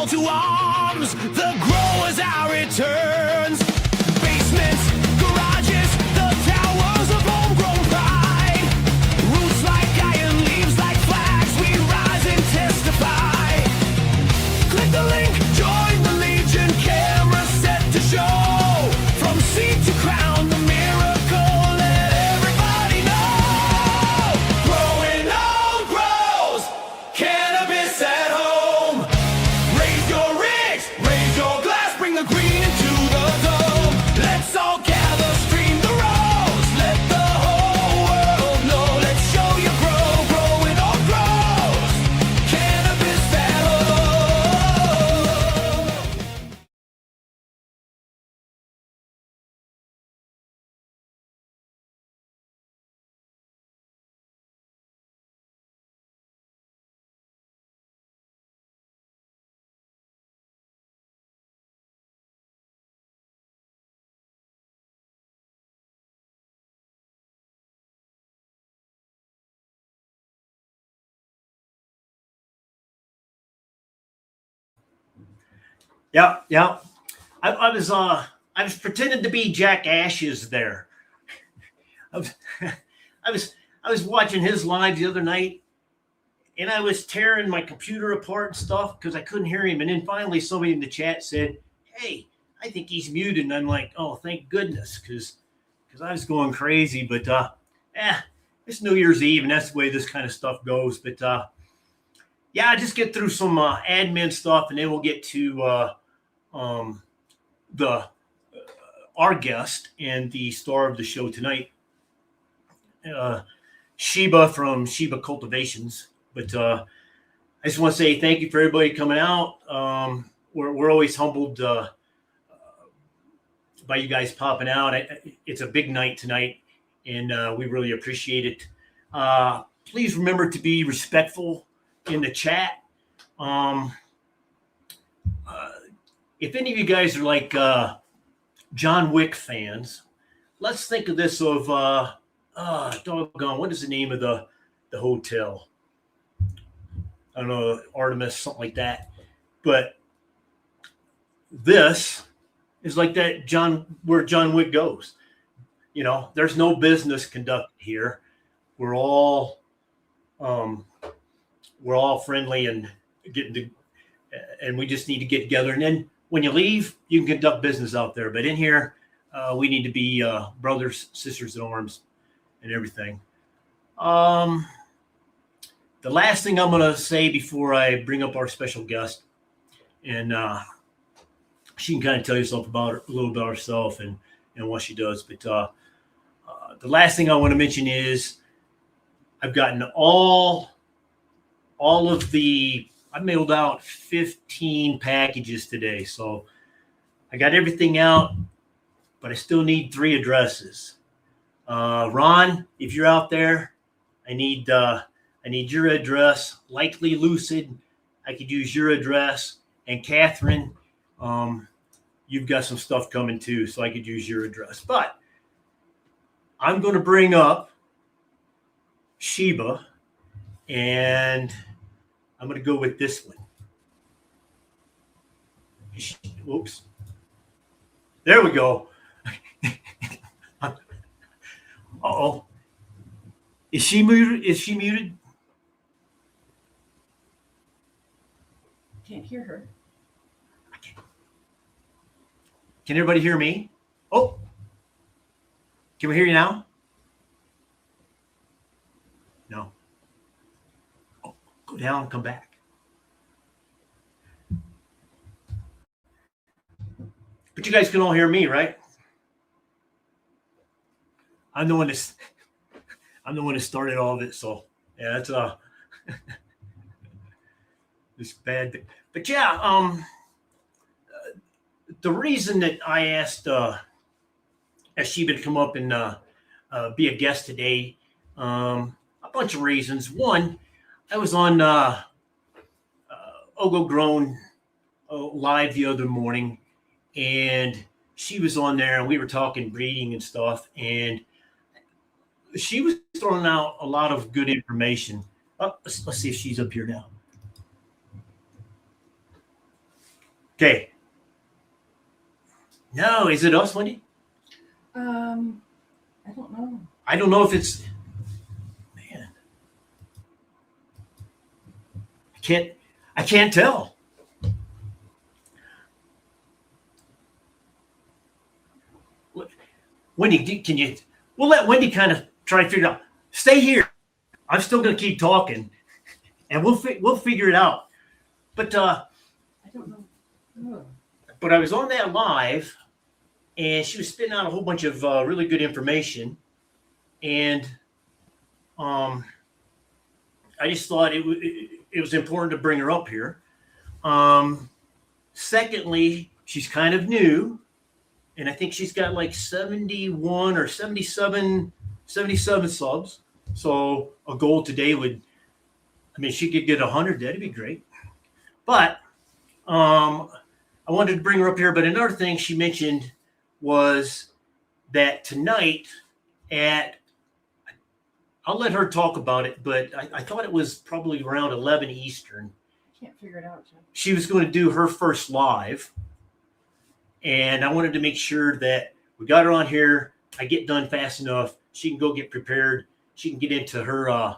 call to arms. The growers our returns. Basements, garages, the towers of homegrown pride. Roots like iron, leaves like flags. We rise and testify. Click the link, join the Legion. Camera set to show. From seed to crown, the miracle. Let everybody know. Growing old grows. Cannabis at home. Raise your rigs, raise your glass. Bring the green into the dome. Let's all gather, stream the rose. Let the whole world know. Let's show you grow. Growing old grows. Cannabis at home. Yeah, yeah. I was pretending to be Jack Ashes there. I was, I was I was watching his live the other night, and I was tearing my computer apart and stuff because I couldn't hear him. And then finally, somebody in the chat said, "Hey, I think he's muted." And I'm like, "Oh, thank goodness," because I was going crazy. But it's New Year's Eve, and that's the way this kind of stuff goes. But yeah, I just get through some admin stuff, and then we'll get to the our guest and the star of the show tonight, Sheba from Sheba Cultivations. But I just want to say thank you for everybody coming out. We're always humbled by you guys popping out. It's a big night tonight, and we really appreciate it. Please remember to be respectful in the chat. If any of you guys are like John Wick fans, let's think of this of doggone, what is the name of the hotel? I don't know, Artemis, something like that. But this is like that where John Wick goes. You know, there's no business conducted here. We're all friendly and and we just need to get together. And then when you leave, you can conduct business out there. But in here, we need to be brothers, sisters in arms, and everything. The last thing I'm going to say before I bring up our special guest, and she can kind of tell you a little about herself and what she does. But the last thing I want to mention is I've gotten all of I mailed out 15 packages today. So I got everything out, but I still need 3 addresses. Ron, if you're out there, I need your address. Likely Lucid, I could use your address. And Catherine, you've got some stuff coming too, so I could use your address. But I'm going to bring up Sheba, and I'm going to go with this one. Oops. There we go. Uh-oh. Is she muted? Can't hear her. Can everybody hear me? Oh. Can we hear you now? No. Oh, go down and come back. But you guys can all hear me, right? I'm the one that started all of it, so yeah, that's it's bad. But yeah, the reason that I asked Sheba to come up and be a guest today, a bunch of reasons. One, I was on Ogo Grown live the other morning, and she was on there, and we were talking breeding and stuff, and she was throwing out a lot of good information. Let's see if she's up here now. Okay. No, is it us, Wendy? I don't know. I don't know if it's. Man, I can't tell. Wendy, can you? We'll let Wendy kind of try and figure it out. Stay here. I'm still going to keep talking, and we'll figure it out. But I don't know. Oh. but I was on that live, and she was spitting out a whole bunch of really good information, and I just thought it was important to bring her up here. Secondly, she's kind of new, and I think she's got like 71 or 77 subs. So a goal today would, I mean, she could get 100. That'd be great. But I wanted to bring her up here. But another thing she mentioned was that tonight I'll let her talk about it, but I thought it was probably around 11 Eastern. Can't figure it out, Jeff. She was going to do her first live. And I wanted to make sure that we got her on here. I get done fast enough. She can go get prepared. She can get into her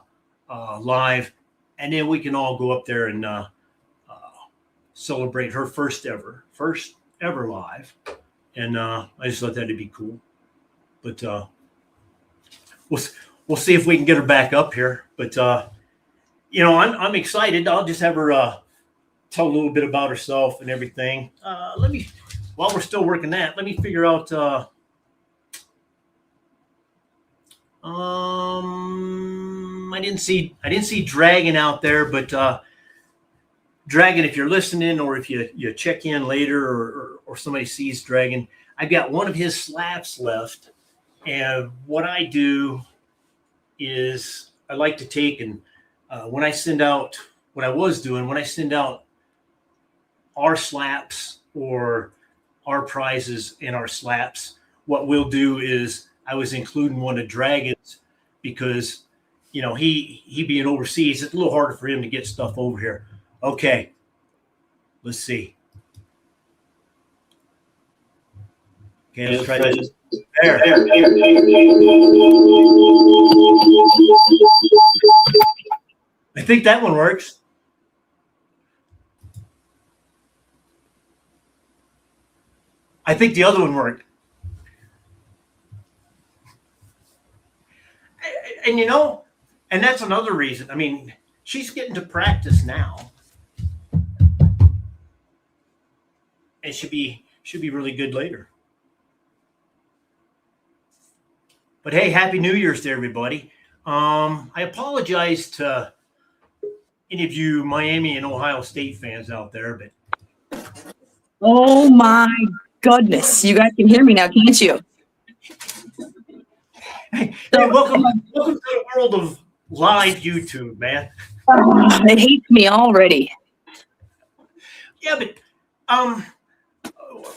live. And then we can all go up there and celebrate her first ever live. And I just thought that'd be cool. But we'll see if we can get her back up here. But I'm excited. I'll just have her tell a little bit about herself and everything. While we're still working that, let me figure out. I didn't see Dragon out there, but Dragon, if you're listening or if you check in later or somebody sees Dragon, I've got one of his slaps left. And what I do is I like to take and when I send out our slaps or our prizes in our slaps, what we'll do is I was including one of Dragon's because, he being overseas, it's a little harder for him to get stuff over here. Okay, let's see. Okay, let's try this. There. I think that one works. I think the other one worked. And that's another reason. I mean, she's getting to practice now. And should be really good later. But hey, Happy New Year's to everybody. I apologize to any of you Miami and Ohio State fans out there, but oh my goodness, you guys can hear me now, can't you? Hey, welcome to the world of live YouTube, man. It hates me already. Yeah, but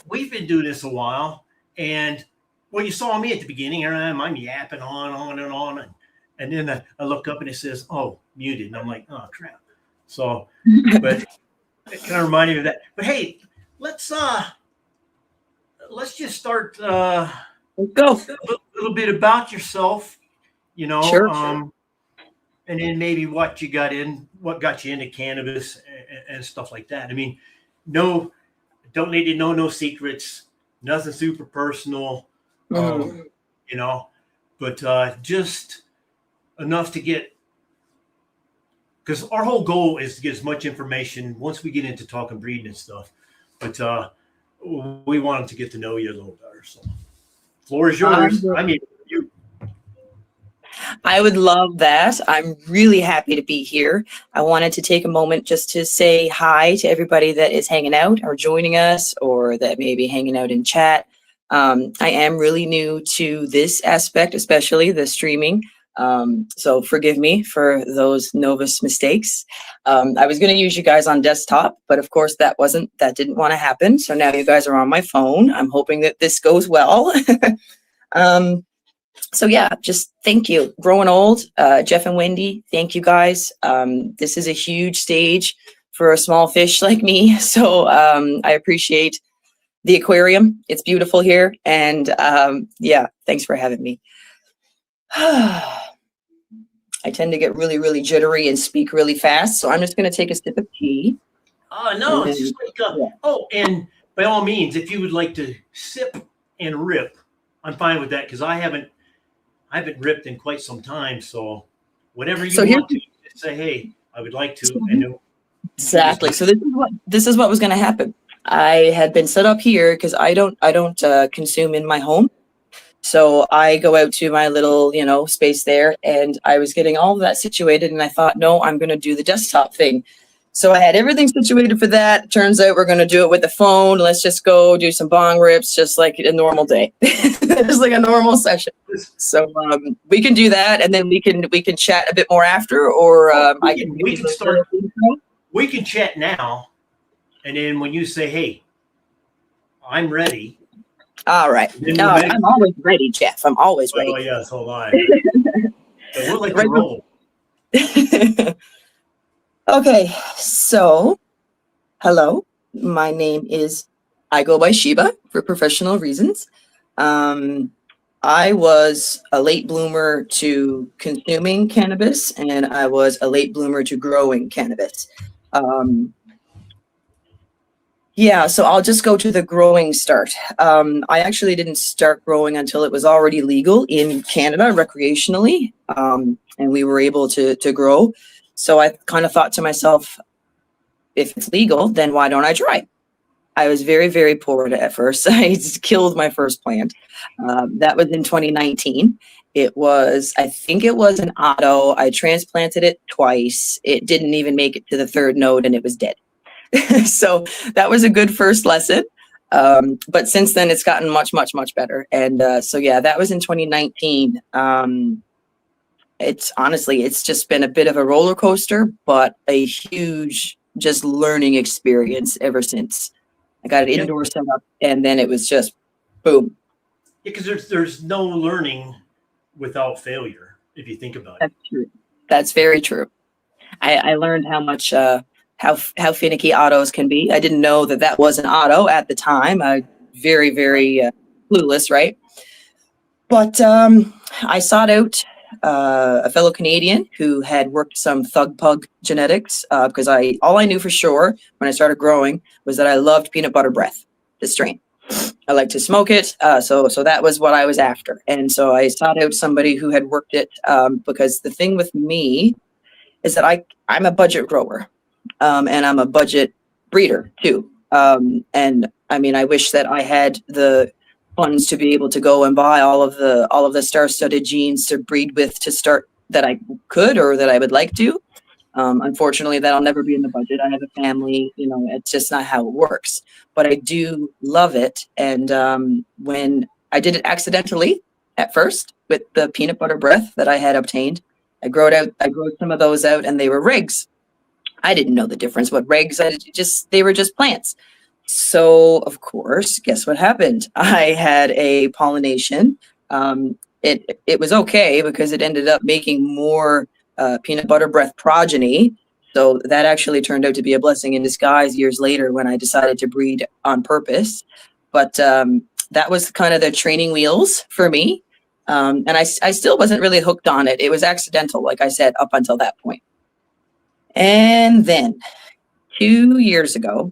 we've been doing this a while, and you saw me at the beginning, and I'm yapping on and on, and then I look up and it says, "Oh, muted," and I'm like, "Oh crap!" So, but it kind of reminded me of that. But hey, let's just start. Let's go. A little bit about yourself, Sure. And then maybe what got you into cannabis and stuff like that. I mean, don't need to know no secrets, nothing super personal, but just enough to get, because our whole goal is to get as much information once we get into talking breeding and stuff. But we wanted to get to know you a little better. So, floor is yours. I mean, you. I would love that. I'm really happy to be here. I wanted to take a moment just to say hi to everybody that is hanging out or joining us or that may be hanging out in chat. I am really new to this aspect, especially the streaming. So forgive me for those novice mistakes. I was going to use you guys on desktop, but of course that didn't want to happen. So now you guys are on my phone. I'm hoping that this goes well. So yeah, just thank you. Growing Old, Jeff and Wendy, thank you guys. This is a huge stage for a small fish like me. So I appreciate the aquarium. It's beautiful here. And yeah, thanks for having me. I tend to get really, really jittery and speak really fast. So I'm just going to take a sip of tea. No, And it's then, just like, yeah. oh, and by all means, if you would like to sip and rip, I'm fine with that because I haven't ripped in quite some time. So whatever you So here's want to just say, hey, I would like to. And exactly. So this is what was going to happen. I had been set up here because I don't consume in my home. So I go out to my little, space there, and I was getting all of that situated, and I thought, no, I'm going to do the desktop thing. So I had everything situated for that. Turns out we're going to do it with the phone. Let's just go do some bong rips, just like a normal day, just like a normal session. So we can do that, and then we can chat a bit more after, or we can start. We can chat now, and then when you say, "Hey, I'm ready." All right. No, I'm always ready, Jeff. I'm always ready. Oh yeah, so am I. So we'll like to roll. Okay, so hello. My name is. I go by Sheba for professional reasons. I was a late bloomer to consuming cannabis, and I was a late bloomer to growing cannabis. Yeah, so I'll just go to the growing start. I actually didn't start growing until it was already legal in Canada recreationally, and we were able to grow. So I kind of thought to myself, if it's legal, then why don't I try? I was very, very poor at first. I just killed my first plant. That was in 2019. I think it was an auto. I transplanted it twice. It didn't even make it to the third node, and it was dead. So that was a good first lesson. But since then, it's gotten much, much, much better. And so, yeah, that was in 2019. It's just been a bit of a roller coaster, but a huge just learning experience ever since. I got an indoor setup, and then it was just boom. Yeah, because there's no learning without failure, if you think about it. That's true. That's very true. I learned how much how finicky autos can be. I didn't know that was an auto at the time. I very, very clueless, right? But I sought out a fellow Canadian who had worked some thug pug genetics because all I knew for sure when I started growing was that I loved peanut butter breath, the strain. I like to smoke it, so that was what I was after. And so I sought out somebody who had worked it because the thing with me is that I'm a budget grower. And I'm a budget breeder too. And I mean, I wish that I had the funds to be able to go and buy all of the star-studded genes to breed with to start that I could or that I would like to. Unfortunately, that'll never be in the budget. I have a family, it's just not how it works. But I do love it. And when I did it accidentally at first with the peanut butter breath that I had obtained, I grew some of those out, and they were rigs. I didn't know the difference. What regs? They were just plants. So of course, guess what happened? I had a pollination. It was okay because it ended up making more peanut butter breath progeny. So that actually turned out to be a blessing in disguise years later when I decided to breed on purpose. But that was kind of the training wheels for me. And I still wasn't really hooked on it. It was accidental, like I said, up until that point. And then 2 years ago,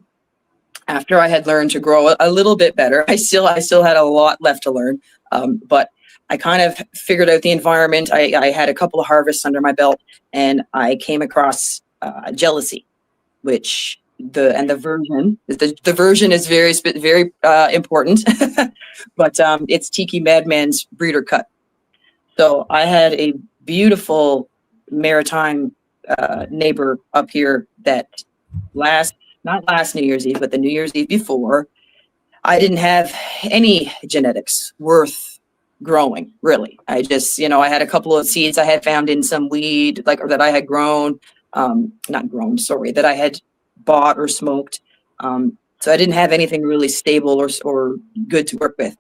after I had learned to grow a little bit better, I still had a lot left to learn. But I kind of figured out the environment. I had a couple of harvests under my belt, and I came across jealousy, which the version is very important, but it's Tiki Madman's breeder cut. So I had a beautiful maritime neighbor up here that not last New Year's Eve, but the New Year's Eve before, I didn't have any genetics worth growing, really. I just, I had a couple of seeds I had found in some weed, or that I had grown, that I had bought or smoked. So I didn't have anything really stable or good to work with.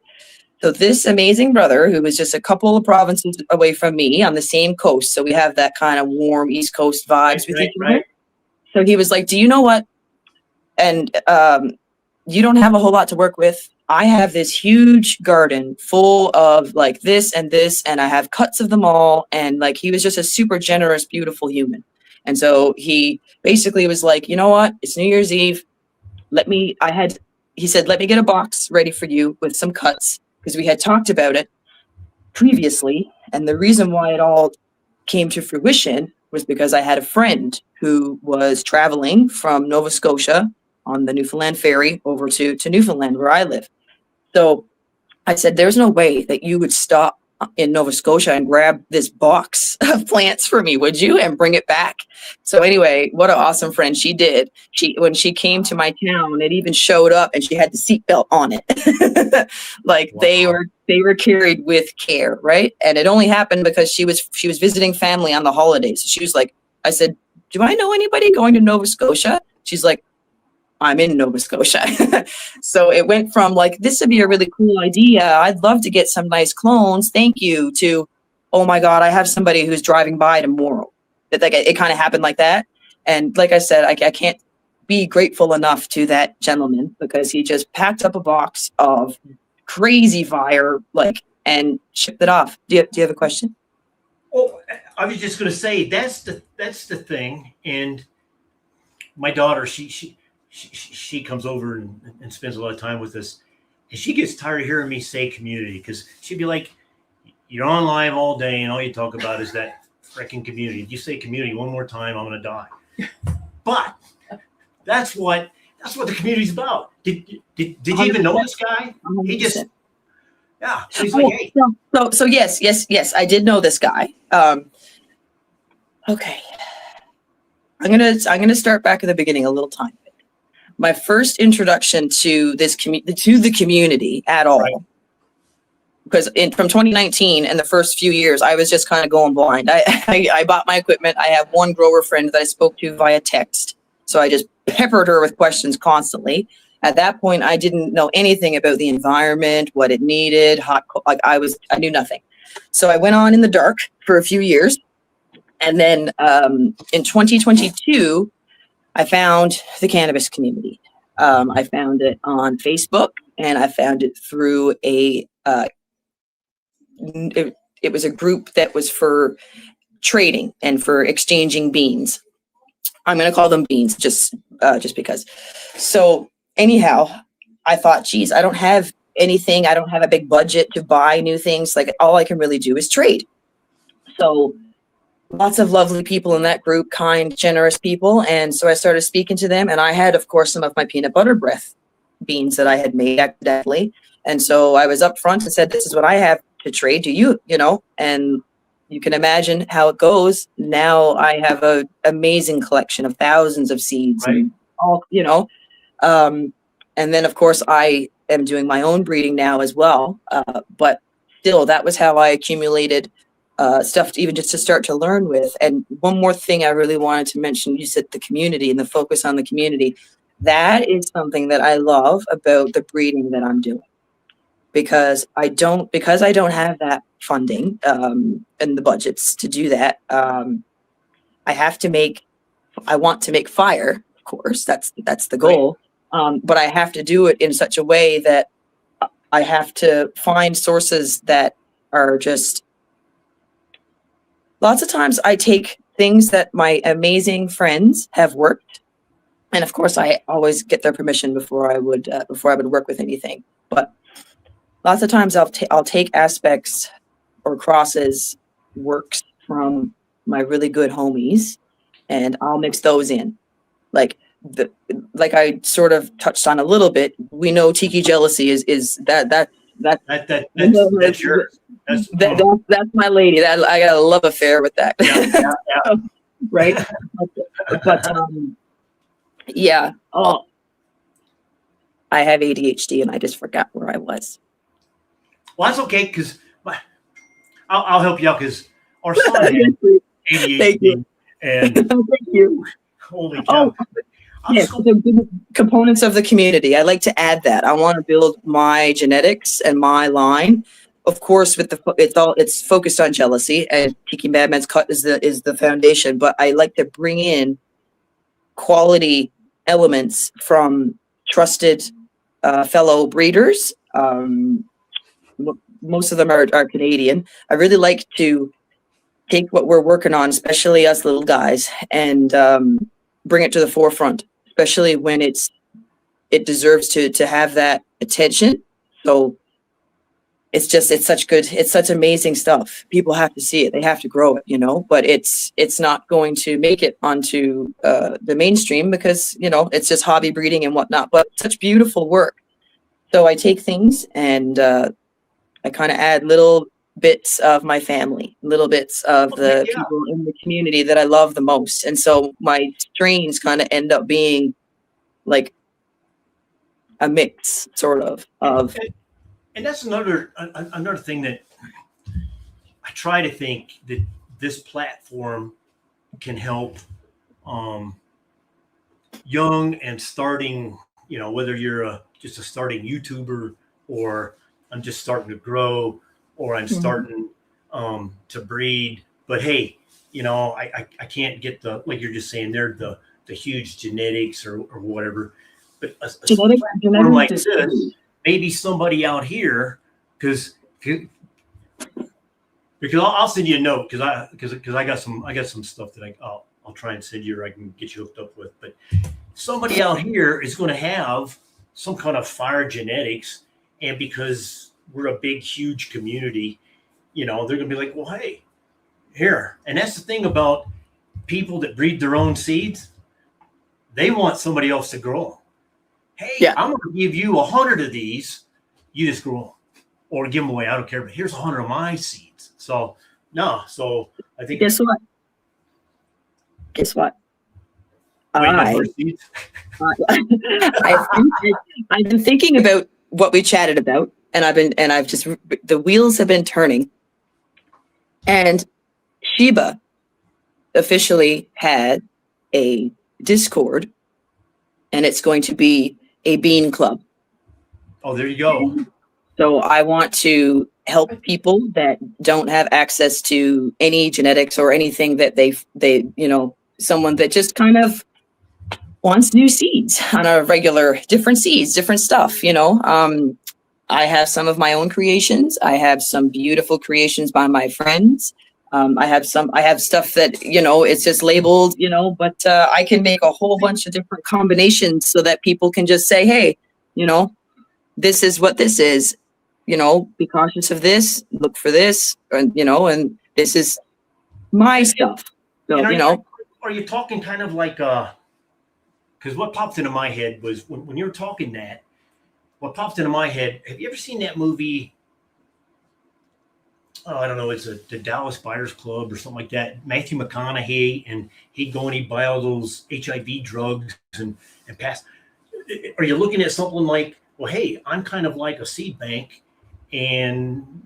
So this amazing brother, who was just a couple of provinces away from me on the same coast, so we have that kind of warm East Coast vibes with each other. So he was like, do you know what? And you don't have a whole lot to work with. I have this huge garden full of like this, and I have cuts of them all. And like, he was just a super generous, beautiful human. And so he basically was like, you know what? It's New Year's Eve. He said, let me get a box ready for you with some cuts, because we had talked about it previously. And the reason why it all came to fruition was because I had a friend who was traveling from Nova Scotia on the Newfoundland ferry over to Newfoundland, where I live. So I said, there's no way that you would stop in Nova Scotia and grab this box of plants for me, would you? And bring it back. So anyway, what an awesome friend she did. When she came to my town, it even showed up and she had the seatbelt on it. Like, wow. They were carried with care, right? And it only happened because she was visiting family on the holidays. So she was like, I said, do I know anybody going to Nova Scotia? She's like, I'm in Nova Scotia. So it went from like, this would be a really cool idea, I'd love to get some nice clones, thank you, to, oh my God, I have somebody who's driving by tomorrow. It kind of happened like that. And like I said, I can't be grateful enough to that gentleman, because he just packed up a box of crazy fire, and shipped it off. Do you have a question? Oh, I was just going to say, that's the thing. And my daughter, she comes over and spends a lot of time with us, and she gets tired of hearing me say community, because she'd be like, you're on live all day and all you talk about is that freaking community. If you say community one more time, I'm going to die. But that's what the community's about. Did you even know this guy? He just, yeah. So he's like, hey. So yes, I did know this guy. Okay. I'm gonna start back at the beginning a little time. My first introduction to the community at all, right. Because from 2019 and the first few years, I was just kind of going blind. I bought my equipment. I have one grower friend that I spoke to via text, so I just peppered her with questions constantly. At that point, I didn't know anything about the environment, what it needed, I knew nothing. So I went on in the dark for a few years, and then in 2022. I found the cannabis community. I found it on Facebook, and I found it through it was a group that was for trading and for exchanging beans. I'm going to call them beans just because. So anyhow, I thought, geez, I don't have anything. I don't have a big budget to buy new things. Like, all I can really do is trade. So lots of lovely people in that group, kind, generous people. And so I started speaking to them, and I had, of course, some of my peanut butter breath beans that I had made accidentally. And so I was up front and said, this is what I have to trade. Do you, and you can imagine how it goes. Now I have an amazing collection of thousands of seeds, right. And all, and then of course I am doing my own breeding now as well. But still, that was how I accumulated stuff even just to start to learn with. And one more thing I really wanted to mention, you said the community and the focus on the community. That is something that I love about the breeding that I'm doing, because I don't have that funding and the budgets to do that. I want to make fire, of course, that's the goal. Right. But I have to do it in such a way that I have to find sources that are just, lots of times I take things that my amazing friends have worked, and of course I always get their permission before I would work with anything. But lots of times I'll take aspects or crosses, works from my really good homies, and I'll mix those in. Like I sort of touched on a little bit. We know Tiki Jealousy is that's yours. That's my lady. That I got a love affair with that. Yeah. Right. But yeah. Oh, I have ADHD and I just forgot where I was. Well, that's okay, because I'll help you out, because our son had ADHD. Thank you. And thank you. Holy cow. Yes, the components of the community. I like to add that. I want to build my genetics and my line. Of course, with it's focused on jealousy, and Tiki Madman's Cut is the foundation. But I like to bring in quality elements from trusted fellow breeders. Most of them are Canadian. I really like to take what we're working on, especially us little guys, and bring it to the forefront, especially when it deserves to have that attention. So it's such amazing stuff. People have to see it. They have to grow it, but it's not going to make it onto the mainstream because, it's just hobby breeding and whatnot, but such beautiful work. So I take things and I kind of add little bits of my family, little bits of the people in the community that I love the most. And so my strains kind of end up being like a mix sort of. And that's another thing that I try to think that this platform can help young and starting, whether you're just a starting YouTuber, or I'm just starting to grow, or I'm starting to breed. But hey, I can't get like you're just saying, they're the huge genetics or whatever. But a platform like this, maybe somebody out here, because I'll send you a note because I got some stuff that I'll try and send you, or I can get you hooked up with. But somebody out here is going to have some kind of fire genetics, and because we're a big, huge community, they're going to be like, well, hey, here. And that's the thing about people that breed their own seeds. They want somebody else to grow them. Hey, I'm going to give you 100 of these. You just grow them or give them away. I don't care. But here's 100 of my seeds. So I think. Guess what? I've been thinking about what we chatted about, and the wheels have been turning. And Sheba officially had a Discord, and it's going to be a bean club. Oh, there you go. So I want to help people that don't have access to any genetics or anything that they someone that just kind of wants new seeds on a regular, different seeds, different stuff, I have some of my own creations. I have some beautiful creations by my friends. I have stuff that, it's just labeled, but I can make a whole bunch of different combinations so that people can just say, hey, this is what this is, be cautious of this, look for this, and, and this is my stuff. So, Are you talking kind of like, because what popped into my head was when you were talking that, what popped into my head, have you ever seen that movie? Oh, I don't know, it's the Dallas Buyers Club or something like that. Matthew McConaughey, and he'd go and he'd buy all those HIV drugs and pass. Are you looking at something like, well, hey, I'm kind of like a seed bank, and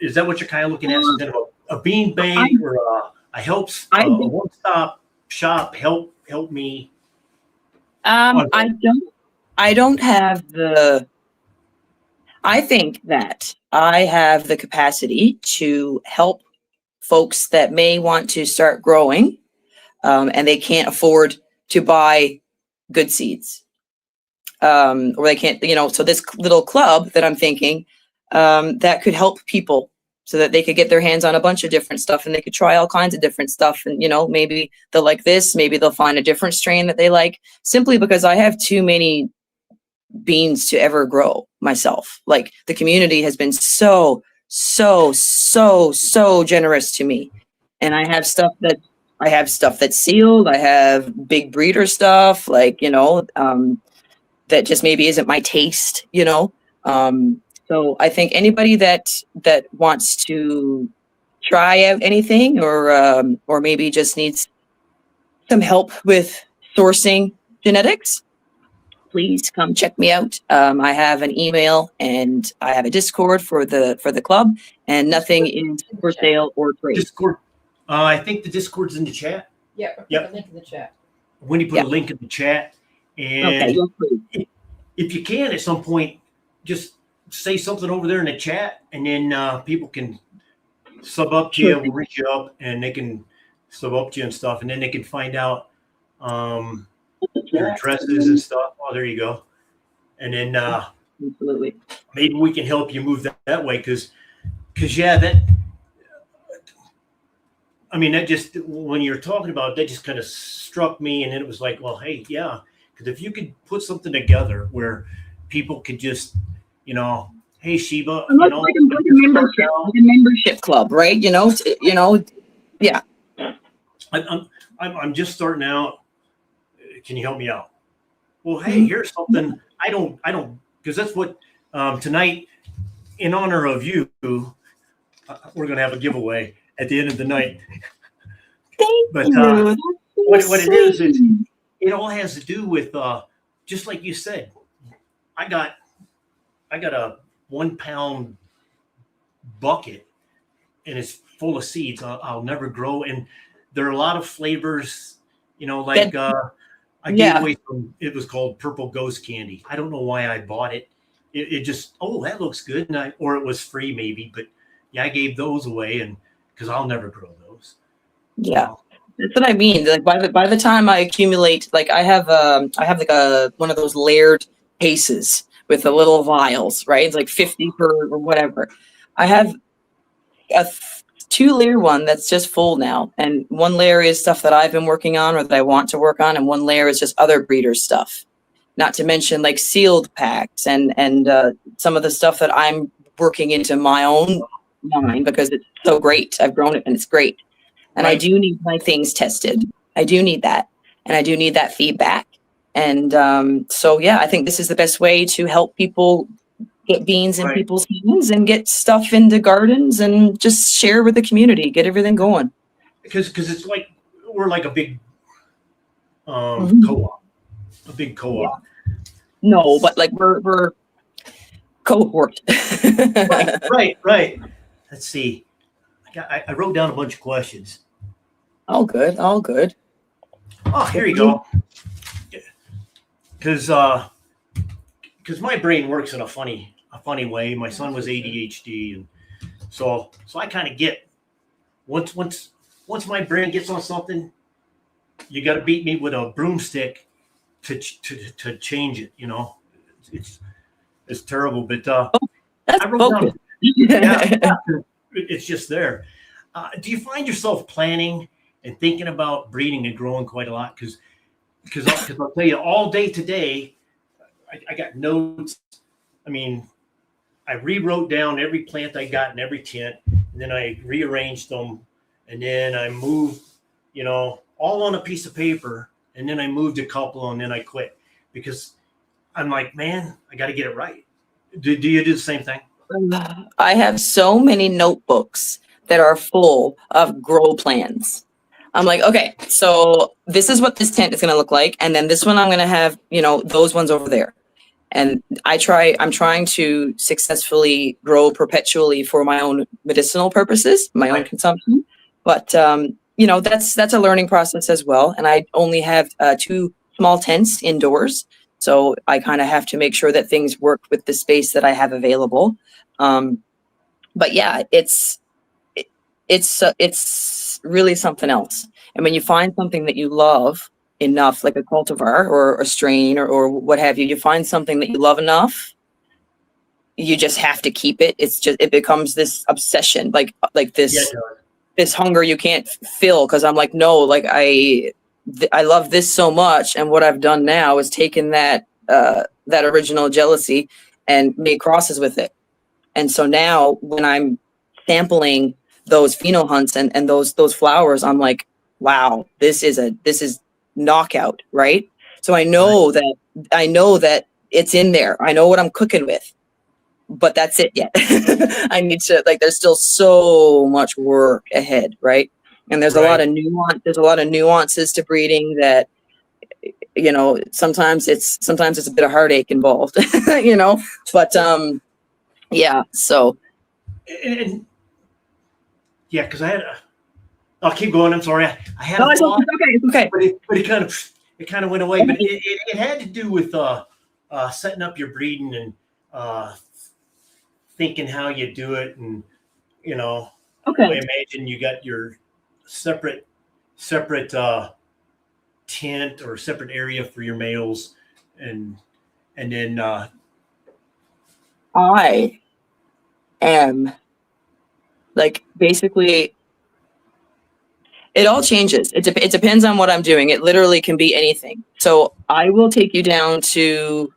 is that what you're kind of looking at? Something about a bean bank or a one-stop shop? Help me. I don't have I think that I have the capacity to help folks that may want to start growing, and they can't afford to buy good seeds. Or they can't, so this little club that I'm thinking, that could help people so that they could get their hands on a bunch of different stuff, and they could try all kinds of different stuff. And, maybe they'll like this, maybe they'll find a different strain that they like, simply because I have too many beans to ever grow myself. Like, the community has been so generous to me. And I have stuff that's sealed. I have big breeder stuff, like, that just maybe isn't my taste, So I think anybody that wants to try out anything, or maybe just needs some help with sourcing genetics, please come check me out. I have an email and I have a Discord for the club, and nothing is for sale or trade. Discord. I think the Discord's in the chat. Yep. Yep. A link in the chat. When you put a link in the chat, and if you can at some point, just say something over there in the chat, and then people can sub up to you, reach you up, and they can sub up to you and stuff, and then they can find out your dresses and stuff. Oh, there you go. And then Absolutely. maybe we can help you move that way because yeah, that I mean that just when you're talking about it, that just kind of struck me, and then it was like, well, hey, yeah, because if you could put something together where people could just, hey Sheba, Like a membership club, right? Yeah. I'm just starting out. Can you help me out? Well, hey, here's something I don't, because that's what tonight, in honor of you, we're going to have a giveaway at the end of the night. Thank But you. what it is, it all has to do with, just like you said, I got a 1 pound bucket and it's full of seeds I'll never grow. And there are a lot of flavors, like I gave away some, it was called Purple Ghost Candy. I don't know why I bought it. It just, oh, that looks good. And or it was free maybe, but yeah, I gave those away and because I'll never grow those. Yeah. That's what I mean. Like by the time I accumulate, like I have like one of those layered cases with the little vials, right? It's like 50 per or whatever. I have a 2-layer one that's just full now, and 1 layer is stuff that I've been working on or that I want to work on, and 1 layer is just other breeders' stuff. Not to mention like sealed packs and some of the stuff that I'm working into my own line because it's so great. I've grown it and it's great. And right. I do need my things tested. I do need that. And I do need that feedback. And so, yeah, I think this is the best way to help people get beans in people's hands and get stuff into gardens and just share with the community, get everything going. Because it's like, we're like a big co-op, a big co-op. Yeah. No, but like we're cohort. Right. Let's see. I wrote down a bunch of questions. All good. Oh, here you go. Because my brain works in a funny way. My son was ADHD, and so I kind of get once my brain gets on something, you got to beat me with a broomstick to change it. It's terrible, but I wrote down. Yeah, it's just there. Do you find yourself planning and thinking about breeding and growing quite a lot? Because I'll tell you, all day today, I got notes. I mean, I rewrote down every plant I got in every tent, and then I rearranged them, and then I moved, all on a piece of paper, and then I moved a couple, and then I quit because I'm like, man, I got to get it right. Do you do the same thing? I have so many notebooks that are full of grow plans. I'm like, okay, so this is what this tent is going to look like. And then this one, I'm going to have, those ones over there. And I'm trying to successfully grow perpetually for my own medicinal purposes, my own consumption. But, that's a learning process as well. And I only have 2 small tents indoors. So I kind of have to make sure that things work with the space that I have available. But yeah, it's really something else. And when you find something that you love enough, like a cultivar or a strain or what have you, you find something that you love enough, you just have to keep it. It becomes this obsession, like this hunger you can't fill. Cause I'm like, no, like I love this so much. And what I've done now is taken that original jealousy and made crosses with it. And so now when I'm sampling those pheno hunts and those flowers, I'm like, wow, this is knockout, right? So I know that it's in there. I know what I'm cooking with, but that's it yet. I need to, there's still so much work ahead, right? And there's a lot of nuance. There's a lot of nuances to breeding that, sometimes it's a bit of heartache involved, but yeah. So. And yeah, because I'll keep going. I'm sorry. I had a thought, it's okay. But it kind of went away. But it had to do with setting up your breeding and thinking how you do it, and I imagine you got your separate tent or a separate area for your males, and then I am like basically it all changes. It depends on what I'm doing. It literally can be anything. So I will take you down to.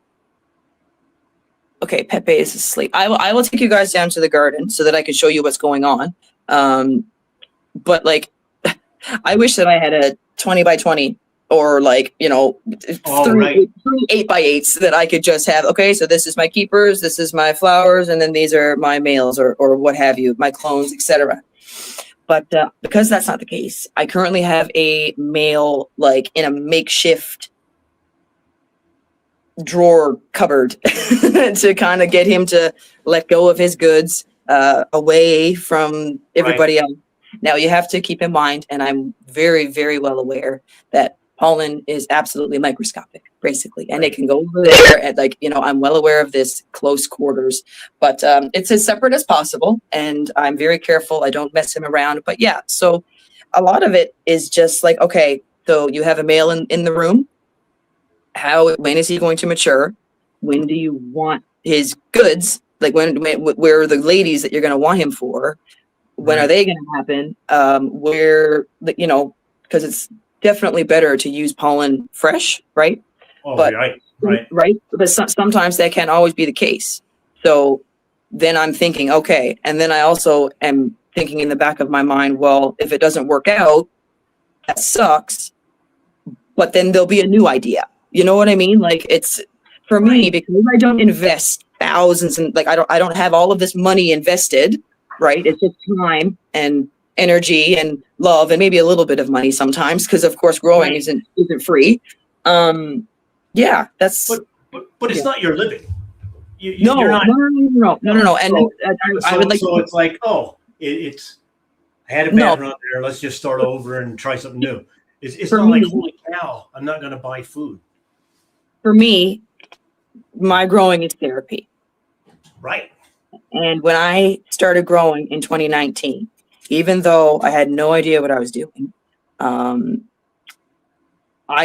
Okay, Pepe is asleep. I will take you guys down to the garden so that I can show you what's going on. But like, I wish that I had a 20 by 20 or like, three 8x8s that I could just have. Okay, so this is my keepers, this is my flowers, and then these are my males or what have you, my clones, etc. But because that's not the case, I currently have a male like in a makeshift drawer cupboard to kind of get him to let go of his goods away from everybody else. Now you have to keep in mind, and I'm very, very well aware that pollen is absolutely microscopic, basically, and it can go over there at I'm well aware of this close quarters, but it's as separate as possible, and I'm very careful. I don't mess him around, but yeah, so a lot of it is just like, okay, so you have a male in the room. When is he going to mature? When do you want his goods? Like where are the ladies that you're going to want him for? When are they going to happen? Because it's definitely better to use pollen fresh, right? Oh, but, right. But sometimes that can't always be the case. So then I'm thinking, okay. And then I also am thinking in the back of my mind, well, if it doesn't work out, that sucks. But then there'll be a new idea. You know what I mean? Like it's for me, because I don't invest thousands and I don't have all of this money invested, right? It's just time and energy and love and maybe a little bit of money sometimes, because of course growing isn't free. Yeah, that's but it's not your living. No. And I would like. So it's like, it's I had a bad run there. Let's just start over and try something new. It's not like, holy cow, I'm not going to buy food. For me, my growing is therapy. Right. And when I started growing in 2019, even though I had no idea what I was doing, I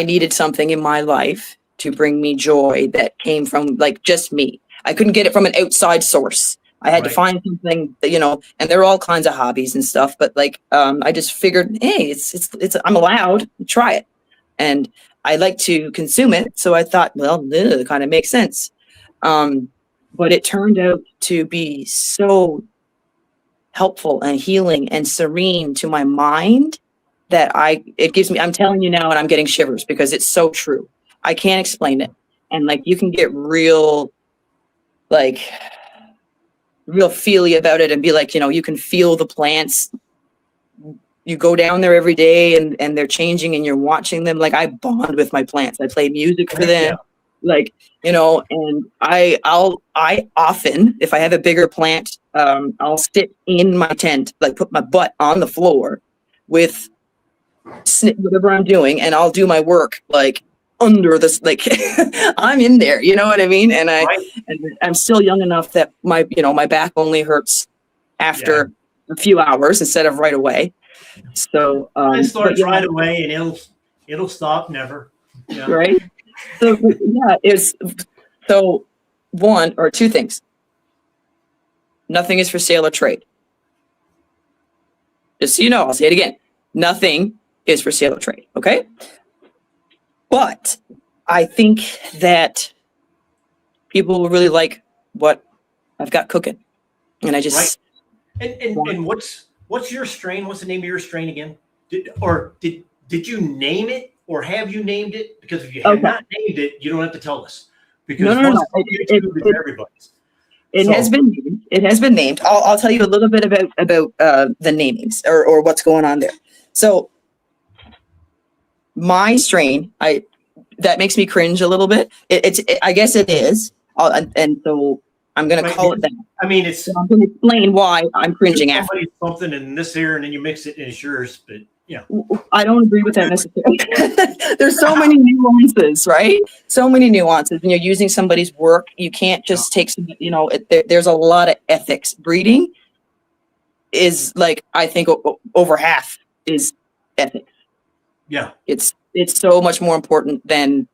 needed something in my life to bring me joy that came from just me. I couldn't get it from an outside source. I had to find something that, and there are all kinds of hobbies and stuff, but I just figured, hey, it's I'm allowed to try it. And I like to consume it. So I thought, well, it kind of makes sense. But it turned out to be so helpful and healing and serene to my mind that it gives me, I'm telling you now, and I'm getting shivers because it's so true. I can't explain it. And you can get real feely about it and be you can feel the plants. You go down there every day and they're changing and you're watching them. I bond with my plants. I play music for them. And I often, if I have a bigger plant, I'll sit in my tent, put my butt on the floor with whatever I'm doing, and I'll do my work under this, I'm in there, you know what I mean? And I'm still young enough that my back only hurts after a few hours instead of right away. So it starts right away and it'll stop never. Yeah. Right. So one or two things. Nothing is for sale or trade. Just so you know, I'll say it again. Nothing is for sale or trade. Okay. But I think that people will really like what I've got cooking. And I just And what's your strain? What's the name of your strain again? Did you name it, or have you named it? Because if you have not named it, you don't have to tell us. Because no. It's everybody's. It has been named. It has been named. I'll tell you a little bit about the namings or what's going on there. So my strain, that makes me cringe a little bit. I guess it is, and so I'm going to call it that. I mean, so I'm going to explain why I'm cringing after. Something in this here, and then you mix it and it's yours. But yeah, I don't agree with that necessarily. There's so many nuances, right? So many nuances. When you're using somebody's work, you can't just take some. There's a lot of ethics. Breeding is I think over half is ethics. Yeah, it's it's so much more important than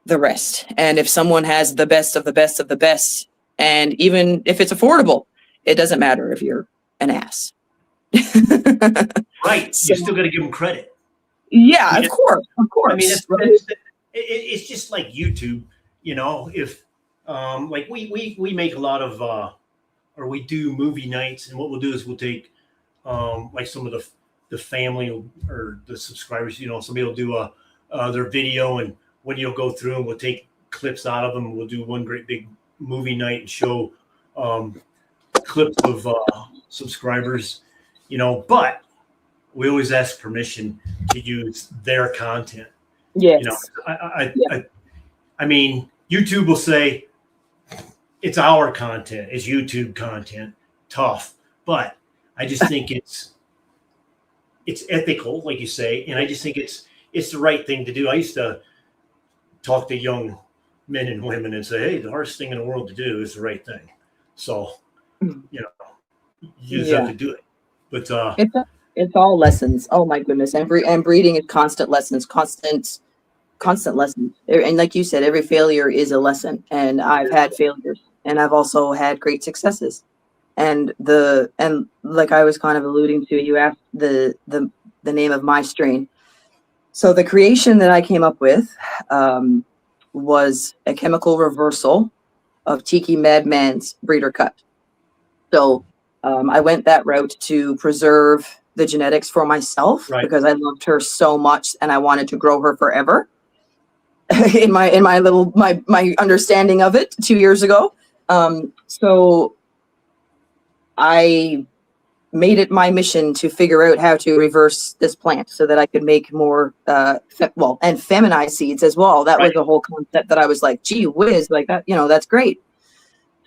the rest. And if someone has the best of the best of the best, and even if it's affordable, it doesn't matter if you're an ass. Right. So, You still got to give them credit. yeah, I of mean, course, of course. I mean, right? it's just like YouTube, you know, if like we make a lot of or we do movie nights, and what we'll do is we'll take like some of the family or the subscribers, you know, somebody will do their video, and when you'll go through and we'll take clips out of them, we'll do one great big movie night and show clips of subscribers, you know, but we always ask permission to use their content. Yes. You know, I mean, YouTube will say it's our content, it's YouTube content, tough, but I just think it's ethical, like you say, and I just think it's the right thing to do. I used to talk to young men and women and say, hey, the hardest thing in the world to do is the right thing. So, you know, you just have to do it. But it's all lessons. Oh my goodness. And breeding is constant lessons, constant lessons. And like you said, every failure is a lesson. And I've had failures, and I've also had great successes. And like I was kind of alluding to, you asked the name of my strain. So the creation that I came up with was a chemical reversal of Tiki Madman's breeder cut. So I went that route to preserve the genetics for myself, right. because I loved her so much and I wanted to grow her forever. in my understanding of it 2 years ago. So I made it my mission to figure out how to reverse this plant so that I could make more and feminized seeds as well. That was the whole concept that I was like, gee whiz, like that, you know, that's great.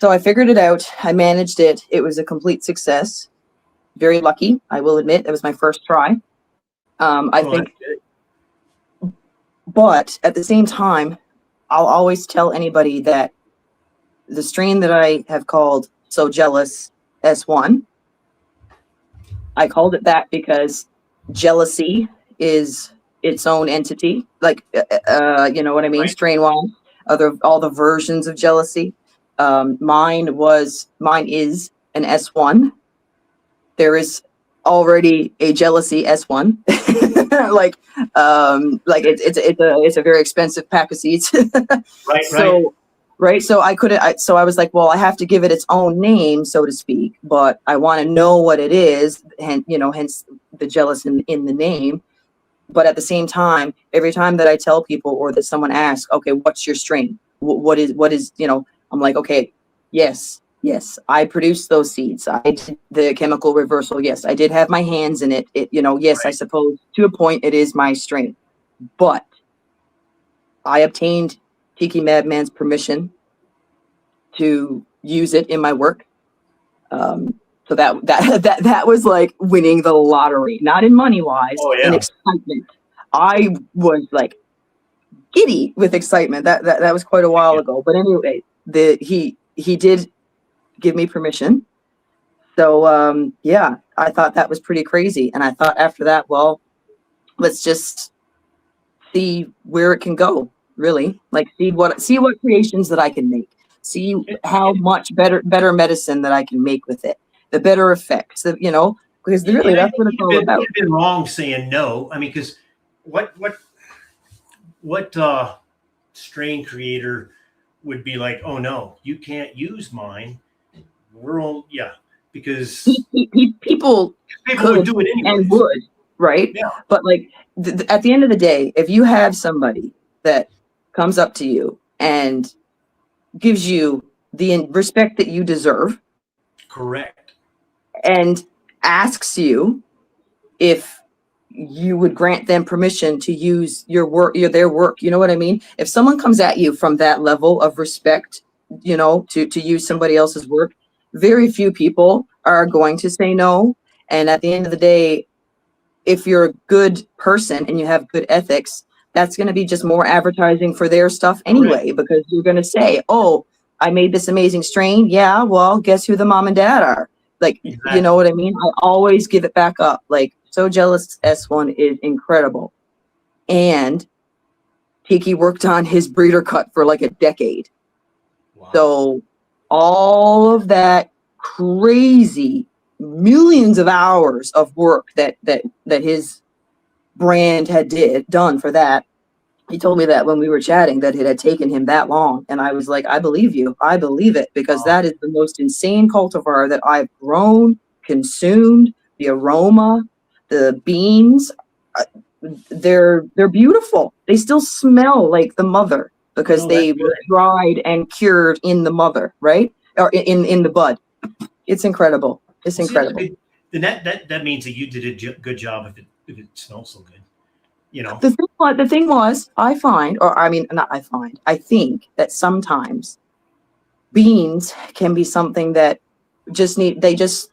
So I figured it out. I managed it. It was a complete success. Very lucky, I will admit. It was my first try. I think, but at the same time, I'll always tell anybody that the strain that I have called So Jealous S1, I called it that because jealousy is its own entity. Like, you know what I mean? Right. Strain-wise, all the versions of jealousy. Mine is an S1. There is already a jealousy S1. like it's a very expensive pack of seeds. Right. So I was like, well, I have to give it its own name, so to speak, but I want to know what it is, and hence the jealous in the name. But at the same time, every time that I tell people or that someone asks, okay, what's your strain? What is, I'm like, okay, yes, I produced those seeds. I did the chemical reversal. Yes, I did have my hands in it. Yes, I suppose to a point it is my strain, but I obtained Tiki Madman's permission to use it in my work. So that was like winning the lottery, not in money wise, in excitement. I was like giddy with excitement. That was quite a while ago. But anyway, he did give me permission. So I thought that was pretty crazy. And I thought after that, well, let's just see where it can go. Really, like see what creations that I can make, see how much better medicine that I can make with it, the better effects, because really that's what it's all about. You've been wrong saying no. I mean, because what strain creator would be like, oh no, you can't use mine. Because people would do it anyway and would, right? Yeah. But like at the end of the day, if you have somebody that comes up to you and gives you the respect that you deserve. Correct. And asks you if you would grant them permission to use your work, their work. You know what I mean? If someone comes at you from that level of respect, to use somebody else's work, very few people are going to say no. And at the end of the day, if you're a good person and you have good ethics, that's going to be just more advertising for their stuff anyway, because you're going to say, oh, I made this amazing strain. Yeah, well, guess who the mom and dad are? Like, exactly. You know what I mean? I always give it back up. Like, So Jealous S1 is incredible. And Tiki worked on his breeder cut for like a decade. Wow. So all of that crazy millions of hours of work that his brand had done for that. He told me that when we were chatting, that it had taken him that long. And I was like, I believe you. I believe it, because Wow. that is the most insane cultivar that I've grown, consumed. The aroma, the beans, they're beautiful. They still smell like the mother because Oh, they that's were good. dried and cured in the mother, right? Or in the bud. It's incredible. It's See, that's incredible. good. Then that means that you did a good job if it smells so good. You know. The thing was, I find, or I mean, not I find, I think that sometimes beans can be something that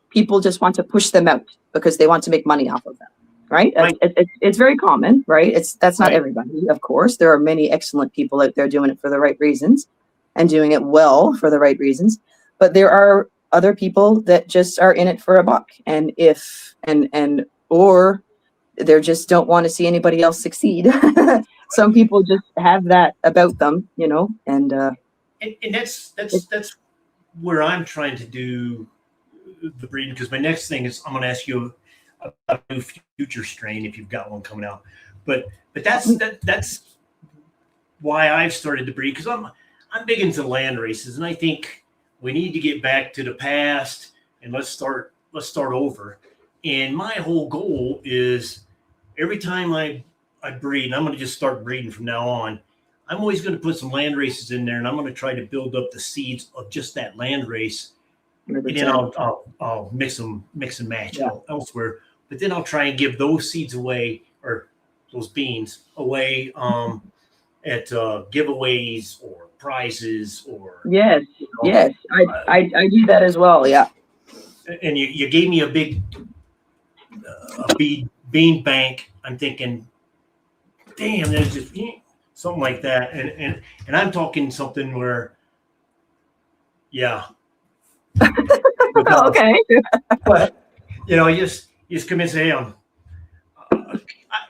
people just want to push them out because they want to make money off of them, right? Right. It's very common, right? That's not Right. everybody, of course. There are many excellent people out there doing it for the right reasons and doing it well for the right reasons. But there are other people that just are in it for a buck, or they just don't want to see anybody else succeed. Some people just have that about them, and And that's where I'm trying to do the breeding, because my next thing is I'm going to ask you about a new future strain if you've got one coming out. But that's why I've started to breed, because I'm big into land races, and I think we need to get back to the past and let's start over. And my whole goal is every time I breed, and I'm going to just start breeding from now on, I'm always going to put some land races in there, and I'm going to try to build up the seeds of just that land race, and then I'll mix and match elsewhere. But then I'll try and give those seeds away, or those beans away at giveaways or prizes, or yes, I do that as well. Yeah. And you gave me a big bean bank. I'm thinking, damn, there's just something like that, and I'm talking something where, yeah. Okay. But you just come in and say,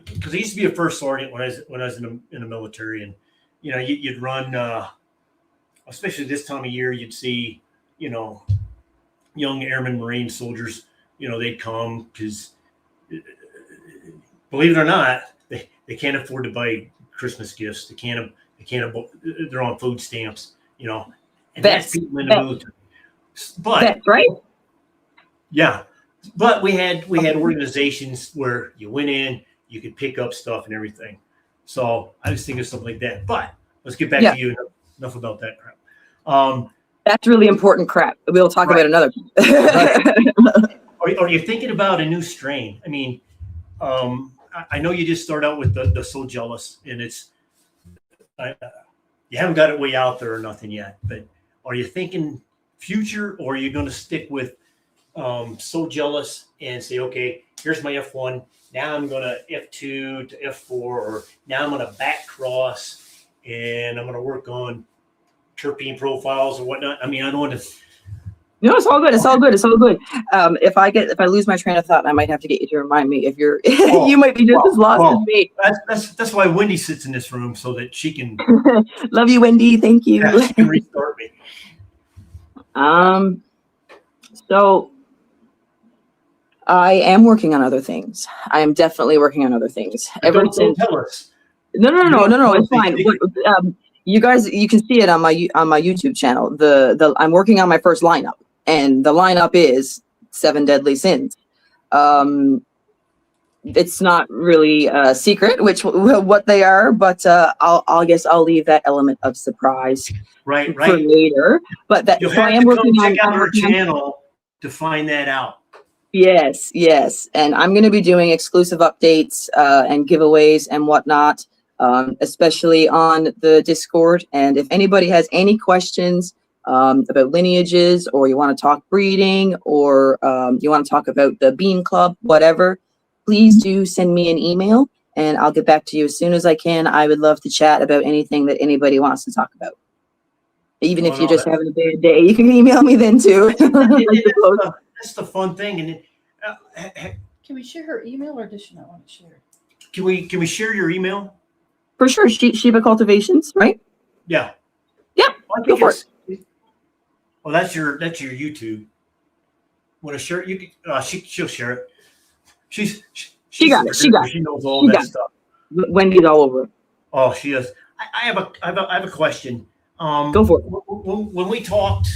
because I used to be a first sergeant when I was in the military, and you'd run, especially this time of year, you'd see young airmen, Marine soldiers, they'd come because, believe it or not, they can't afford to buy Christmas gifts. They can't. They're on food stamps. And that's people in the military. But that's right. Yeah, but we had organizations where you went in, you could pick up stuff and everything. So I was thinking of something like that. But let's get back to you. Enough about that crap. That's really important crap. We'll talk about another. Are you thinking about a new strain? I mean, I know you just start out with the So Jealous, and it's you haven't got it way out there or nothing yet. But are you thinking future, or are you going to stick with So Jealous and say, okay, here's my F1. Now I'm going to F2 to F4, or now I'm going to back cross and I'm going to work on terpene profiles or whatnot. I mean, I don't want to. No, it's all good. It's all good. It's all good. If I lose my train of thought, I might have to get you to remind me. If you're, you might be just as lost as me. That's why Wendy sits in this room, so that she can. Love you, Wendy. Thank you. Yeah, she can restart me. So I am working on other things. I am definitely working on other things. Don't tell us. No. It's fine. You guys, you can see it on my YouTube channel. I'm working on my first lineup, and the lineup is 7 Deadly Sins. It's not really a secret what they are, but I guess I'll leave that element of surprise right for later. But that you'll so have I am to working come check on out our channel to find that out. Yes, and I'm going to be doing exclusive updates and giveaways and whatnot, especially on the Discord. And if anybody has any questions about lineages, or you want to talk breeding, or you want to talk about the Bean Club, whatever, please do send me an email, and I'll get back to you as soon as I can. I would love to chat about anything that anybody wants to talk about. Even if you're just having a bad day, you can email me then too. That's the fun thing. And Can we share her email, or does she not want to share? Can we share your email? For sure. Sheba Cultivations, right? Yeah. Yeah, Well, I go think for it's- Well, that's your YouTube. Want to share it? You can, she'll share it. She's She got the it. She got producer. it. She knows all She that got it. stuff. Wendy's all over it. Oh, she is. I have a question. Go for it. When we talked,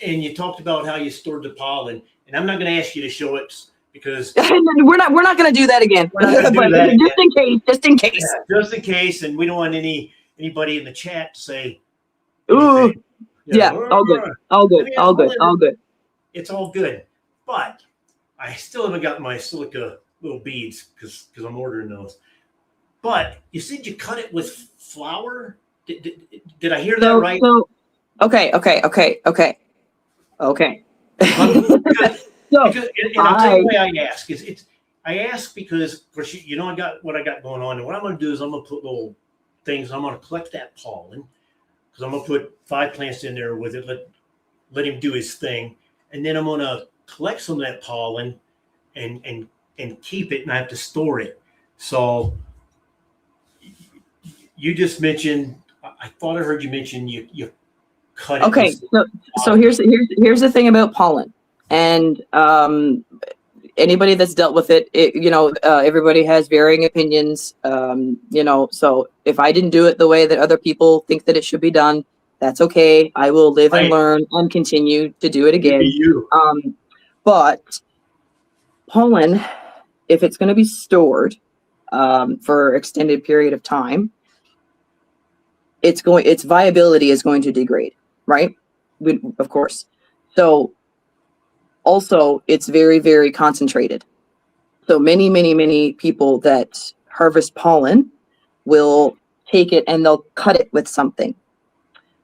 and you talked about how you stored the pollen, and I'm not going to ask you to show it because we're not going to do that again. We're not gonna do But that just in case, just in case. just in case, and we don't want anybody in the chat to say, Ooh, anything. You yeah, know, all good, all I good, mean, all good, all good. It's all good, but I still haven't got my silica little beads because I'm ordering those. But you said you cut it with flour. Did I hear that right? So, okay. So, Because, and I'll tell you why I ask. I ask because, of course, you know I got what I got going on, and what I'm going to do is I'm going to put little things. I'm going to collect that pollen because I'm going to put 5 plants in there with it. Let him do his thing, and then I'm going to collect some of that pollen and keep it, and I have to store it. So you just mentioned. I thought I heard you mention you cut it. okay. So here's the thing about pollen, and anybody that's dealt with it, everybody has varying opinions. So if I didn't do it the way that other people think that it should be done, that's okay. I will live and Right. learn and continue to do it again. You. But pollen, if it's going to be stored for extended period of time, its viability is going to degrade, right? Of course. So also it's very, very concentrated. So many people that harvest pollen will take it and they'll cut it with something.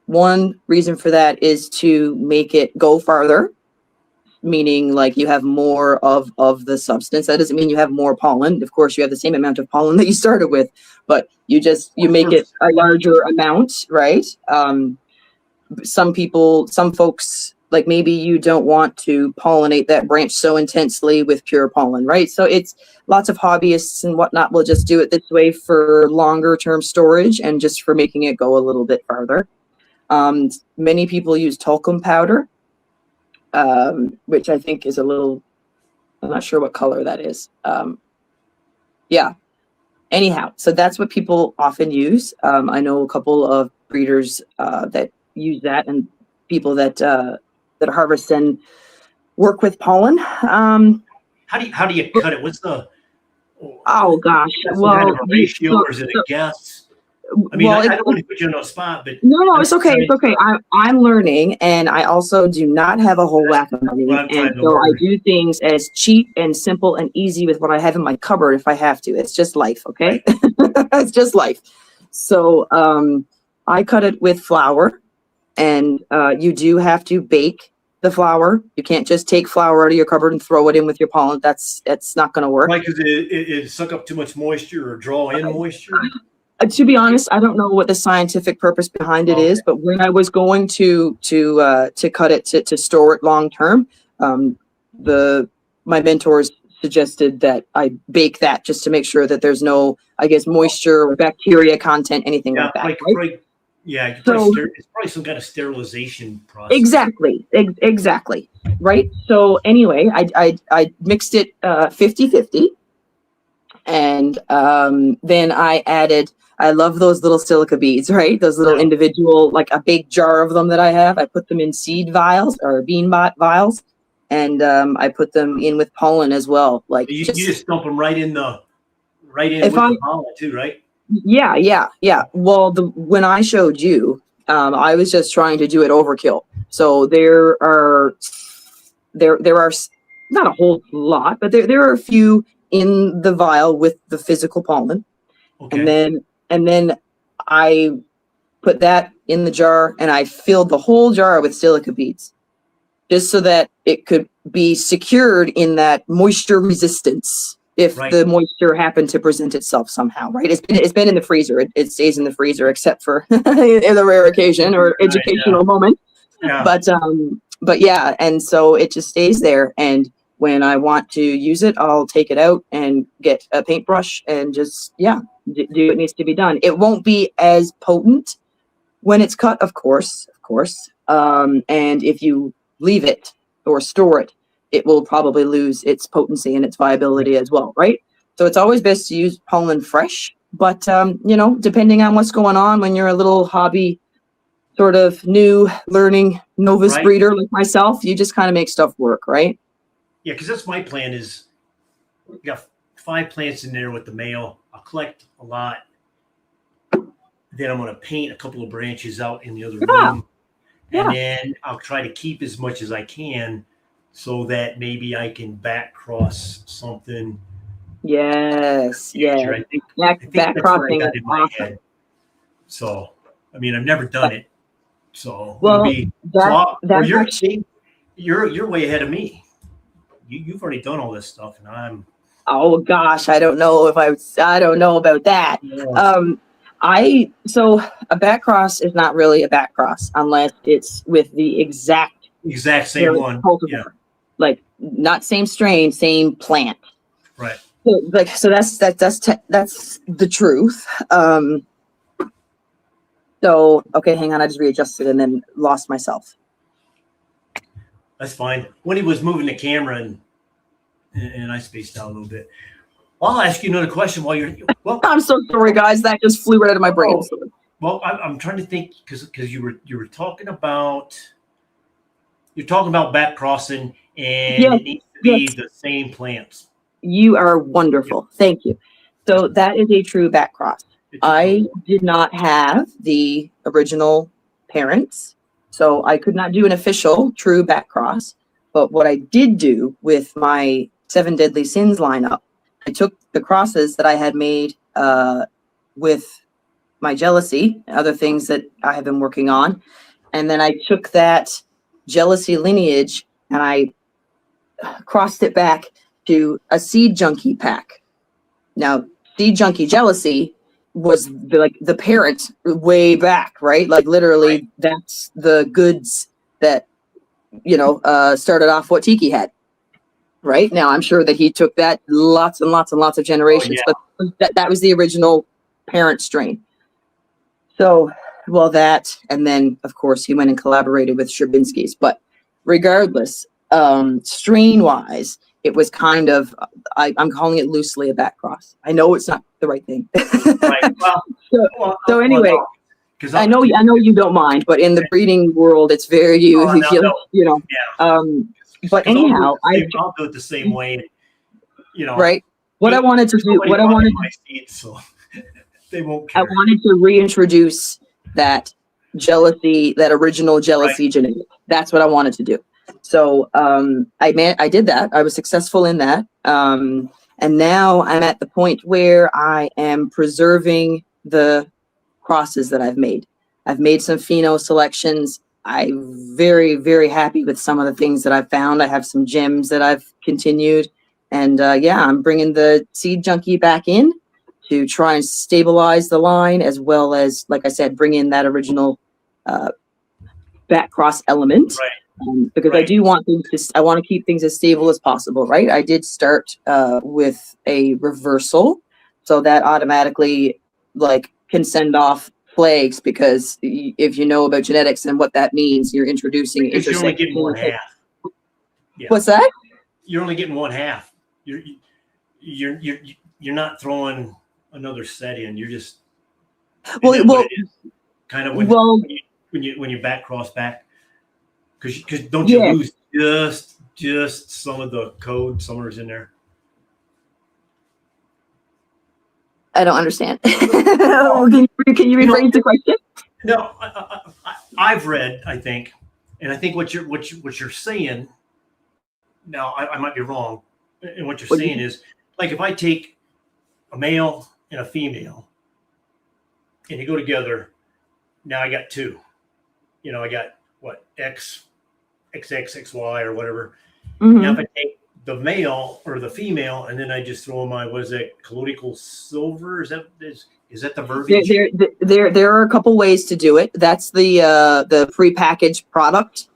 One reason for that is to make it go farther, meaning like you have more of the substance. That doesn't mean you have more pollen. Of course, you have the same amount of pollen that you started with, but you make it a larger amount, right? Some folks, like maybe you don't want to pollinate that branch so intensely with pure pollen, right? So it's lots of hobbyists and whatnot will just do it this way for longer term storage and just for making it go a little bit farther. Many people use talcum powder, which I think is I'm not sure what color that is. Yeah. Anyhow, so that's what people often use. I know a couple of breeders that use that, and people that harvest and work with pollen. How do you cut it? What's the Oh gosh, well, kind of a ratio, or is it a guess? I mean, I don't want to put you on the spot, but no, it's okay. It's okay. I'm learning, and I also do not have a whole whack of money, and so I do things as cheap and simple and easy with what I have in my cupboard if I have to. It's just life, okay? It's just life. So I cut it with flour, and you do have to bake the flour. You can't just take flour out of your cupboard and throw it in with your pollen. That's not going to work. Right, because it suck up too much moisture or draw in moisture. To be honest, I don't know what the scientific purpose behind it is, but when I was going to cut it to store it long term, my mentors suggested that I bake that just to make sure that there's no, I guess, moisture or bacteria content, anything like that. Right? Yeah, it's probably some kind of sterilization process. Exactly. Right. So anyway, I mixed it 50-50. And then I added, I love those little silica beads, right? Those little individual, like a big jar of them that I have. I put them in seed vials or bean vials, and I put them in with pollen as well. Like you just dump them right in with the pollen too, right? Yeah. Well, when I showed you, I was just trying to do it overkill. So there are not a whole lot, but there are a few in the vial with the physical pollen. Okay. And then I put that in the jar, and I filled the whole jar with silica beads, just so that it could be secured in that moisture resistance if the moisture happened to present itself somehow, right? It's been in the freezer. It stays in the freezer, except for in the rare occasion or educational moment. Yeah. But yeah, and so it just stays there, and when I want to use it, I'll take it out and get a paintbrush and just, do what needs to be done. It won't be as potent when it's cut, of course. And if you leave it or store it, it will probably lose its potency and its viability as well, right? So it's always best to use pollen fresh. But, depending on what's going on when you're a little hobby sort of new learning novice Right. breeder like myself, you just kind of make stuff work, right? Yeah, because that's my plan is we got 5 plants in there with the male. I'll collect a lot. Then I'm going to paint a couple of branches out in the other room. And then I'll try to keep as much as I can so that maybe I can back cross something. Yes. Future. Yeah. I think Back that's what I crossing got is in my awesome. head. So, I mean, I've never done it. So, Well, you're way ahead of me. You've already done all this stuff, and I'm. Oh gosh, I don't know about that. So a back cross is not really a back cross unless it's with the exact same one. cultivar. Yeah. Like not same strain, same plant. Right. So that's the truth. So okay, hang on, I just readjusted and then lost myself. That's fine. When he was moving the camera and I spaced out a little bit. I'll ask you another question while you're. Well, I'm so sorry, guys. That just flew right out of my brain. Well, I'm trying to think because you were talking about back crossing and it needs to be the same plants. You are wonderful. Thank you. So that is a true back cross. I did not have the original parents, so I could not do an official true back cross. But what I did do with my 7 Deadly Sins lineup, I took the crosses that I had made with my jealousy, other things that I have been working on, and then I took that jealousy lineage and I crossed it back to a Seed Junkie pack. Now, Seed Junkie Jealousy was the parent way back, right? Like literally, that's the goods that started off what Tiki had. Right now, I'm sure that he took that lots and lots and lots of generations, but that was the original parent strain. So, that, and then of course he went and collaborated with Stravinsky's. But regardless, strain wise, it was kind of I'm calling it loosely a back cross. I know it's not the right thing. Right. So anyway, because I know you don't mind, but in the breeding world, it's very But anyhow, I'll do it the same way. Right. What I wanted to do, my seeds, so they won't care. I wanted to reintroduce that jealousy, that original jealousy genetic. That's what I wanted to do. So I did that. I was successful in that. And now I'm at the point where I am preserving the crosses that I've made. I've made some pheno selections. I'm very, very happy with some of the things that I've found. I have some gems that I've continued. And I'm bringing the Seed Junkie back in to try and stabilize the line, as well as, like I said, bring in that original back cross element. Right. Because I do want things I want to keep things as stable as possible, right? I did start with a reversal, so that automatically can send off flags, because if you know about genetics and what that means, you're introducing Because you're only getting one half. Yeah. What's that? You're only getting one half. You're not throwing another set in. You're just kind of when you back cross back, because don't you lose just some of the code somewhere's in there? I don't understand. Can you rephrase the question? No, I've read, I think, and I think what you're saying. Now I might be wrong, and what you're saying is, like, if I take a male and a female, and you go together, now I got 2. I got what, XX, XY, or whatever. Mm-hmm. Now if I take the male or the female, and then I just throw my, what is it, colloidal silver? Is that the verbiage? There are a couple ways to do it. That's the prepackaged product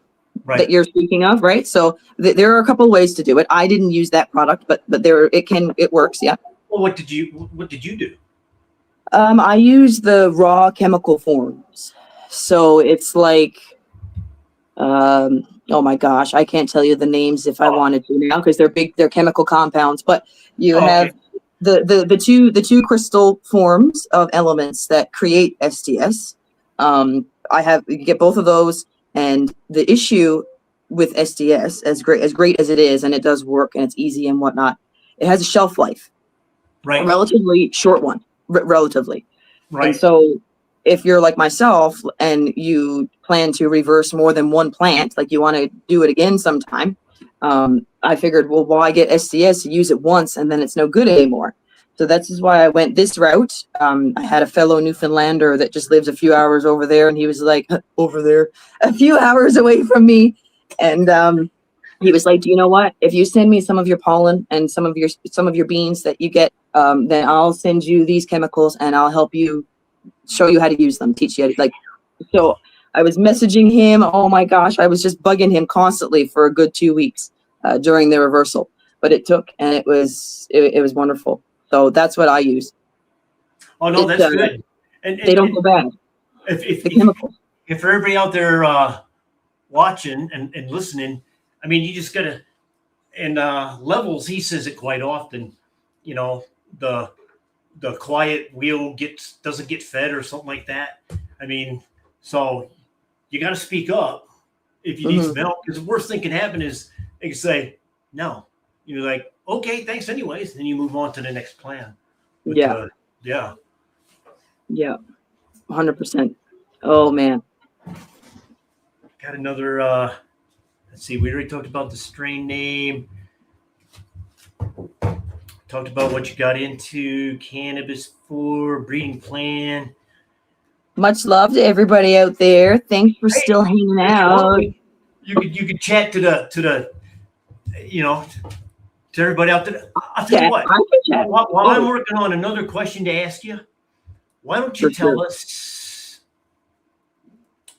Right. that you're speaking of, right? So there are a couple of ways to do it. I didn't use that product, but it works. Yeah. Well, what did you do? I use the raw chemical forms. So it's like, oh my gosh, I can't tell you the names if I wanted to now because they're chemical compounds, but you have Okay. the two crystal forms of elements that create SDS. You get both of those, and the issue with SDS, as great as it is, and it does work and it's easy and whatnot, it has a shelf life, a Right. relatively short one, relatively. And Right. so if you're like myself and you plan to reverse more than one plant, like you want to do it again sometime, I figured, well, why get SDS, use it once and then it's no good anymore. So that's why I went this route. I had a fellow Newfoundlander that just lives a few hours over there, and he was like, over there, a few hours away from me. And he was like, do you know what? If you send me some of your pollen and some of your beans that you get, then I'll send you these chemicals and I'll help you, show you how to use them, teach you how to, like. So I was messaging him. Oh my gosh, I was just bugging him constantly for a good 2 weeks during the reversal, but it took, and it was wonderful. So that's what I use. Oh no, that's good. And They don't go bad. If The chemicals. if for everybody out there watching and listening, I mean, you just gotta, and Levels, he says it quite often, you know, the quiet wheel doesn't get fed or something like that. I mean, so you got to speak up if you need some help, because the worst thing can happen is they can say no. You're like, okay, thanks anyways, and then you move on to the next plan. But, Yeah. Yeah, 100%. Oh man. Got another. Let's see. We already talked about the strain name. Talked about what you got into cannabis for, breeding plan. Much love to everybody out there. Thanks for still hanging out. You could chat to the to everybody out there. I'll tell you what. I can chat. While I'm working on another question to ask you, why don't you tell us?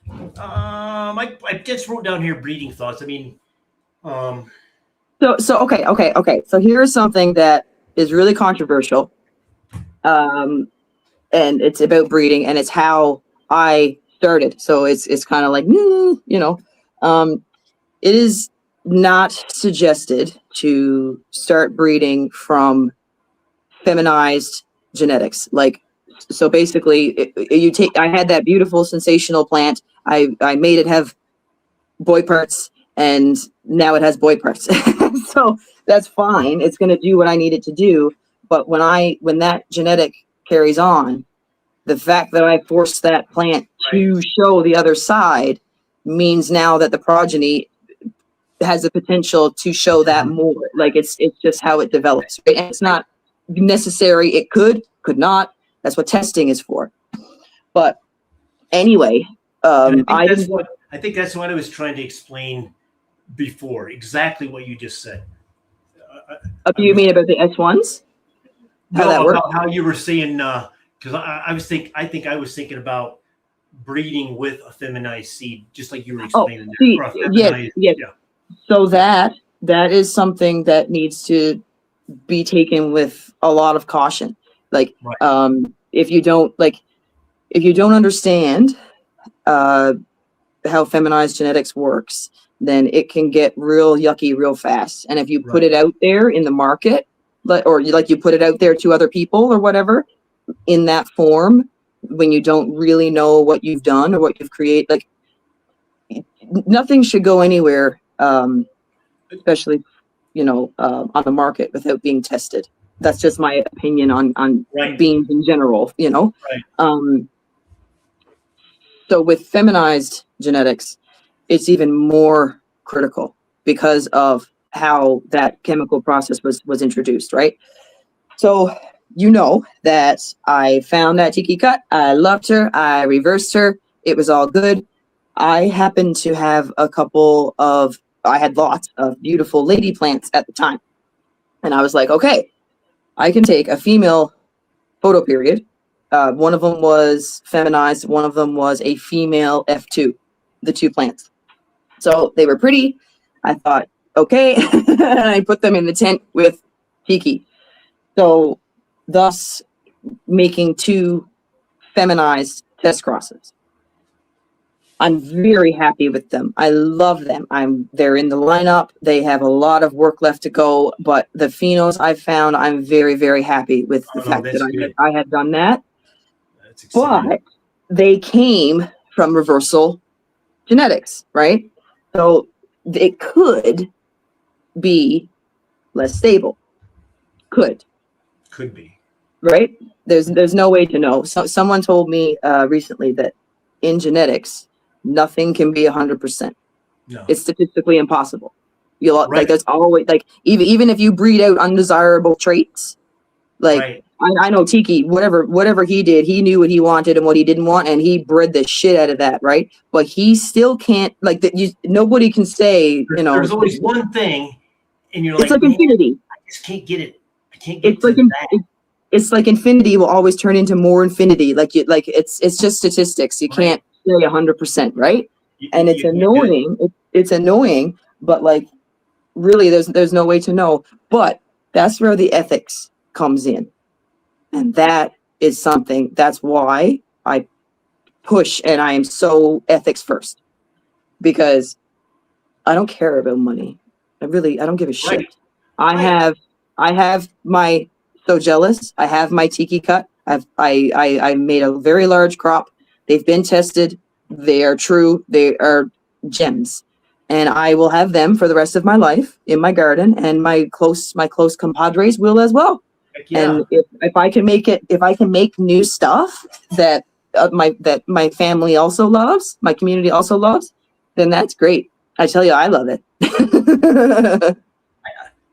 I just wrote down here breeding thoughts. I mean, So okay. So here's something that is really controversial, and it's about breeding, and it's how I started. So it's kind of like, it is not suggested to start breeding from feminized genetics. Like, so basically, I had that beautiful sensational plant. I made it have boy parts, and now it has boy parts. So that's fine. It's going to do what I need it to do. But when that genetic carries on, the fact that I forced that plant to show the other side means now that the progeny has the potential to show that more. Like it's just how it develops. Right? And it's not necessary. It could not. That's what testing is for. But anyway, I think that's what I was trying to explain before. Exactly what you just said. You mean about the S1s? How that works? How you were saying, because I think I was thinking about breeding with a feminized seed, just like you were explaining. Yes. Yeah. So that is something that needs to be taken with a lot of caution. Like, if you don't understand how feminized genetics works, then it can get real yucky real fast. And if you put it out there in the market, or you put it out there to other people or whatever in that form, when you don't really know what you've done or what you've created, like nothing should go anywhere, especially, on the market without being tested. That's just my opinion on beans in general, So with feminized genetics, it's even more critical because of how that chemical process was introduced, right? So that I found that Tiki cut. I loved her. I reversed her. It was all good. I happened to have I had lots of beautiful lady plants at the time. And I was like, okay, I can take a female photoperiod. One of them was feminized. One of them was a female F2, the two plants. So they were pretty. I thought, okay. And I put them in the tent with Tiki. So thus making 2 feminized test crosses. I'm very happy with them. I love them. They're in the lineup. They have a lot of work left to go, but the phenos I've found, I'm very, very happy with the Oh, no, fact that's that good. I had done that. That's exciting. But they came from reversal genetics, right? So it could be less stable. Could, Could be. right? There's no way to know. So someone told me recently that in genetics, nothing can be 100%. No. It's statistically impossible. You'll Right. like there's always like even if you breed out undesirable traits, like Right. I know Tiki, whatever he did, he knew what he wanted and what he didn't want, and he bred the shit out of that, right? But he still can't like that. Nobody can say, you know, There's always one thing, and you're it's like, like man, infinity. I just can't get it. I can't get It's to like that. it's like infinity will always turn into more infinity. Like it's just statistics. You Right. can't say 100%, right? And it's You do. annoying. It's annoying, but like really, there's no way to know. But that's where the ethics comes in, and that is something. That's why I push, and I am so ethics first, because I don't care about money. I don't give a shit. Right. I have my so jealous. I have my tiki cut. I made a very large crop. They've been tested. They are true. They are gems. And I will have them for the rest of my life in my garden, and my close compadres will as well. Heck yeah. And if I can make new stuff that my family also loves, my community also loves, then that's great. I tell you, I love it.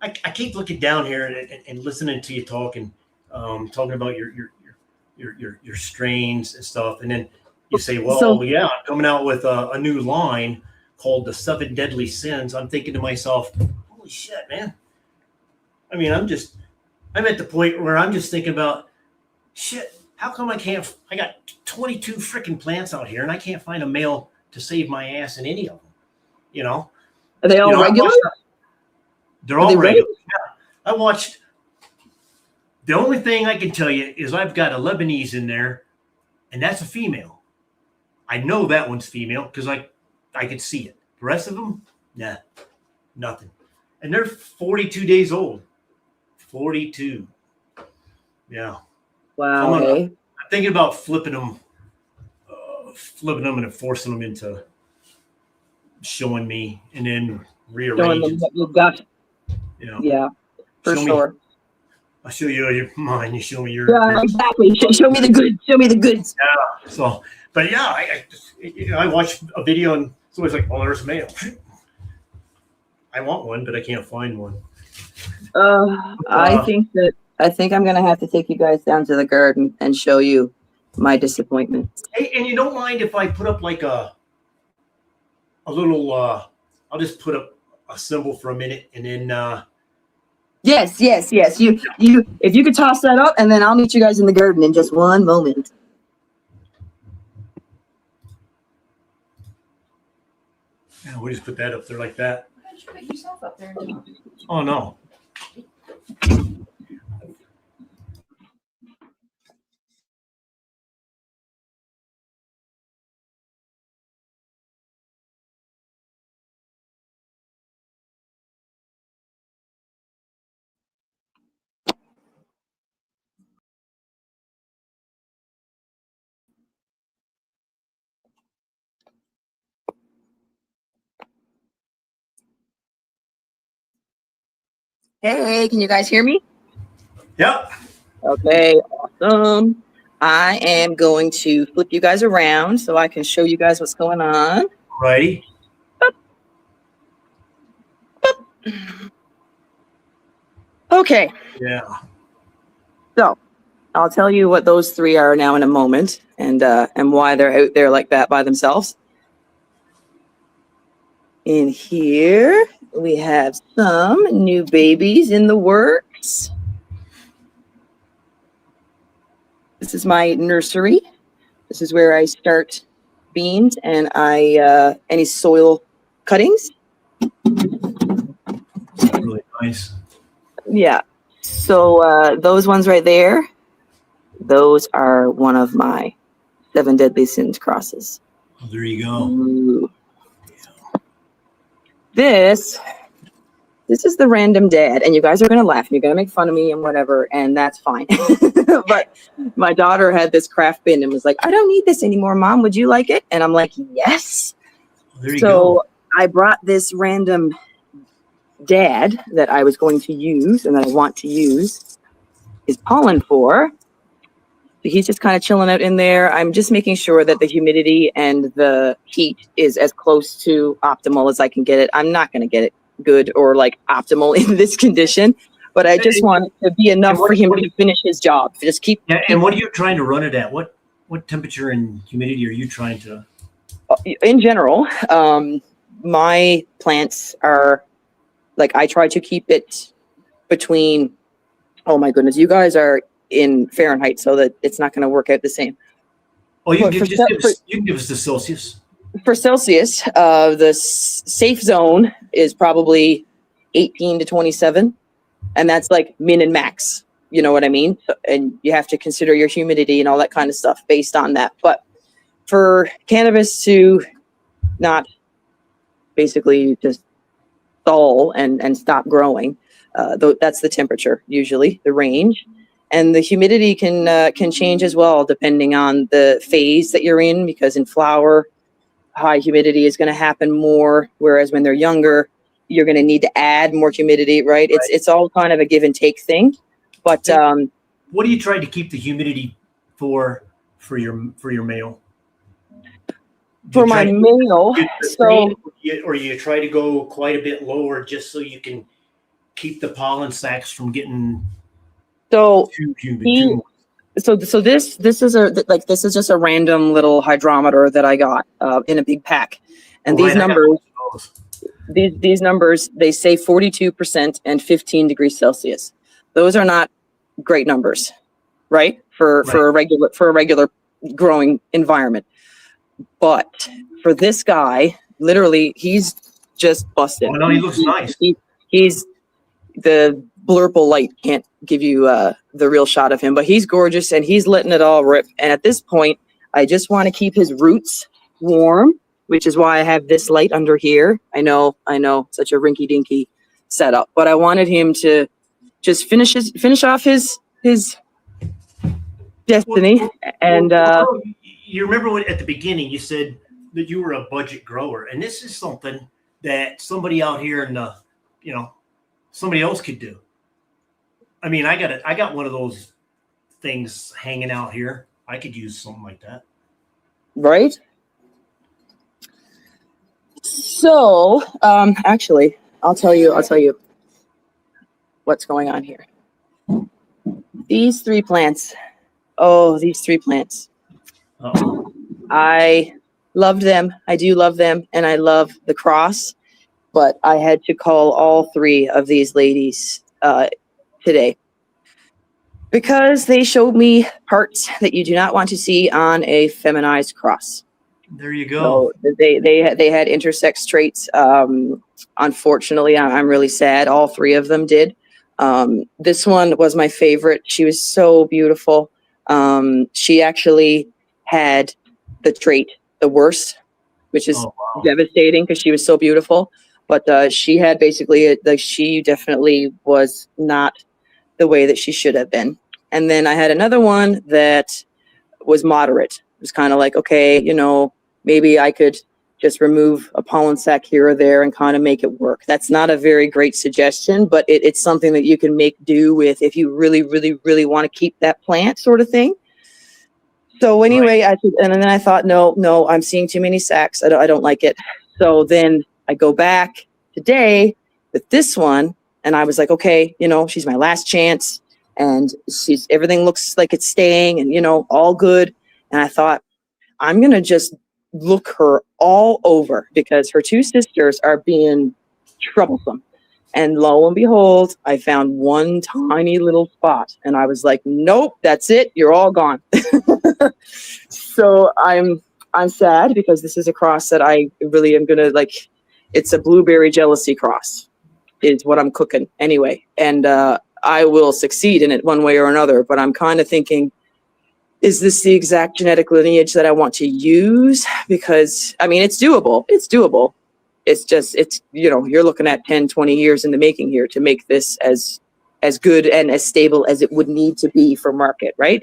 I keep looking down here and listening to you talking about your strains and stuff, and then you say, well, So- yeah, I'm coming out with a new line called the 7 Deadly Sins. I'm thinking to myself, holy shit, man. I mean, I'm at the point where I'm just thinking about, shit, how come I got 22 freaking plants out here and I can't find a male to save my ass in any of them, you know? Are they all You know, regular? They're Are all they regular. Yeah. I watched. The only thing I can tell you is I've got a Lebanese in there, and that's a female. I know that one's female because I could see it. The rest of them, nah, nothing. And they're 42 days old. 42. Yeah. Wow. Hey. I'm thinking about flipping them and forcing them into showing me and then Showing rearranging. them what you've got. You know, Yeah, for show me- sure. I'll show you mine. You show me your. Yeah, exactly. Show me the goods. Show me the goods. So, but yeah, I watched a video and it's always like, oh, there's a male. I want one, but I can't find one. I think I'm gonna have to take you guys down to the garden and show you my disappointment. Hey, and you don't mind if I put up like a little? I'll just put up a symbol for a minute and then. Yes. You if you could toss that up, and then I'll meet you guys in the garden in just one moment. Yeah, we'll just put that up there like that. Why don't you put yourself up there? Oh no. Hey, can you guys hear me? Yep. Okay, awesome. I am going to flip you guys around so I can show you guys what's going on. Righty. Okay, Yeah. so I'll tell you what those three are now in a moment, and why they're out there like that by themselves. In here, we have some new babies in the works. This is my nursery. This is where I start beans, and I any soil cuttings. Really nice. Yeah. So those ones right there, those are one of my 7 deadly sins crosses. Oh, there you go. Ooh. This is the random dad, and you guys are gonna laugh and you're gonna make fun of me and whatever, and that's fine. But my daughter had this craft bin and was like, I don't need this anymore, Mom. Would you like it? And I'm like, yes. There you So go. I brought this random dad that I was going to use and that I want to use his pollen for. He's just kind of chilling out in there. I'm just making sure that the humidity and the heat is as close to optimal as I can get it. I'm not going to get it good or like optimal in this condition, but I just want it to be enough for him to finish his job. Just keep. Yeah, and what are you trying to run it at? What temperature and humidity are you trying to? In general, my plants are like, I try to keep it between, oh my goodness, you guys are in Fahrenheit, so that it's not going to work out the same. Oh, you But can give us the Celsius. For Celsius, the safe zone is probably 18 to 27, and that's like min and max. You know what I mean? And you have to consider your humidity and all that kind of stuff based on that. But for cannabis to not basically just stall and stop growing, that's the temperature, usually the range. And the humidity can change as well depending on the phase that you're in, because in flower, high humidity is going to happen more, whereas when they're younger, you're going to need to add more humidity, right? It's all kind of a give and take thing. But what do you try to keep the humidity for your male? For my male, or you try to go quite a bit lower just so you can keep the pollen sacs from getting too humid. So this is just a random little hydrometer that I got in a big pack, and these numbers, they say 42% and 15 degrees Celsius. Those are not great numbers, right? For a regular growing environment. But for this guy, literally, he's just busted. Oh no, he looks nice. He's the blurple light can't give you the real shot of him, but he's gorgeous and he's letting it all rip. And at this point, I just want to keep his roots warm, which is why I have this light under here. I know, such a rinky-dinky setup, but I wanted him to just finish off his destiny. You remember when at the beginning you said that you were a budget grower, and this is something that somebody out here in the, somebody else could do. I mean, I got one of those things hanging out here. I could use something like that. Right? So, actually, I'll tell you what's going on here. These 3 plants. Oh, these 3 plants. Uh-oh. I loved them. I do love them, and I love the cross. But I had to call all 3 of these ladies today because they showed me parts that you do not want to see on a feminized cross. There you go. So they had intersex traits. Unfortunately, I'm really sad. All 3 of them did. This one was my favorite. She was so beautiful. She actually had the trait the worst, which is devastating because she was so beautiful. But she had basically, she definitely was not the way that she should have been. And then I had another one that was moderate. It was kind of like, okay, maybe I could just remove a pollen sac here or there and kind of make it work. That's not a very great suggestion, but it's something that you can make do with if you really, really, really want to keep that plant, sort of thing. So anyway, and then I thought, no, I'm seeing too many sacs. I don't like it. So then I go back today with this one, and I was like, okay, she's my last chance, and everything looks like it's staying, and all good. And I thought, I'm gonna just look her all over because her 2 sisters are being troublesome. And lo and behold, I found one tiny little spot, and I was like, nope, that's it. You're all gone. So I'm sad because this is a cross that I really am gonna It's a blueberry jealousy cross is what I'm cooking anyway. And I will succeed in it one way or another, but I'm kind of thinking, is this the exact genetic lineage that I want to use? Because I mean, it's doable. It's doable. It's just, you're looking at 10, 20 years in the making here to make this as good and as stable as it would need to be for market, right?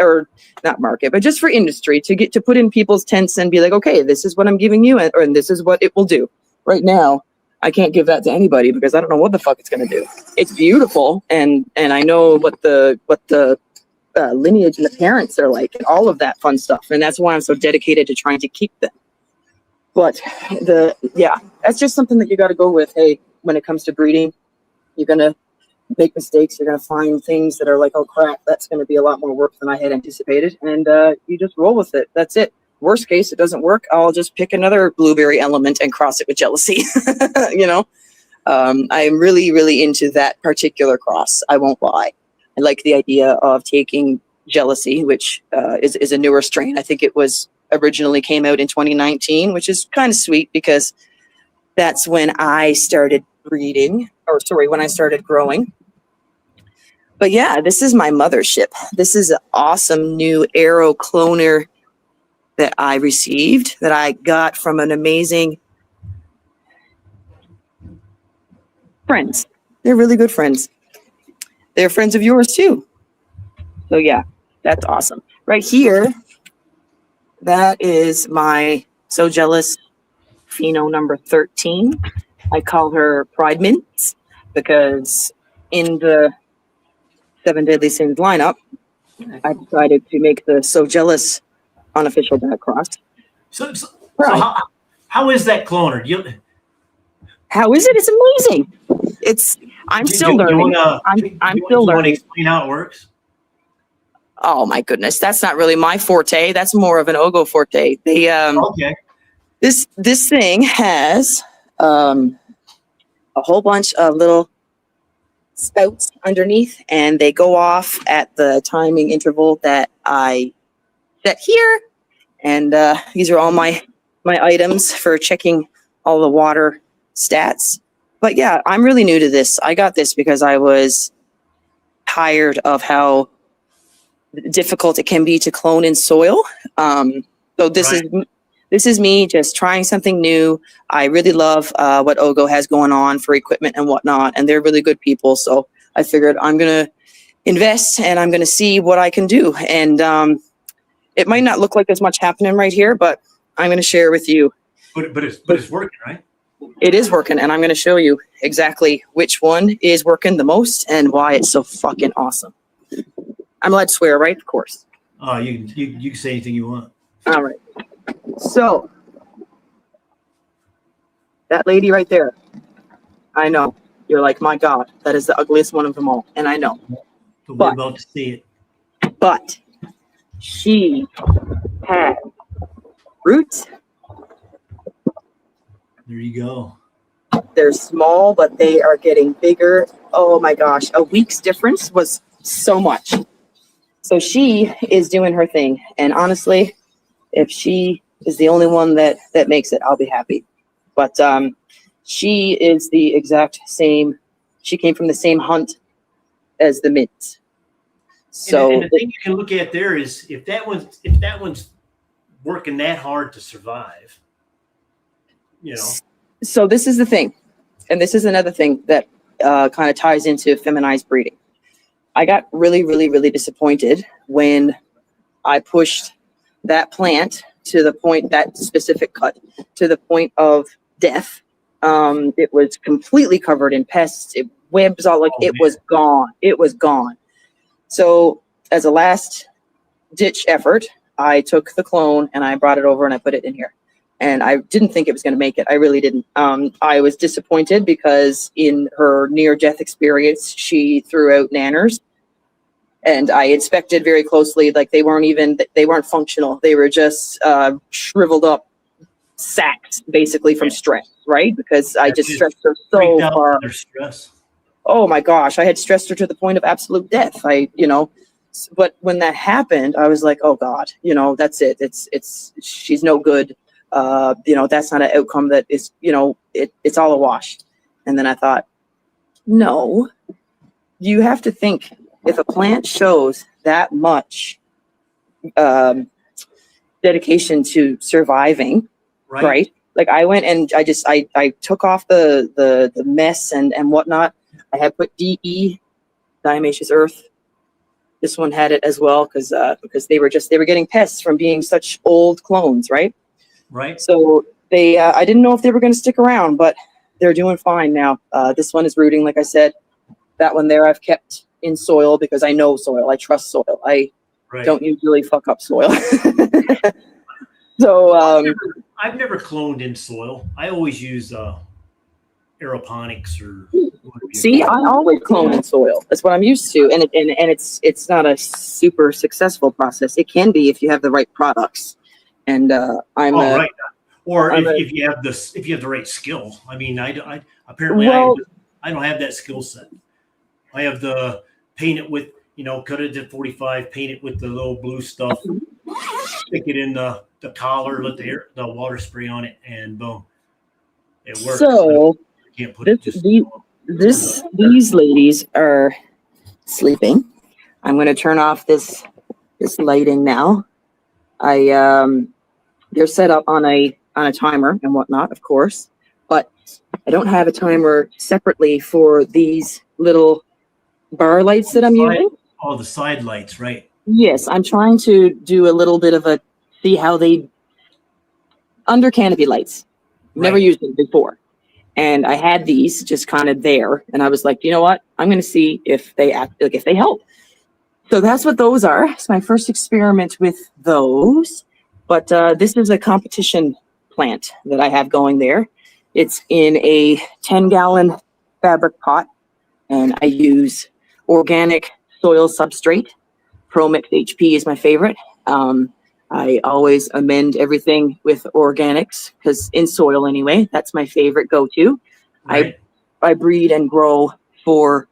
Or not market, but just for industry to put in people's tents and be like, okay, this is what I'm giving you, and this is what it will do. Right now, I can't give that to anybody because I don't know what the fuck it's going to do. It's beautiful, and I know what the lineage and the parents are like, and all of that fun stuff, and that's why I'm so dedicated to trying to keep them. But that's just something that you got to go with. Hey, when it comes to breeding, you're gonna make mistakes. You're gonna find things that are like, oh crap, that's gonna be a lot more work than I had anticipated, and you just roll with it. That's it. Worst case, it doesn't work. I'll just pick another blueberry element and cross it with jealousy. I'm really, really into that particular cross. I won't lie. I like the idea of taking jealousy, which is a newer strain. I think it was originally came out in 2019, which is kind of sweet because that's when I started when I started growing. But yeah, this is my mothership. This is an awesome new arrow cloner that I received, that I got from an amazing friends. They're really good friends. They're friends of yours too. So yeah, that's awesome. Right here, that is my So Jealous Pheno number 13. I call her Pride Mints because in the 7 Deadly Sins lineup, I decided to make the So Jealous unofficial back cross. So how is that cloner? How is it? It's amazing. I'm still learning. I'm still learning. Want to explain how it works? Oh my goodness, that's not really my forte. That's more of an Ogo forte. They Okay. This thing has a whole bunch of little spouts underneath, and they go off at the timing interval that I set here. And these are all my items for checking all the water stats. But yeah, I'm really new to this. I got this because I was tired of how difficult it can be to clone in soil. So this is me just trying something new. I really love what Ogo has going on for equipment and whatnot, and they're really good people. So I figured I'm gonna invest and I'm gonna see what I can do. And it might not look like there's much happening right here, but I'm gonna share with you. But it's working, right? It is working, and I'm gonna show you exactly which one is working the most and why it's so fucking awesome. I'm allowed to swear, right? Of course. Oh, you can say anything you want. All right. So that lady right there, I know you're like, my God, that is the ugliest one of them all, and I know. But we're about to see it. But she had roots. There you go. They're small, but they are getting bigger. Oh my gosh, a week's difference was so much. So she is doing her thing, and honestly, if she is the only one that makes it, I'll be happy. But she is the exact same. She came from the same hunt as the mint. So and the thing you can look at there is if that one's working that hard to survive, So this is the thing, and this is another thing that kind of ties into feminized breeding. I got really, really, really disappointed when I pushed that plant to the point, that specific cut, to the point of death. It was completely covered in pests. It webs all was gone. It was gone. So as a last ditch effort, I took the clone and I brought it over and I put it in here. And I didn't think it was going to make it. I really didn't. I was disappointed because in her near-death experience, she threw out nanners. And I inspected very closely, like they weren't functional. They were just shriveled up sacks, basically from stress, right? Because I just stressed her so far. Stress. Oh my gosh, I had stressed her to the point of absolute death. But when that happened, I was like, oh God, that's it. She's no good. That's not an outcome that is, it's all a wash. And then I thought, no, you have to think, if a plant shows that much dedication to surviving, right? Like I went and I took off the mess and whatnot. I had put DE, diatomaceous earth. This one had it as well because they were getting pests from being such old clones, right? Right. So they I didn't know if they were going to stick around, but they're doing fine now. This one is rooting, like I said. That one there I've kept in soil because I know soil. I trust soil. I don't usually fuck up soil. So I've never cloned in soil. I always use aeroponics or whatever. See, I always clone in soil. That's what I'm used to, and it's not a super successful process. It can be if you have the right products. And right. Or if you have the right skill. I mean, I apparently I don't have that skill set. I have the paint it with, cut it to 45, paint it with the little blue stuff, stick it in the collar, let the water spray on it, and boom, it works. So you can't put it just these ladies are sleeping. I'm going to turn off this lighting now. They're set up on a timer and whatnot, of course, but I don't have a timer separately for these little bar lights that I'm using. Oh, the side lights, right? Yes, I'm trying to do a little bit of see how they under canopy lights. Never used them before. And I had these just kind of there, and I was like, you know what? I'm going to see if they if they help. So that's what those are. It's my first experiment with those. But this is a competition plant that I have going there. It's in a 10-gallon fabric pot, and I use organic soil substrate. ProMix HP is my favorite. I always amend everything with organics because in soil anyway, that's my favorite go-to. Right. I breed and grow for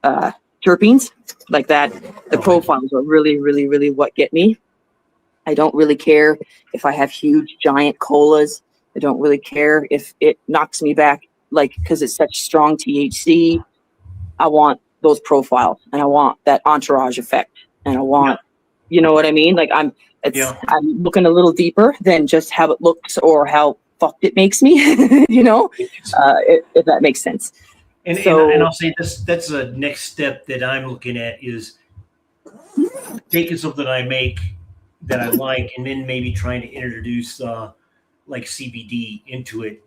terpenes like that. The profiles are really, really, really what get me. I don't really care if I have huge giant colas. I don't really care if it knocks me back, because it's such strong THC. I want those profiles, and I want that entourage effect, and I want, you know what I mean? Like I'm looking a little deeper than just how it looks or how fucked it makes me, if that makes sense. And I'll say this, that's the next step that I'm looking at is taking something I make that I like, and then maybe trying to introduce like CBD into it,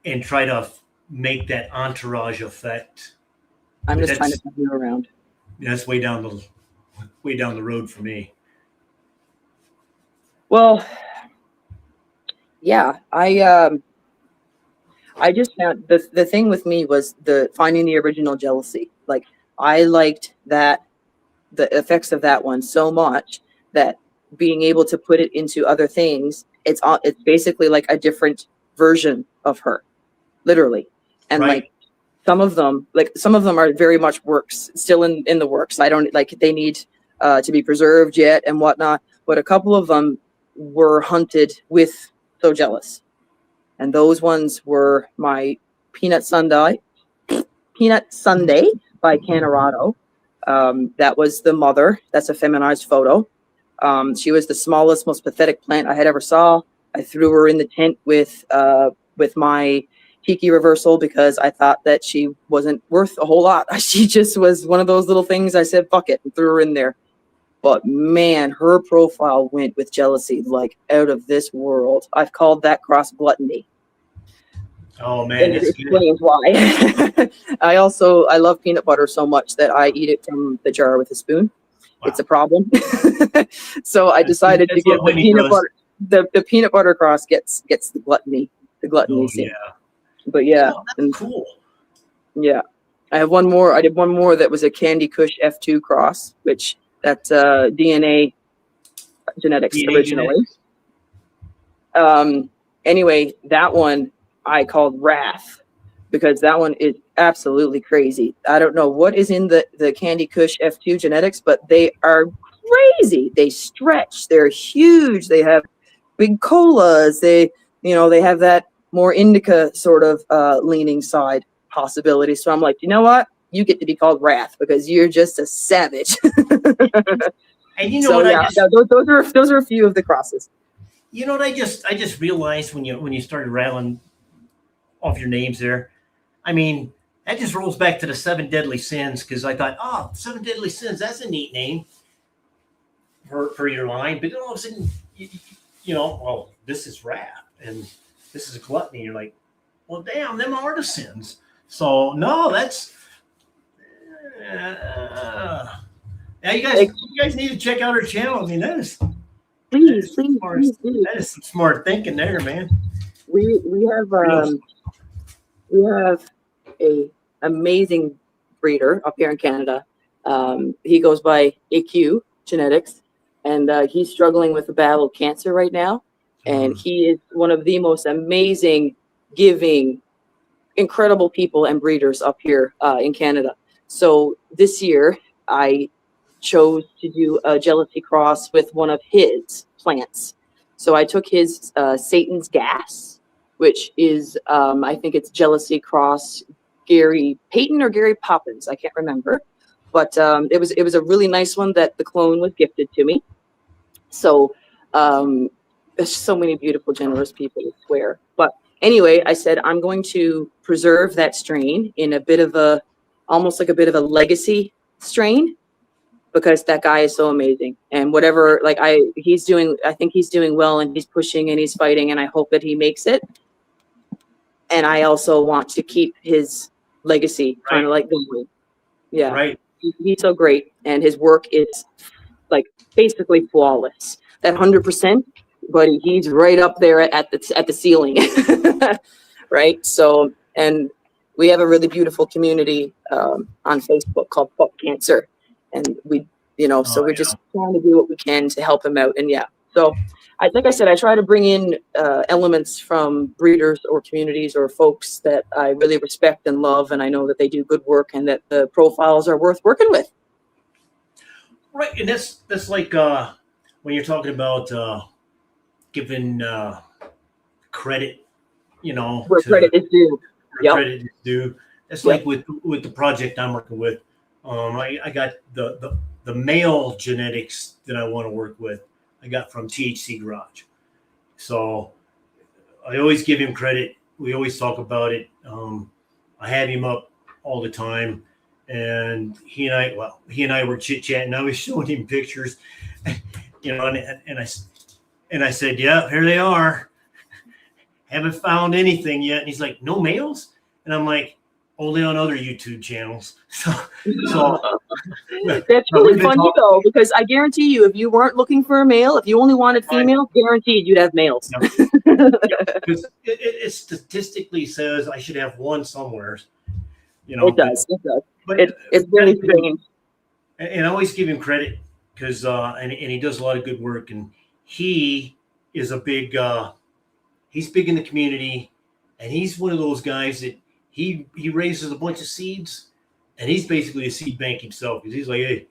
and try to make that entourage effect. I'm just trying to move you around. That's way down the road for me. Well, yeah, I just found the thing with me was finding the original jealousy. Like I liked the effects of that one so much that being able to put it into other things, it's basically like a different version of her, literally. And some of them are very much works, still in the works. I don't they need to be preserved yet and whatnot. But a couple of them were hunted with So Jealous, and those ones were my Peanut Sundae by Canorado. That was the mother. That's a feminized photo. She was the smallest, most pathetic plant I had ever saw. I threw her in the tent with my Tiki reversal because I thought that she wasn't worth a whole lot. She just was one of those little things. I said, fuck it, and threw her in there. But man, her profile went with jealousy like out of this world. I've called that cross gluttony. Oh man, and it explains why. I love peanut butter so much that I eat it from the jar with a spoon. Wow. It's a problem. So I decided to give the peanut butter. The peanut butter cross gets the gluttony. The gluttony. Oh, yeah. But yeah, that's cool. Yeah, I have one more. I did one more that was a Candy Kush F2 cross, which that's DNA genetics originally. Anyway, that one I called Wrath because that one is absolutely crazy. I don't know what is in the Candy Kush F2 genetics, but they are crazy. They stretch. They're huge. They have big colas. They have that more indica sort of leaning side possibility. So I'm like, you know what? You get to be called Wrath because you're just a savage. And you know So what? yeah, those are a few of the crosses. You know what? I just realized when you started rattling off your names there. I mean, that just rolls back to the 7 deadly sins because I thought, oh, 7 deadly sins. That's a neat name for your line. But then all of a sudden, well, this is wrath and this is a gluttony. You're like, well, damn, them are the sins. So no, that's. Yeah, you guys need to check out our channel. I mean, Please smart, do. that is some smart thinking there, man. We have a amazing breeder up here in Canada. He goes by AQ Genetics, and he's struggling with a battle of cancer right now. And he is one of the most amazing, giving, incredible people and breeders up here in Canada. So this year, I chose to do a jealousy cross with one of his plants. So I took his Satan's Gas, which is, I think it's jealousy cross Gary Payton or Gary Poppins. I can't remember, but it was a really nice one that the clone was gifted to me. So there's so many beautiful, generous people, I swear. But anyway, I said, I'm going to preserve that strain in almost like a bit of a legacy strain, because that guy is so amazing. And whatever, I think he's doing well, and he's pushing and he's fighting, and I hope that he makes it. And I also want to keep his legacy kind of going. Yeah. Right. He's so great, and his work is basically flawless. That 100%, but he's right up there at the ceiling. Right. So, and we have a really beautiful community on Facebook called Fuck Cancer. And we, so we're just trying to do what we can to help him out. And yeah, so like I said, I try to bring in elements from breeders or communities or folks that I really respect and love. And I know that they do good work and that the profiles are worth working with. Right. And that's like when you're talking about giving credit, where credit is due. Where credit is due. That's like with the project I'm working with. I got the male genetics that I want to work with. I got from THC Garage. So I always give him credit. We always talk about it. I have him up all the time, and he and I were chit chatting. I was showing him pictures, and I said, yeah, here they are. Haven't found anything yet. And he's like, no males? And I'm like, only on other YouTube channels. So that's really fun to go, because I guarantee you, if you weren't looking for a male, if you only wanted female, guaranteed you'd have males. Because it statistically says I should have one somewhere. It does. But it's really strange. And I always give him credit because and he does a lot of good work, and he is a big he's big in the community, and he's one of those guys that he raises a bunch of seeds, and he's basically a seed bank himself, because he's like, hey,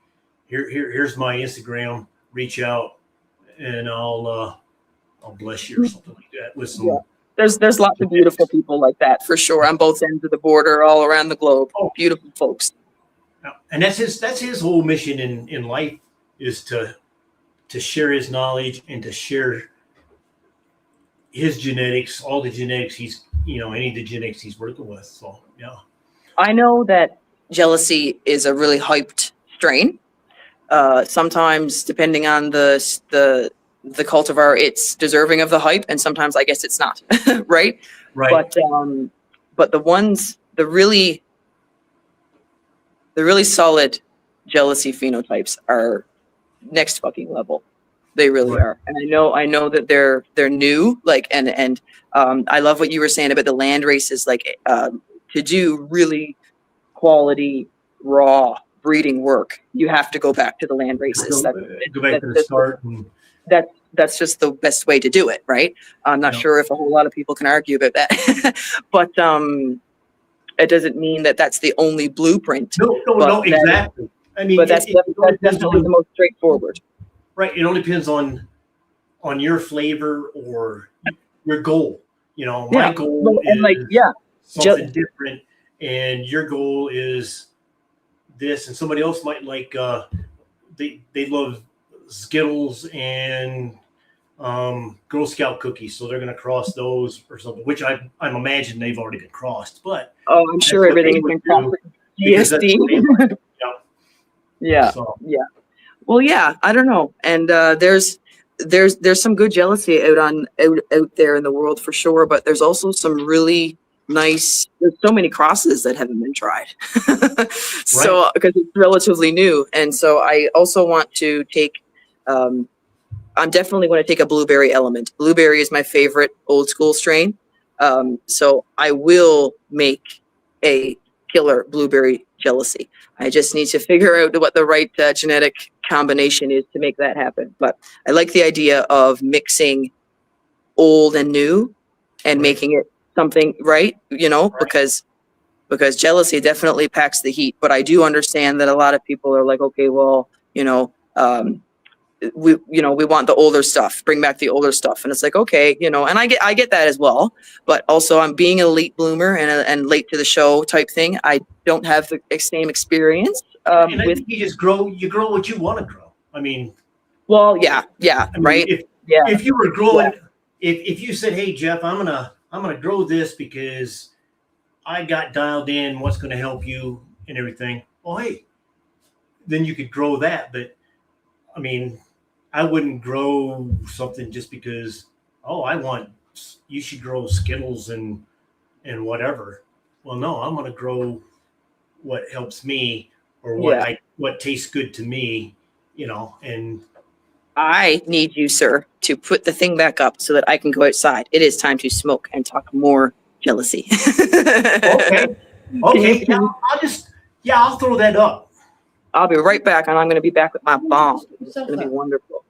here's my Instagram, reach out and I'll bless you or something like that with some. There's lots of beautiful people like that, for sure, on both ends of the border, all around the globe. Beautiful folks. And that's his whole mission in life, is to share his knowledge and to share his genetics, all the genetics he's, any of the genetics he's working with. So, yeah. I know that jealousy is a really hyped strain. Sometimes, depending on the cultivar, it's deserving of the hype, and sometimes I guess it's not. Right. But the really solid jealousy phenotypes are next fucking level. They really are. And I know that they're new, and I love what you were saying about the land races, to do really quality raw breeding work, you have to go back to the land races. Go back to the start. That's just the best way to do it, right? I'm not sure if a whole lot of people can argue about that, but it doesn't mean that that's the only blueprint. No, exactly. But that's definitely the most straightforward. Right. It all depends on your flavor or your goal. You know, my Yeah. goal And like, is yeah. something different, and your goal is this, and somebody else might like they love Skittles and Girl Scout cookies, so they're going to cross those or something, which I'm imagining they've already been crossed, but Oh, I'm sure that's what everything they has would been crossed do with because that's GSD. what they like. You know? Yeah. So Yeah. Well, yeah, I don't know. And there's some good jealousy out there in the world for sure, but there's also some really nice, there's so many crosses that haven't been tried. So because it's relatively new. And so I also want to take I'm definitely going to take a blueberry element. Blueberry is my favorite old school strain. So I will make a killer blueberry jealousy. I just need to figure out what the right genetic combination is to make that happen. But I like the idea of mixing old and new and Right. making it something right, because jealousy definitely packs the heat. But I do understand that a lot of people are like, okay, well, we want the older stuff, bring back the older stuff. And it's like, okay, and I get that as well. But also I'm being a late bloomer and late to the show type thing. I don't have the same experience and I with, think you grow what you want to grow. I mean, well, yeah, I mean, right. Yeah. if you were growing, if you said, "Hey Jeff, I'm gonna grow this because I got dialed in what's going to help you and everything," well, hey, then you could grow that. But I mean, I wouldn't grow something just because, oh, you should grow Skittles and whatever. Well, no, I'm going to grow what helps me or what tastes good to me, and I need you, sir, to put the thing back up so that I can go outside. It is time to smoke and talk more jealousy. okay. I'll throw that up. I'll be right back, and I'm going to be back with my bomb. It's going to be wonderful.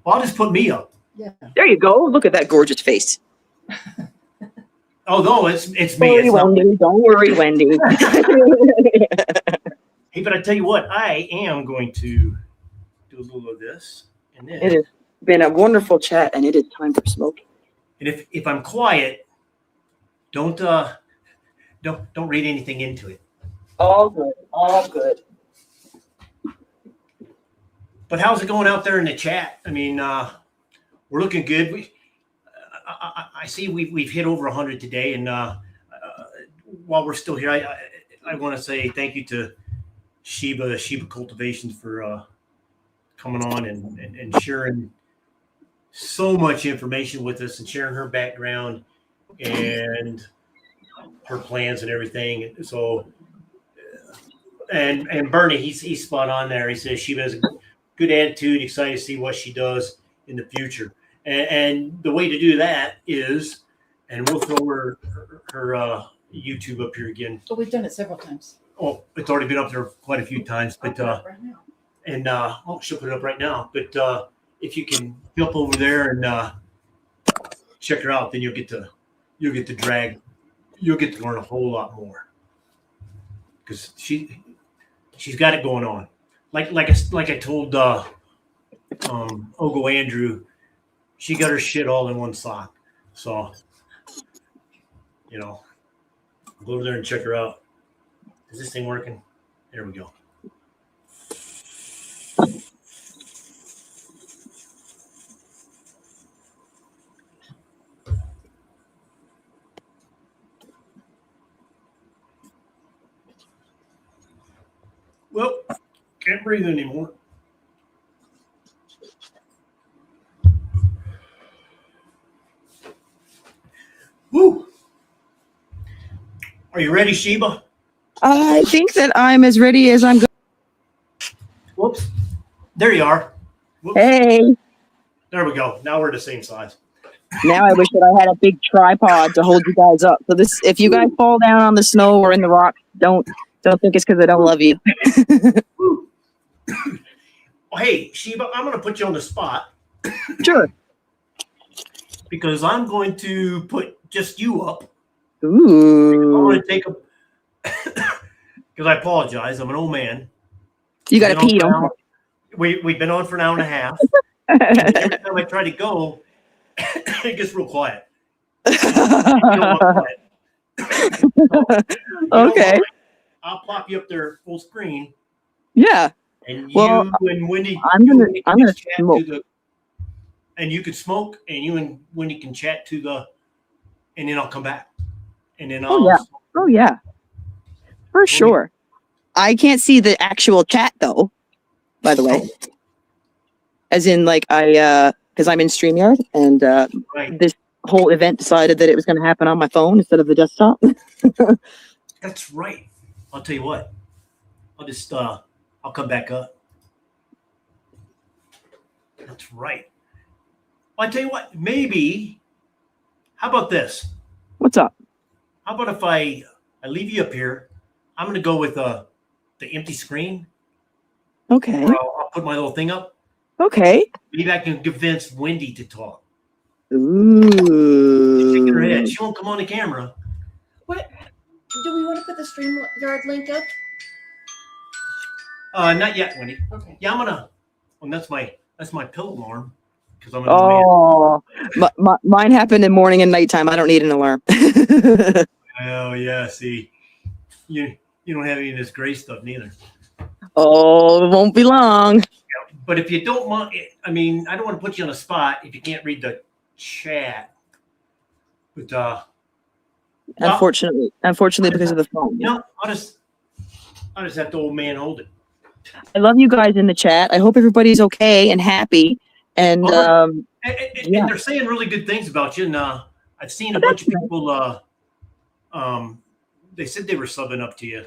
Well, I'll just put me up. Yeah. There you go. Look at that gorgeous face. Oh no, it's me. It's Wendy. Don't worry, Wendy. Hey, but I tell you what, I am going to do a little of this, and then It has been a wonderful chat, and it is time for smoking. and if I'm quiet, don't read anything into it. All good. All good. But how's it going out there in the chat? I mean, we're looking good. I see we've hit over 100 today, and while we're still here, I want to say thank you to Sheba Cultivations for coming on and sharing so much information with us and sharing her background and her plans and everything. So, and Bernie, he's spot on there. He says Sheba has a good attitude, excited to see what she does in the future. And the way to do that is, and we'll throw her YouTube up here again. But we've done it several times. Oh, it's already been up there quite a few times, but I'll put it right now. and she'll put it up right now. But if you can jump over there and check her out, then you'll get to learn a whole lot more because she's got it going on. Like I told Ogo Andrew, she got her shit all in one sock. So go over there and check her out. Is this thing working? There we go. Well, can't breathe anymore. Woo! Are you ready, Sheba? I think that I'm as ready as I'm going. Whoops. There you are. Whoops. Hey. There we go. Now we're the same size. Now I wish that I had a big tripod to hold you guys up. So if you guys fall down on the snow or in the rock, don't think it's because I don't love you. Hey, Sheba, I'm going to put you on the spot. Sure. Because I'm going to put just you up. Ooh. I'm going to take because I apologize. I'm an old man. You got to pee, don't you? We've been on for an hour and a half. Every time I try to go, it gets real quiet. You don't want quiet. So, if you don't Okay. mind, I'll plop you up there full screen, Yeah. and Well, you and Wendy, I'm you and gonna Wendy I'm can gonna just chat smoke. to the, and you could smoke, and you and Wendy can chat to the, and then I'll come back, and then Oh yeah. Oh yeah. For We'll sure. I can't see the actual chat though, by the way. As in like because I'm in StreamYard and right. this whole event decided that it was gonna happen on my phone instead of the desktop. That's right. I'll tell you what. I'll just I'll come back up. That's right. Well, I tell you what, maybe how about this? What's up? How about if I leave you up here? I'm gonna go with the empty screen. Okay. Or I'll put my little thing up. Okay. Maybe I can convince Wendy to talk. Ooh. Shaking her head. She won't come on the camera. What? Do we want to put the StreamYard link up? Not yet, Wendy. Okay. Yeah, I'm gonna. Well, that's my pill alarm because I'm an old man. Oh, mine happened in morning and nighttime. I don't need an alarm. Oh yeah, see, you don't have any of this gray stuff neither. Oh, it won't be long. But if you don't mind, I mean, I don't want to put you on a spot if you can't read the chat. But Unfortunately, because of the phone. no, I'll just have the old man hold it. I love you guys in the chat. I hope everybody's okay and happy. And And yeah. they're saying really good things about you. And I've seen a bunch of people. They said they were subbing up to you.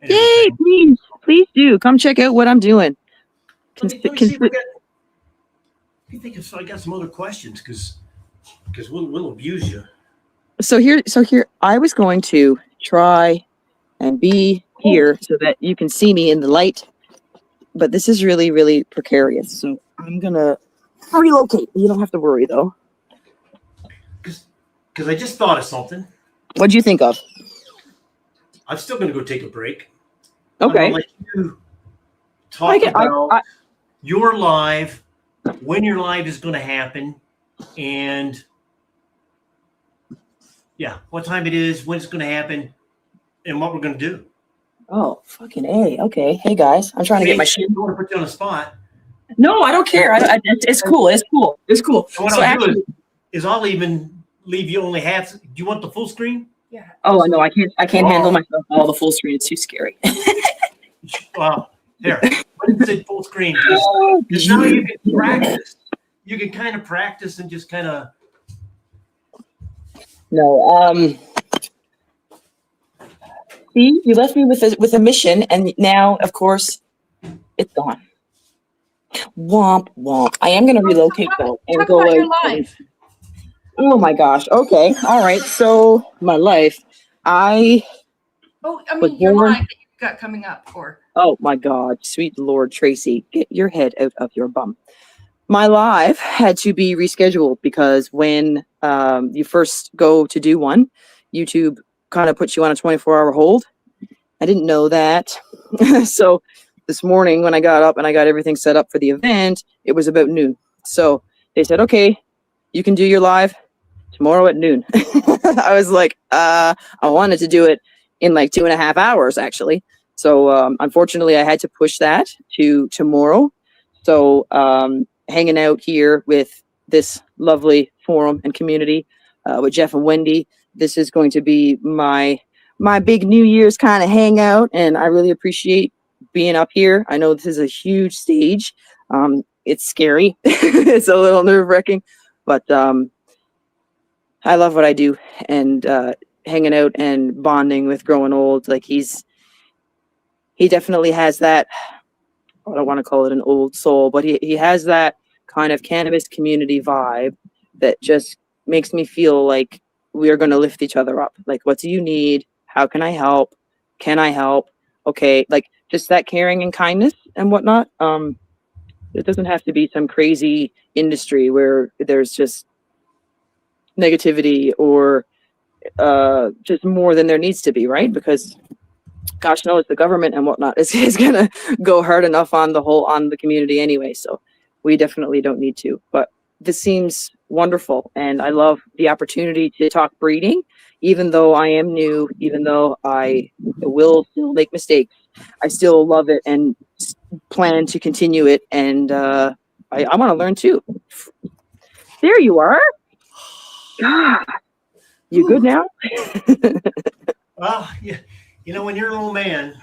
and Yay! everything. Please do come check out what I'm doing. Let me see if I got. I think I got some other questions because we'll abuse you. So here, I was going to try and be here so that you can see me in the light, but this is really, really precarious. So I'm gonna relocate. You don't have to worry though. Because I just thought of something. What'd you think of? I'm still going to go take a break. Okay. I'm gonna let you talk about your live, when your live is going to happen, and yeah, what time it is, when it's going to happen, and what we're going to do. Oh, fucking A. Okay. Hey guys, I'm trying to get my shit. I don't want to put you on the spot. No, I don't care. It's cool. It's cool. It's cool. And what So I'll actually, do is I'll even leave you only half. Do you want the full screen? Yeah. oh no, I can't handle myself all the full screen. It's too scary. Well, here. What is it full screen? Oh, Because now you can practice. You can kind of practice and just kind of. No. See, you left me with a mission, and now, of course, it's gone. Womp womp. I am gonna relocate though and Talk go about your out. life. Oh my gosh. Okay. All right. So my life. Oh, I Was mean your born- life that you've got coming up, or Oh my God, sweet Lord Tracy, get your head out of your bum. My live had to be rescheduled because when you first go to do one, YouTube kind of puts you on a 24-hour hold. I didn't know that. So this morning when I got up and I got everything set up for the event, it was about noon. So they said, okay, you can do your live tomorrow at noon. I was like, I wanted to do it in like 2.5 hours actually. So unfortunately I had to push that to tomorrow. So hanging out here with this lovely forum and community with Jeff and Wendy, this is going to be my big New Year's kind of hangout, and I really appreciate being up here. I know this is a huge stage. It's scary. It's a little nerve-wracking, but I love what I do, and hanging out and bonding with Growing Old. Like he definitely has that. I don't want to call it an old soul, but he has that kind of cannabis community vibe that just makes me feel like we are going to lift each other up. Like, what do you need? How can I help? Can I help? Okay, like just that caring and kindness and whatnot. It doesn't have to be some crazy industry where there's just negativity or just more than there needs to be, right? Because gosh knows the government and whatnot is gonna go hard enough on the community anyway. So we definitely don't need to. But this seems wonderful, and I love the opportunity to talk breeding, even though I am new, even though I will still make mistakes. I still love it and plan to continue it, and I want to learn too. There you are. God, you good now? Well, yeah, when you're an old man.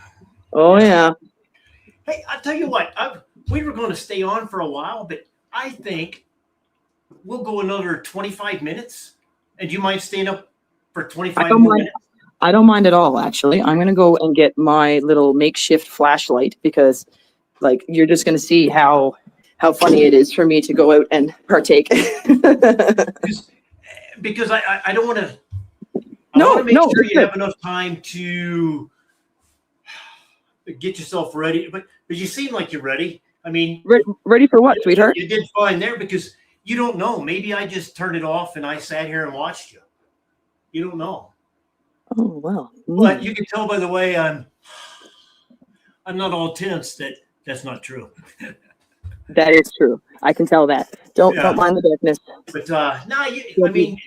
Oh yeah. Hey, I'll tell you what. We were going to stay on for a while, but I think we'll go another 25 minutes. And do you mind staying up for 25 more minutes? I don't mind at all, actually. I'm going to go and get my little makeshift flashlight because, like, you're just going to see how funny it is for me to go out and partake. Because I don't want to. No, want to make no, sure it's you good. have enough time to get yourself ready. But you seem like you're ready. I mean, Ready for what, sweetheart? You did fine there because you don't know. Maybe I just turned it off and I sat here and watched you. You don't know. Oh, well. But you can tell by the way I'm not all tense that's not true. That is true. I can tell that. Don't mind the darkness. But no, I mean,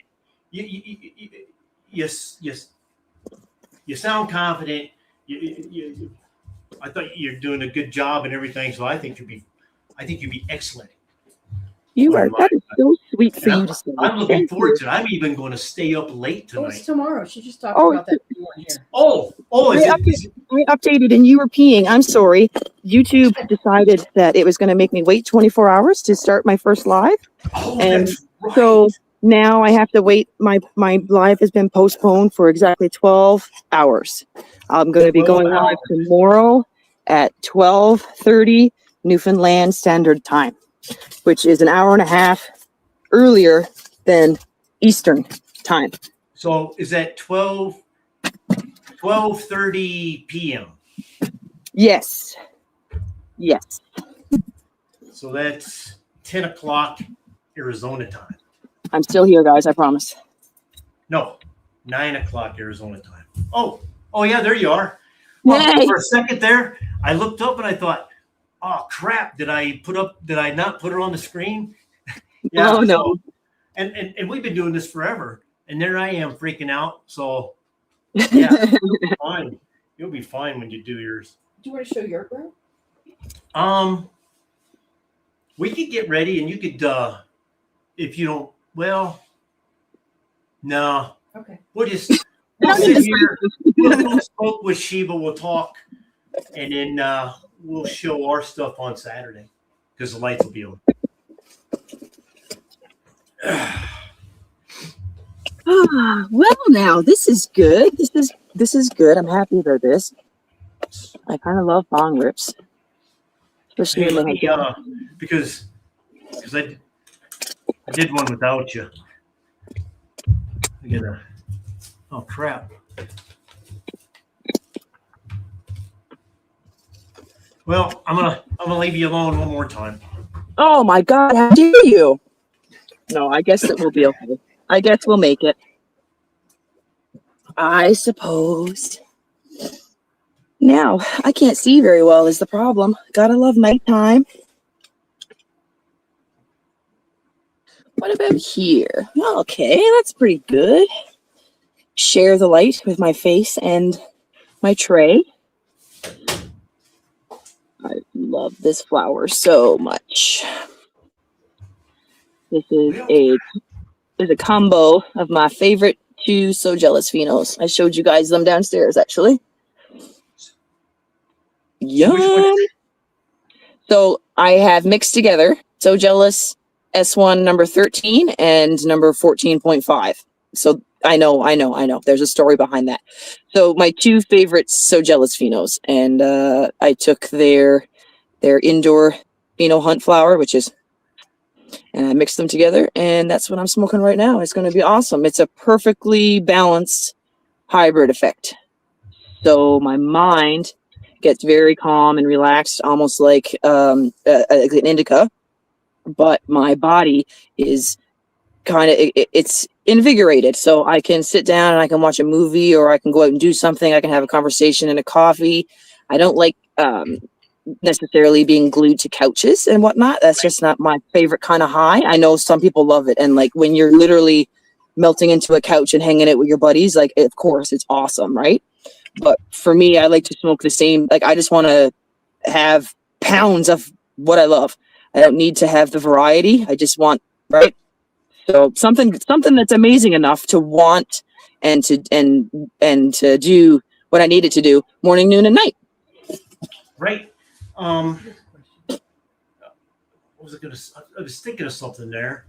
you sound confident. I thought you're doing a good job and everything, so I think you'd be excellent. You are. That is so sweet for you to say. I'm looking forward to it. I'm even going to stay up late Oh, it's tonight. tomorrow. She just talked about that. You weren't here. I updated and you were peeing. I'm sorry. YouTube decided that it was going to make me wait 24 hours to start my first live. Oh, And that's right. so now I have to wait. My live has been postponed for exactly 12 hours. I'm going to be going live tomorrow at 12:30 Newfoundland Standard Time, which is an hour and a half earlier than Eastern Time. So is that 12:30 p.m.? Yes. Yes. So that's 10 o'clock Arizona time. I'm still here, guys. I promise. No, 9 o'clock Arizona time. Oh yeah, there you are. Yay. For a second there, I looked up and I thought, oh crap, did I not put her on the screen? Yeah. Oh, no. So, and we've been doing this forever. And there I am freaking out. So yeah, you'll be fine. You'll be fine when you do yours. Do you want to show your room? We could get ready and you could if you don't, well, no. Okay. We'll sit here, we'll smoke with Sheba, we'll talk, and then we'll show our stuff on Saturday because the lights will be on. Well, now this is good. This is good. I'm happy about this. I kind of love bong rips, especially Hey, when let me, because I did one without you. Oh crap. Well, I'm gonna leave you alone one more time. Oh my God! How dare you? No, I guess it will be okay. I guess we'll make it. I suppose. Now, I can't see very well is the problem. Gotta love nighttime. What about here? Okay, that's pretty good. Share the light with my face and my tray. I love this flower so much. This is a combo of my favorite two So Jealous Phenos. I showed you guys them downstairs, actually. Yum! So I have mixed together So Jealous S1 number 13 and number 14.5. So I know. There's a story behind that. So my two favorites So Jealous Phenos, and I took their indoor Pheno Hunt flower, and I mixed them together, and that's what I'm smoking right now. It's going to be awesome. It's a perfectly balanced hybrid effect. So my mind gets very calm and relaxed, almost like an indica, but my body is kind of, it's invigorated. So I can sit down and I can watch a movie, or I can go out and do something. I can have a conversation and a coffee. I don't like necessarily being glued to couches and whatnot. That's just not my favorite kind of high. I know some people love it. And like when you're literally melting into a couch and hanging it with your buddies, like of course it's awesome, right? But for me, I like to smoke the same. Like I just want to have pounds of what I love. I don't need to have the variety. I just want, right? So something that's amazing enough to want and to do what I needed to do morning, noon, and night. Right. What was I was thinking of something there.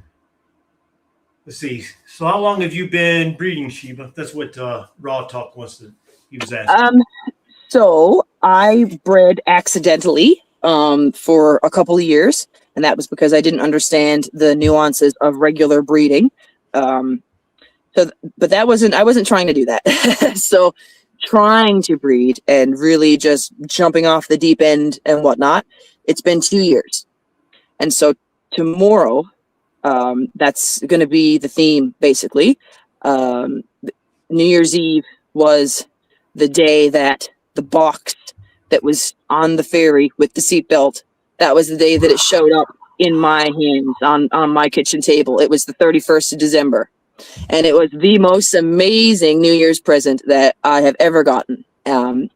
Let's see. So how long have you been breeding, Sheba? That's what Raw Talk he was asking. So I bred accidentally for a couple of years, and that was because I didn't understand the nuances of regular breeding. But I wasn't trying to do that. So trying to breed and really just jumping off the deep end and whatnot, it's been 2 years. And so tomorrow, that's going to be the theme, basically. New Year's Eve was the day that the box that was on the ferry with the seatbelt, that was the day that it showed up in my hands on my kitchen table. It was the 31st of December. And it was the most amazing New Year's present that I have ever gotten. And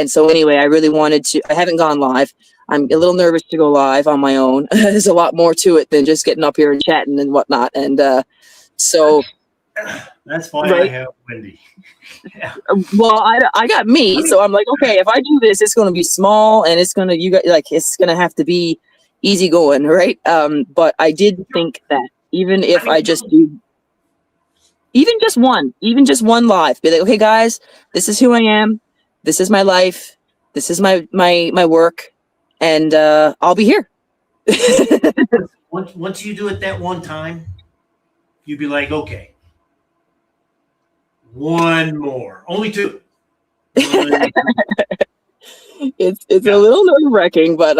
so anyway, I really wanted to, I haven't gone live. I'm a little nervous to go live on my own. There's a lot more to it than just getting up here and chatting and whatnot. And so that's why right? I have Wendy. Yeah. Well, I got me, so I'm like, okay, if I do this, it's going to be small and it's going to have to be easy going, right? But I did think that even if I just do even just one live, be like, okay, guys, this is who I am. This is my life. This is my work. And I'll be here. Once you do it that one time, you'd be like, okay, one more, only two. It's a little nerve wracking, but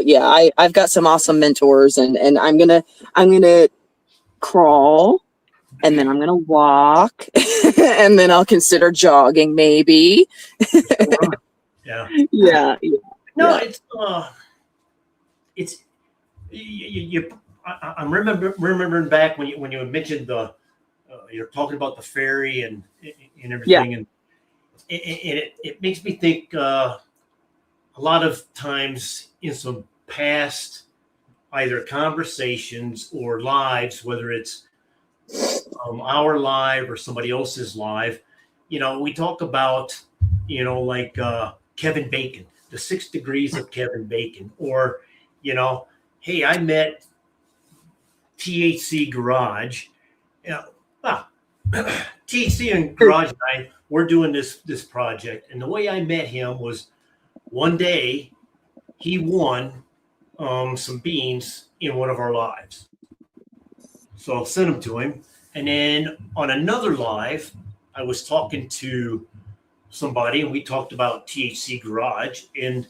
yeah, I've got some awesome mentors, and I'm gonna crawl. And then I'm going to walk and then I'll consider jogging maybe. Yeah. Yeah. No, it's I'm remembering back when you mentioned you're talking about the ferry and everything. Yeah. And it makes me think a lot of times in some past either conversations or lives, whether it's our live or somebody else's live, we talk about, like Kevin Bacon, the 6 degrees of Kevin Bacon, or, hey, I met THC Garage. THC and Garage and I, we're doing this project. And the way I met him was one day he won some beans in one of our lives. So I'll send them to him. And then on another live, I was talking to somebody and we talked about THC Garage and,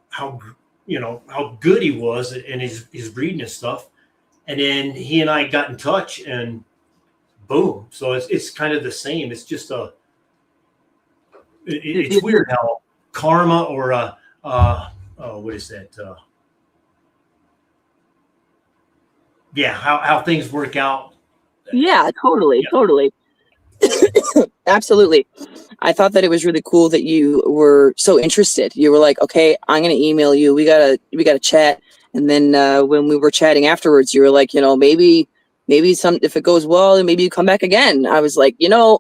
how good he was and his breeding and stuff. And then he and I got in touch and boom. So it's kind of the same. It's just it's weird how karma or what is that? How things work out. Yeah, totally. Absolutely. I thought that it was really cool that you were so interested. You were like, okay, I'm going to email you. We gotta chat. And then when we were chatting afterwards, you were like, maybe if it goes well, then maybe you come back again. I was like, the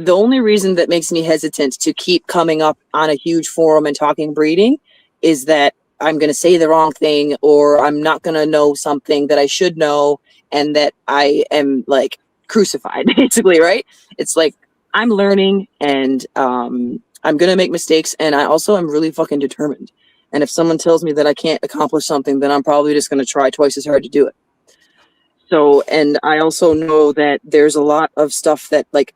only reason that makes me hesitant to keep coming up on a huge forum and talking breeding is that I'm going to say the wrong thing, or I'm not going to know something that I should know, and that I am like crucified, basically, right? It's like I'm learning, and I'm going to make mistakes, and I also am really fucking determined. And if someone tells me that I can't accomplish something, then I'm probably just going to try twice as hard to do it. So, and I also know that there's a lot of stuff that, like,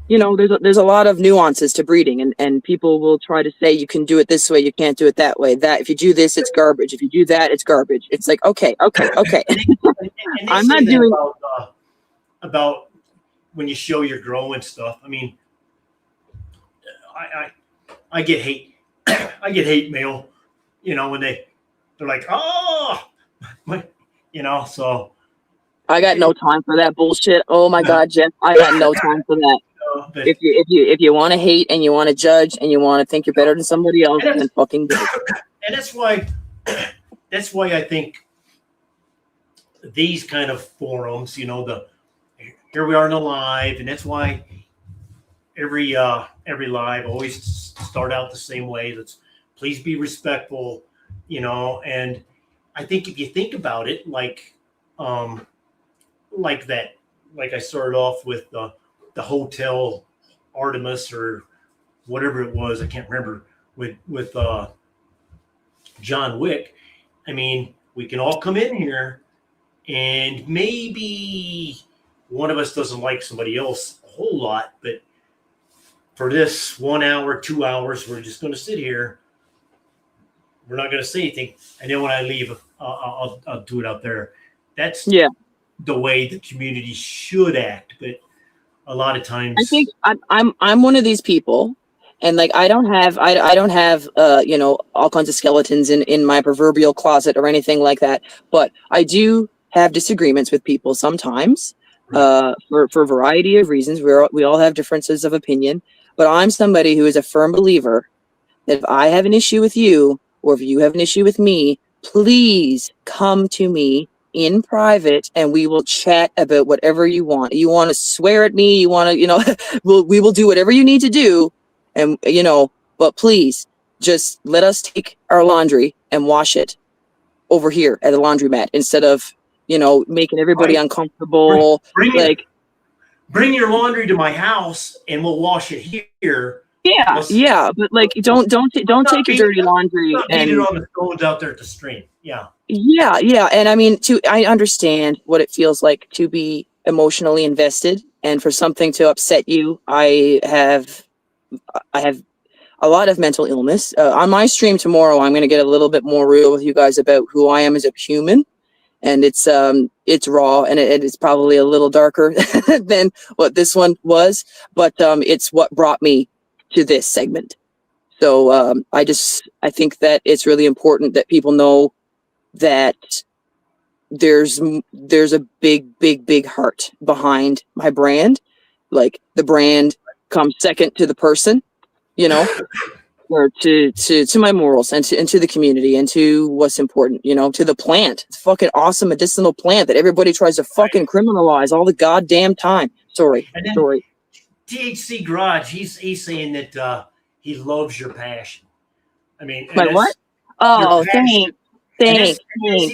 there's a lot of nuances to breeding, and people will try to say you can do it this way, you can't do it that way. That if you do this, it's garbage. If you do that, it's garbage. It's like, okay. And I'm not doing about when you show your grow and stuff. I mean, I get hate. I get hate mail, when they're like, oh, so I got no time for that bullshit. Oh my God, Jeff, I got no time for that. but If you want to hate and you want to judge and you want to think you're better than somebody else, And then fucking do it. and that's why I think these kind of forums, here we are in the live, and that's why every live always start out the same way. Let's please be respectful, and I think if you think about it, like that, like I started off with the Hotel Artemis or whatever it was, I can't remember, with John Wick. I mean, we can all come in here and maybe one of us doesn't like somebody else a whole lot, but for this 1 hour, 2 hours, we're just going to sit here. We're not going to say anything. And then when I leave, I'll do it out there. That's the way the community should act. But a lot of times, I think I'm one of these people, and like I don't have all kinds of skeletons in my proverbial closet or anything like that. But I do have disagreements with people sometimes, for a variety of reasons. We all have differences of opinion. But I'm somebody who is a firm believer that if I have an issue with you, or if you have an issue with me, please come to me in private and we will chat about whatever you want. You want to swear at me, you want to, we will do whatever you need to do. And, but please just let us take our laundry and wash it over here at the laundromat instead of, making everybody uncomfortable. Bring your laundry to my house and we'll wash it here. Yeah, but like don't take your dirty laundry and it on the phones out there at the stream. Yeah, and I mean, I understand what it feels like to be emotionally invested, and for something to upset you. I have a lot of mental illness. On my stream tomorrow, I'm going to get a little bit more real with you guys about who I am as a human. And it's raw, and it's probably a little darker than what this one was, but it's what brought me to this segment. So I think that it's really important that people know that there's a big heart behind my brand. Like the brand comes second to the person, or to my morals and to the community and to what's important, to the plant. It's a fucking awesome medicinal plant that everybody tries to fucking criminalize all the goddamn time. Sorry. THC Garage, he's saying that he loves your passion. I mean, my what? Oh, thanks. See,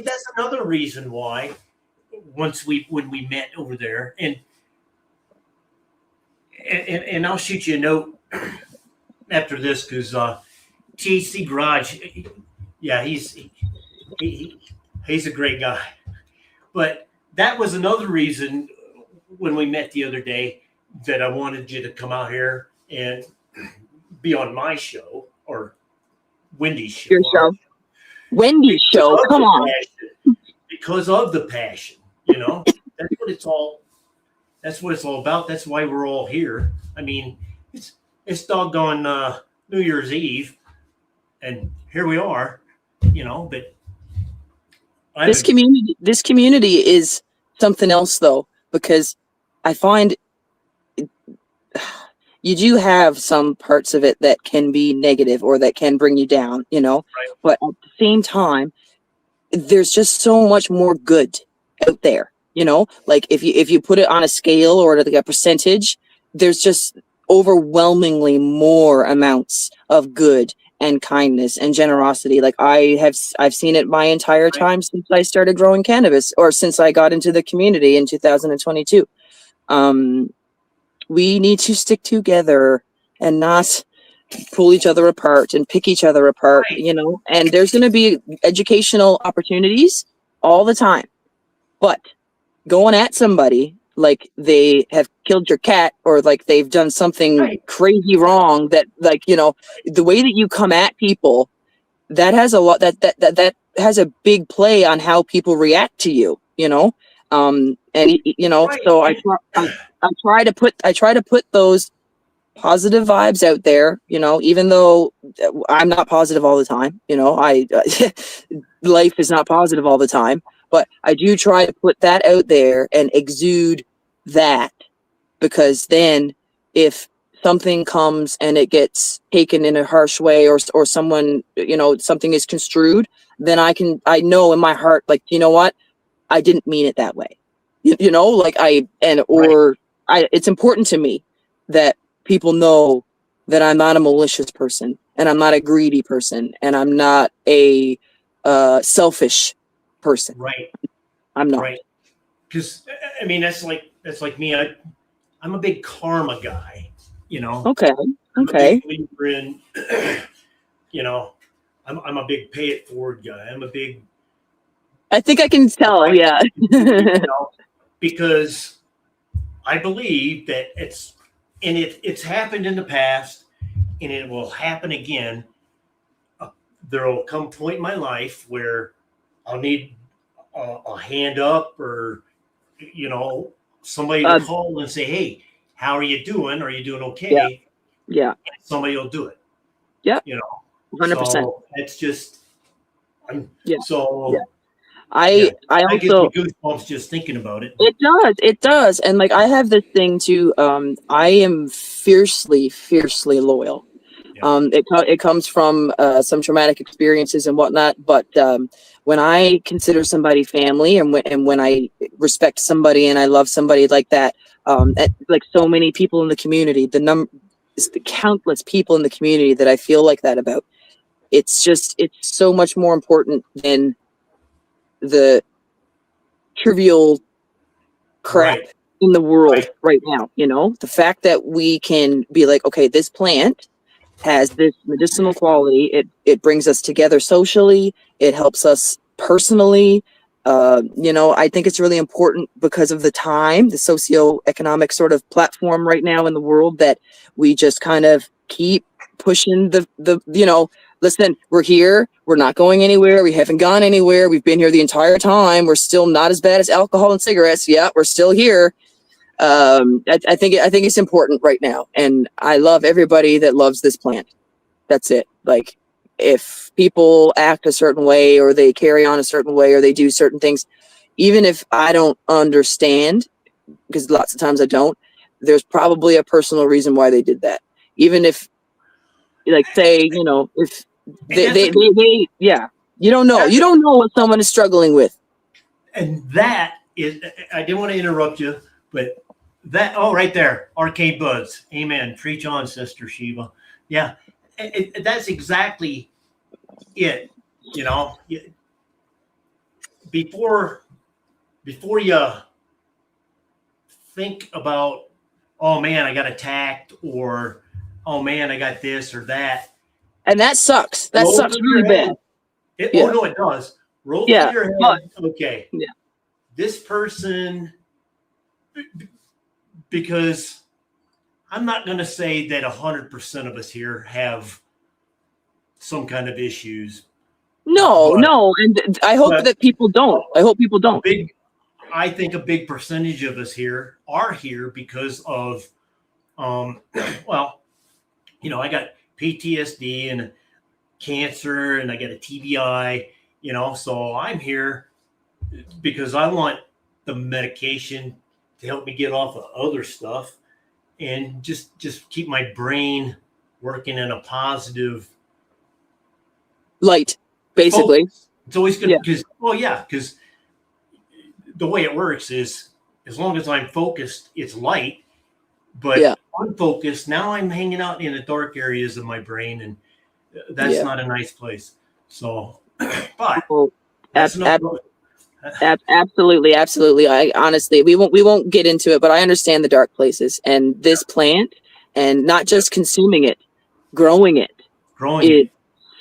that's another reason why when we met over there, and I'll shoot you a note after this, because THC Garage, he's a great guy. But that was another reason when we met the other day that I wanted you to come out here and be on my show or Wendy's show. Your show. Wendy's show. Come on. Because of the passion, that's what it's all about. That's why we're all here. I mean, it's doggone New Year's Eve, and here we are, but this community is something else, though, because I find you do have some parts of it that can be negative or that can bring you down, Right. But at the same time, there's just so much more good out there, like if you put it on a scale or like a percentage, there's just overwhelmingly more amounts of good and kindness and generosity. Like I've seen it my entire time since I started growing cannabis, or since I got into the community in 2022. We need to stick together and not pull each other apart and pick each other apart, and there's going to be educational opportunities all the time, but going at somebody like they have killed your cat or like they've done something crazy wrong, that the way that you come at people, that has a lot, that has a big play on how people react to you, so I try to put those positive vibes out there, you know, even though I'm not positive all the time, you know, life is not positive all the time, but I do try to put that out there and exude that, because then if something comes and it gets taken in a harsh way, or someone, you know, something is construed, then I know in my heart, like, you know what, I didn't mean it that way. You know, like it's important to me that people know that I'm not a malicious person, and I'm not a greedy person, and I'm not a selfish person. Right. I'm not. Right. Because I mean, that's like me. I'm a big karma guy, you know. Okay. I'm a Okay. big believer in, you know, I'm a big pay it forward guy. I'm a big, I think I can tell. Yeah. you know, because I believe that it's happened in the past, and it will happen again. There will come a point in my life where I'll need a hand up, or, you know, somebody to call and say, "Hey, how are you doing? Are you doing okay?" Yeah. Somebody will do it. Yeah. You know, 100%. So it's just, Yeah. So Yeah. I gives me also, goosebumps just thinking about it. it does. And like, I have this thing too. I am fiercely loyal. Yeah. It comes from some traumatic experiences and whatnot. But when I consider somebody family, and when I respect somebody and I love somebody like that, like so many people in the community, the countless people in the community that I feel like that about, it's so much more important than the trivial crap Right. in the world right now. You know, the fact that we can be like, okay, this plant has this medicinal quality. It brings us together socially. It helps us personally. You know, I think it's really important because of the socioeconomic sort of platform right now in the world, that we just kind of keep pushing the you know, listen, we're here. We're not going anywhere. We haven't gone anywhere. We've been here the entire time. We're still not as bad as alcohol and cigarettes. Yeah, we're still here. I think it's important right now, and I love everybody that loves this plant. That's it. Like, if people act a certain way, or they carry on a certain way, or they do certain things, even if I don't understand, because lots of times I don't, there's probably a personal reason why they did that. Even if, like, say, you know, if they yeah, you don't know what someone is struggling with. And that is, I didn't want to interrupt you, but right there, Arcade Buds. Amen. Preach on, Sister Sheba. Yeah. That's exactly it. You know, before you think about, oh man, I got attacked, or oh man, I got this or that. And that sucks. That sucks really bad. Oh no, it does. Roll through your head. Okay. Yeah. This person, because I'm not going to say that 100% of us here have some kind of issues. No, and I hope that people don't. I hope people don't. I think a big percentage of us here are here because of, well, you know, I got PTSD and cancer, and I got a TBI, you know, so I'm here because I want the medication to help me get off of other stuff, and just keep my brain working in a positive light, basically. focus. It's always good because, because the way it works is, as long as I'm focused, it's light, but unfocused, now I'm hanging out in the dark areas of my brain, and that's not a nice place. So, but absolutely. I honestly, we won't get into it, but I understand the dark places, and this plant, and not just consuming it, growing it. It's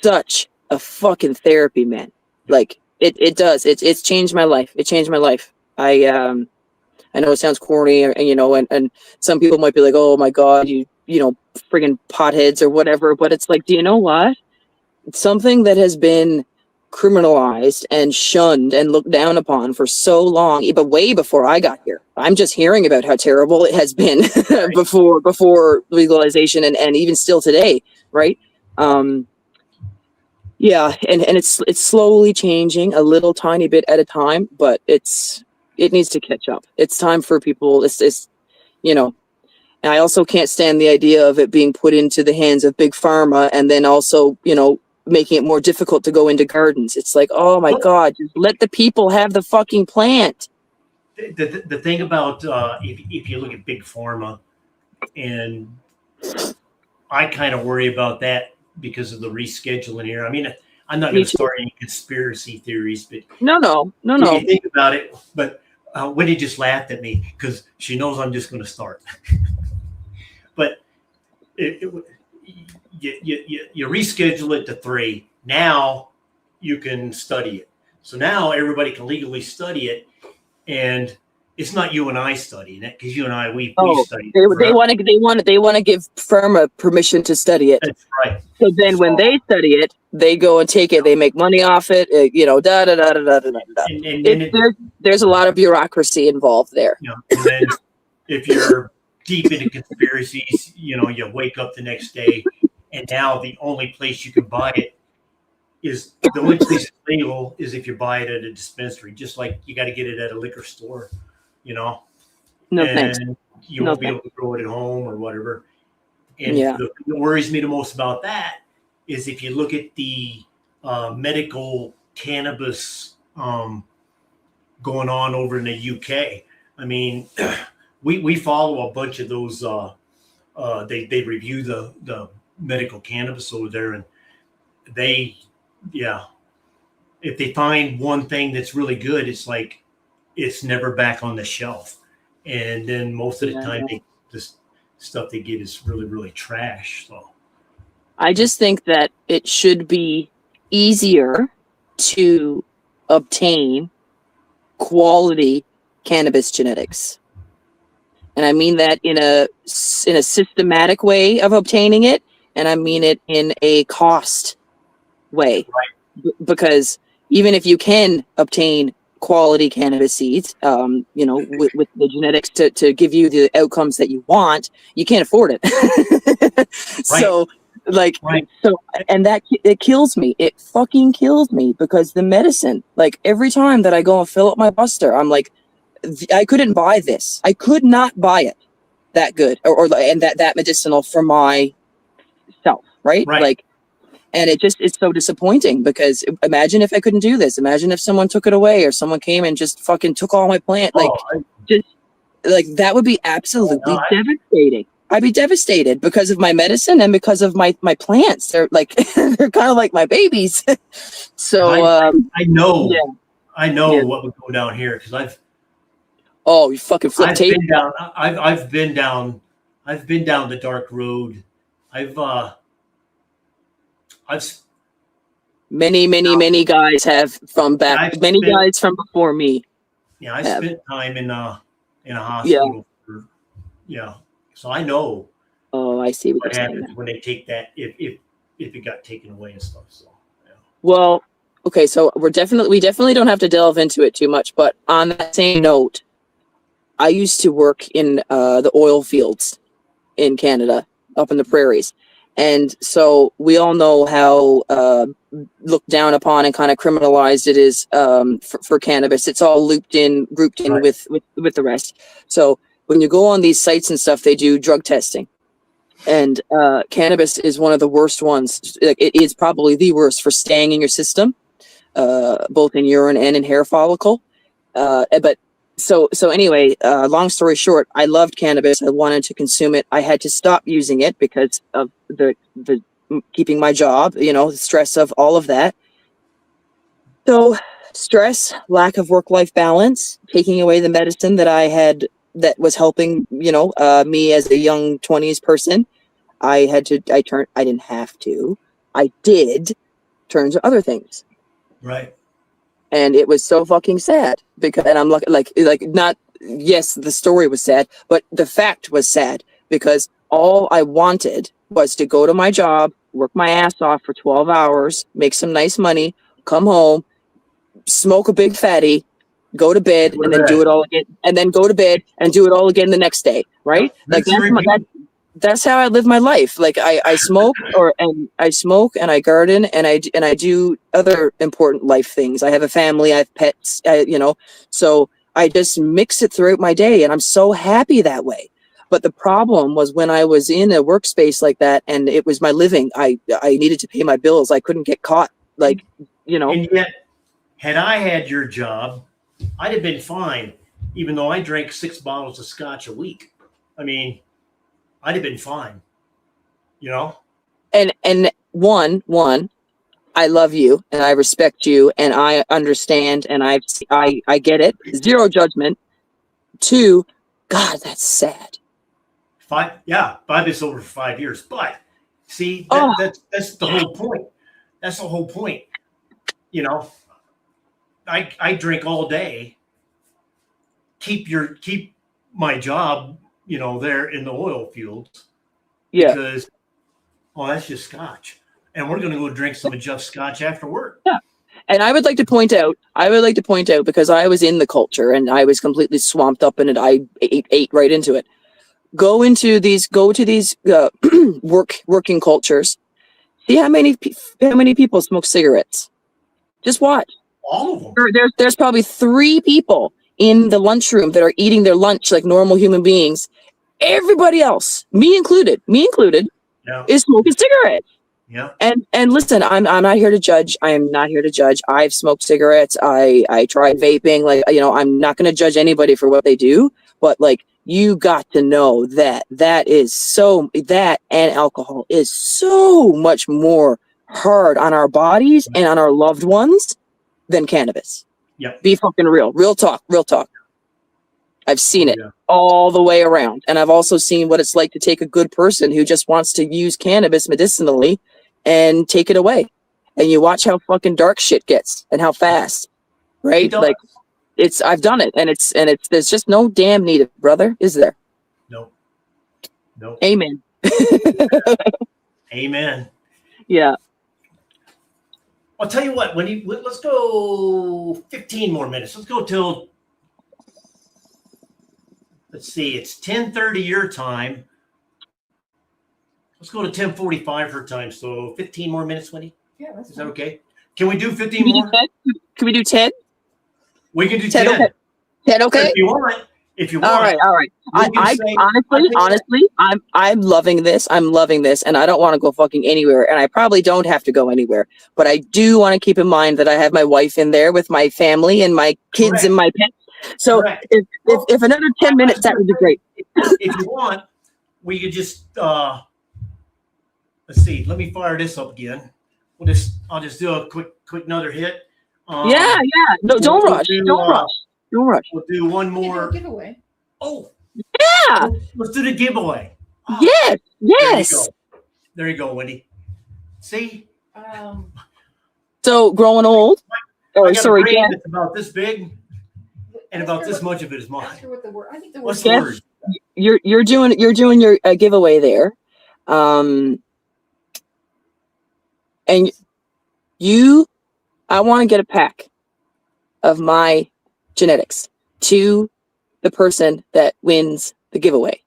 such a fucking therapy, man. Like, it does. It's changed my life. It changed my life. I know it sounds corny, you know, and some people might be like, oh my God, you know, friggin' potheads or whatever. But it's like, do you know what? It's something that has been criminalized and shunned and looked down upon for so long, but way before I got here. I'm just hearing about how terrible it has been before legalization and even still today, right? Yeah, and it's slowly changing a little tiny bit at a time, but it needs to catch up. It's time for people. It's you know, and I also can't stand the idea of it being put into the hands of big pharma, and then also, making it more difficult to go into gardens. It's like, oh my God, just let the people have the fucking plant. The thing about if you look at big pharma, and I kind of worry about that because of the rescheduling here. I mean, I'm not going to start any conspiracy theories, but no. you think about it. But Winnie just laughed at me because she knows I'm just going to start. But you reschedule it to 3. Now you can study it. So now everybody can legally study it, and it's not you and I studying it, because you and I we studied. They want to give pharma permission to study it. That's right. So then when they study it, they go and take it. They make money off it. Da da da da da da da. There's a lot of bureaucracy involved there. And then if you're deep into conspiracies, you wake up the next day, and now the only place you can buy it is the only place it's legal is if you buy it at a dispensary, just like you got to get it at a liquor store, No and thanks. you won't be able to grow it at home or whatever. And the thing that worries me the most about that is if you look at the medical cannabis going on over in the UK. I mean, we follow a bunch of those. They review the medical cannabis over there, and if they find one thing that's really good, it's like it's never back on the shelf. And then most of the time, this stuff they get is really, really trash. So I just think that it should be easier to obtain quality cannabis genetics. And I mean that in a systematic way of obtaining it, and I mean it in a cost way. Right. Because even if you can obtain quality cannabis seeds, with the genetics to give you the outcomes that you want, you can't afford it. Right. So, and that it kills me. It fucking kills me, because the medicine, like every time that I go and fill up my buster, I'm like, I couldn't buy this. I could not buy it that good or that medicinal for myself. Right. Like, and it's so disappointing, because imagine if I couldn't do this. Imagine if someone took it away, or someone came and just fucking took all my plant. That would be absolutely devastating. I'd be devastated because of my medicine and because of my plants. They're like, they're kind of like my babies. So I know what would go down here, because you fucking flip tape. I've been down the dark road. Many guys have guys from before me. Yeah, I spent time in a hospital. So I know. Oh, I see what happens when they take that, if it got taken away and stuff. So yeah. Well, okay, so we definitely don't have to delve into it too much, but on that same note, I used to work in the oil fields in Canada, up in the prairies. And so we all know how looked down upon and kind of criminalized it is for cannabis. It's all grouped in right. with the rest. So when you go on these sites and stuff, they do drug testing. And cannabis is one of the worst ones. It is probably the worst for staying in your system, both in urine and in hair follicle. So anyway, long story short, I loved cannabis. I wanted to consume it. I had to stop using it because of the keeping my job, the stress of all of that. So stress, lack of work-life balance, taking away the medicine that I had that was helping, me as a young 20s person. I didn't have to. I did turn to other things. Right. And it was so fucking sad, because, and I'm yes, the story was sad, but the fact was sad, because all I wanted was to go to my job, work my ass off for 12 hours, make some nice money, come home, smoke a big fatty, go to bed, Go to and then bed. do it all again, and then go to bed and do it all again the next day, right? Like Rinse and repeat. that's how I live my life. Like I smoke and I garden and I do other important life things. I have a family, I have pets, so I just mix it throughout my day, and I'm so happy that way. But the problem was when I was in a workspace like that and it was my living, I needed to pay my bills. I couldn't get caught. Like, And yet, had I had your job, I'd have been fine, even though I drank 6 bottles of scotch a week. I mean, I'd have been fine, and one, I love you and I respect you and I understand and I get it. Zero judgment. 2, God, that's sad. 5, yeah, I've been sober for 5 years. But see, Oh. that's the whole point. That's the whole point. I drink all day. Keep my job, there in the oil fields. Yeah. Because that's just scotch. And we're gonna go drink some of Jeff's scotch after work. Yeah. And I would like to point out, because I was in the culture and I was completely swamped up in it. I ate right into it. Go to these working cultures. See how many people smoke cigarettes. Just watch. All of them. There's probably 3 people in the lunchroom that are eating their lunch like normal human beings. Everybody else, me included, Yeah. is smoking cigarettes. Yeah. And listen, I'm not here to judge. I am not here to judge. I've smoked cigarettes. I tried vaping. Like, I'm not going to judge anybody for what they do, but like, you got to know that and alcohol is so much more hard on our bodies and on our loved ones than cannabis. Yep. Be fucking real. Real talk. I've seen it Yeah. all the way around. And I've also seen what it's like to take a good person who just wants to use cannabis medicinally and take it away. And you watch how fucking dark shit gets and how fast, right? Like I've done it and it's there's just no damn need, brother, is there? No. Amen. Amen. Yeah. I'll tell you what, let's go 15 more minutes. Let's go till, let's see, it's 10:30 your time. Let's go to 10:45 her time. So 15 more minutes, Wendy. Yeah, that's Is that okay? Can we do 15 more? Can we do 10? We can do 10. 10. Okay. 10, okay? If you want. All right. Honestly, I'm loving this. And I don't want to go fucking anywhere. And I probably don't have to go anywhere. But I do want to keep in mind that I have my wife in there with my family and my kids Correct. and my pets. So Correct. if another 10 minutes, that would be great. If you want, we could just let's see. Let me fire this up again. I'll just do a quick another hit. Yeah. No, don't rush. Don't rush. We'll do one We can do more. a giveaway. Oh, Yeah. let's do the giveaway. Oh, Yes. There you go, Wendy. See, So growing old. I Oh, got sorry, a brain Jen. that's about this big, and ask about her this what- much of it is mine. Ask her what the word. I think the What's word. the Yes. word? You're doing your giveaway there, and I want to get a pack of my genetics to the person that wins the giveaway.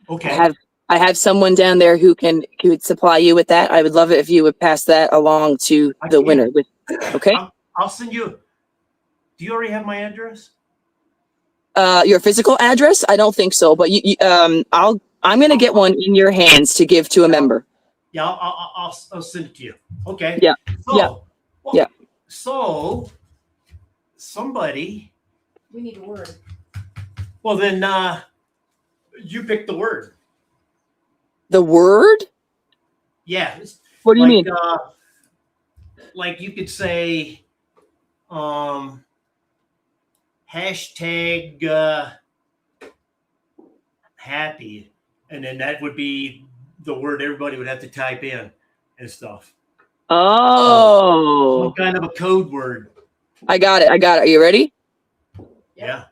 Okay. I have someone down there who could supply you with that. I would love it if you would pass that along to I the can. winner. Okay. I'll send you. Do you already have my address? Your physical address? I don't think so, but I'm gonna get one in your hands to give to a member. Yeah, I'll send it to you. Okay. Yeah. So, Yeah. well, Yeah. So somebody. We need a word. Well, then you pick the word. The word? Yeah. it's What do you mean? Like you could say, hashtag happy, and then that would be the word everybody would have to type in and stuff. Oh, Some kind of a code word. I got it. Are you ready? Yeah.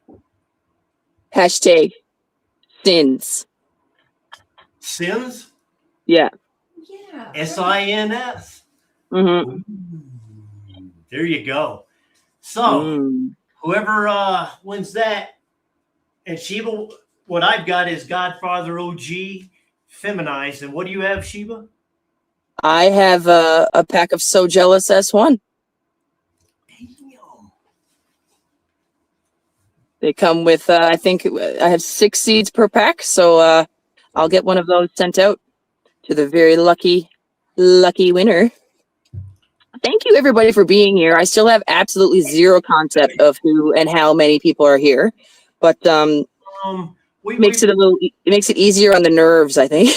Hashtag sins. Sins. Yeah. Yeah. SINS. Mm-hmm. There you go. So Mm. whoever wins that, and Sheba, what I've got is Godfather OG feminized. And what do you have, Sheba? I have a pack of So Jealous S1. Damn. They come with, I think I have 6 seeds per pack. So I'll get one of those sent out to the very lucky winner. Thank you, everybody, for being here. I still have absolutely zero concept of who and how many people are here, but We makes it it makes it easier on the nerves, I think.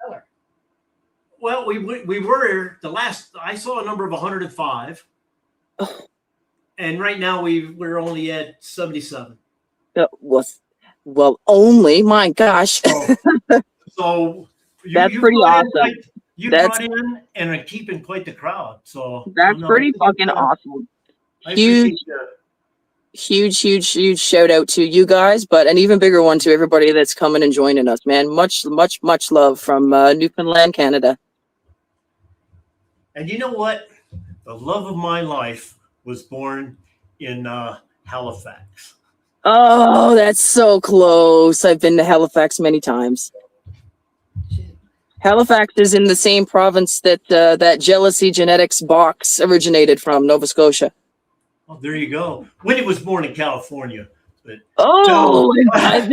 Color. well, we were the last. I saw a number of 105, and right now we're only at 77. Well, only my gosh, So that's you pretty brought in awesome. you That's brought in and are keeping quite the crowd. So that's no, pretty fucking awesome. I Huge, appreciate that. huge shout out to you guys, but an even bigger one to everybody that's coming and joining us, man. Much love from Newfoundland, Canada. And you know what? The love of my life was born in Halifax. Oh, that's so close. I've been to Halifax many times. Halifax is in the same province that that Jealousy Genetics box originated from, Nova Scotia. Oh, there you go. Winnie was born in California, but Oh, I've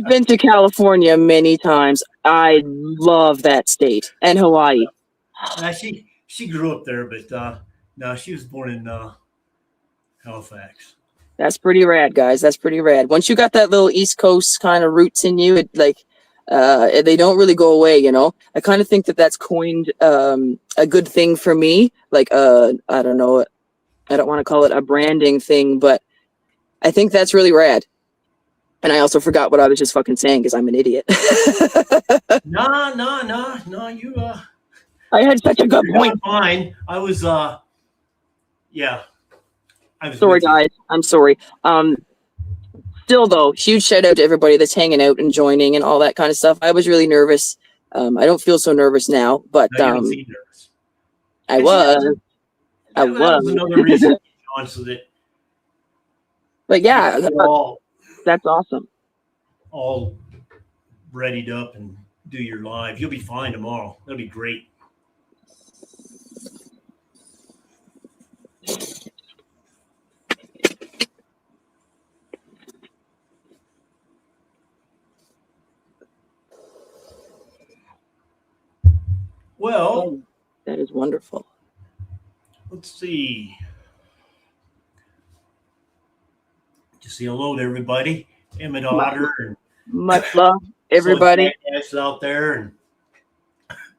been to California many times. I love that state, and Hawaii. she grew up there, but no, she was born in Halifax. That's pretty rad, guys. That's pretty rad. Once you got that little East Coast kind of roots in you, it like they don't really go away, you know. I kind of think that that's coined a good thing for me. Like I don't know, I don't want to call it a branding thing, but I think that's really rad. And I also forgot what I was just fucking saying because I'm an idiot. No, you I had such a good point. Fine. I was yeah. I was Sorry, with you. guys. I'm sorry. Still though, huge shout out to everybody that's hanging out and joining and all that kind of stuff. I was really nervous. I don't feel so nervous now, but No, you don't seem nervous. I And was. that was another reason, John, so that But yeah, you're that's awesome. all readied up and do your live. You'll be fine tomorrow. That'll be great. Well, That is wonderful. let's see. Just say hello to everybody. And my daughter and Much love, everybody. out there and A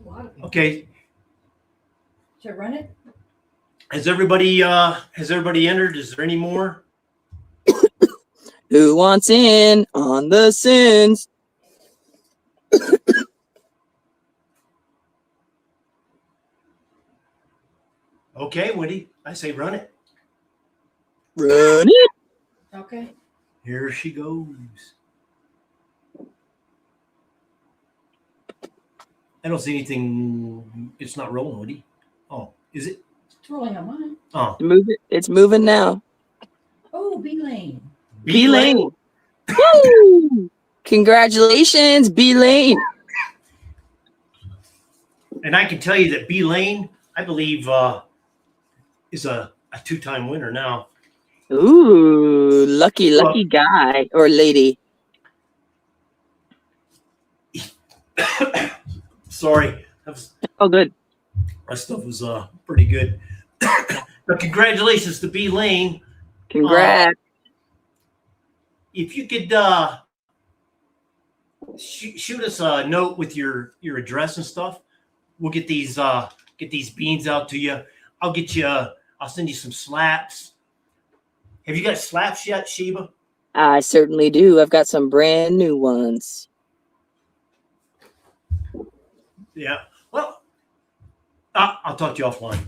lot of people. okay. Should I run it? Has everybody entered? Is there any more? Who wants in on the sins? Okay, Woody. I say run it. Run it. Okay. Here she goes. I don't see anything. It's not rolling, Woody. Oh, is it? It's rolling on mine. Oh, It's moving now. Oh, B lane. B Lane. Woo! Congratulations, B Lane. And I can tell you that B Lane, I believe, is a 2-time winner now. Ooh, lucky guy or lady. Sorry, Oh, good. that stuff was pretty good. But congratulations to B Lane. Congrats. If you could shoot us a note with your address and stuff, we'll get these beans out to you. I'll send you some slaps. Have you got slaps yet, Sheba? I certainly do. I've got some brand new ones. Yeah. Well, I'll talk to you offline.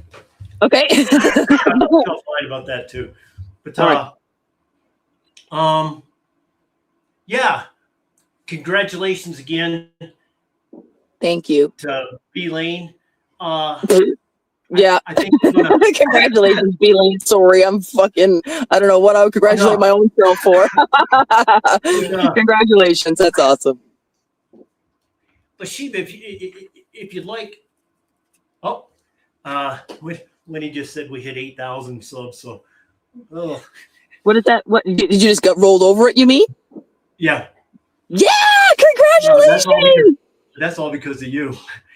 Okay. I'll talk to you offline about that too. But yeah. Congratulations again Thank you. to B Lane. Yeah. I think we're gonna. Congratulations, Beeline. Sorry, I don't know what I would congratulate my own self for. Congratulations. That's awesome. But Sheba, if you'd like, when he just said we hit 8,000 subs, so What is that? What did you just get rolled over it? You mean? yeah, Yeah, no, congratulations! that's all because of you.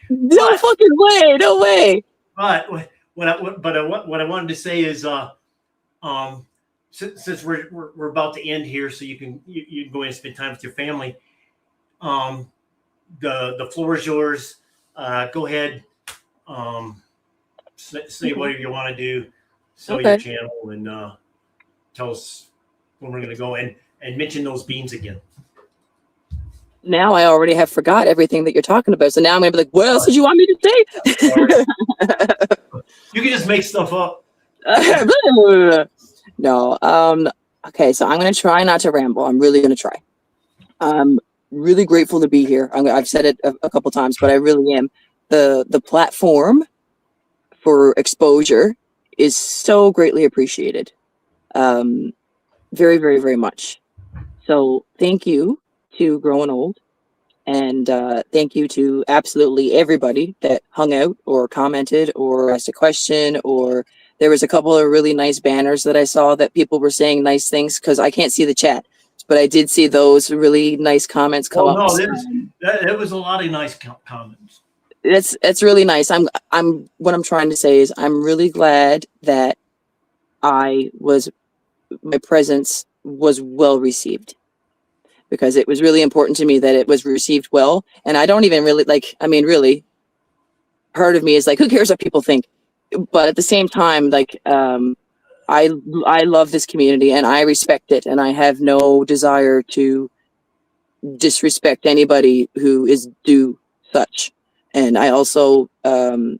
No fucking way! No way! But what I wanted to say is, since we're about to end here, so you can go in and spend time with your family. The floor is yours. Go ahead. Say whatever you want to do. Sell your channel and tell us when we're going to go and mention those beans again. Now I already have forgot everything that you're talking about. So now I'm going to be like, what else did you want me to say? You can just make stuff up. No. Okay, so I'm going to try not to ramble. I'm really going to try. I'm really grateful to be here. I've said it a couple times, but I really am. The platform for exposure is so greatly appreciated. Very, very, very much. So thank you to Growing Old. And thank you to absolutely everybody that hung out or commented or asked a question, or there was a couple of really nice banners that I saw that people were saying nice things, because I can't see the chat, but I did see those really nice comments come up. No, there was a lot of nice comments. That's really nice. What I'm trying to say is I'm really glad that my presence was well received, because it was really important to me that it was received well. And I don't even really really, part of me is like, who cares what people think? But at the same time, like, I love this community and I respect it, and I have no desire to disrespect anybody who is due such. And I also, I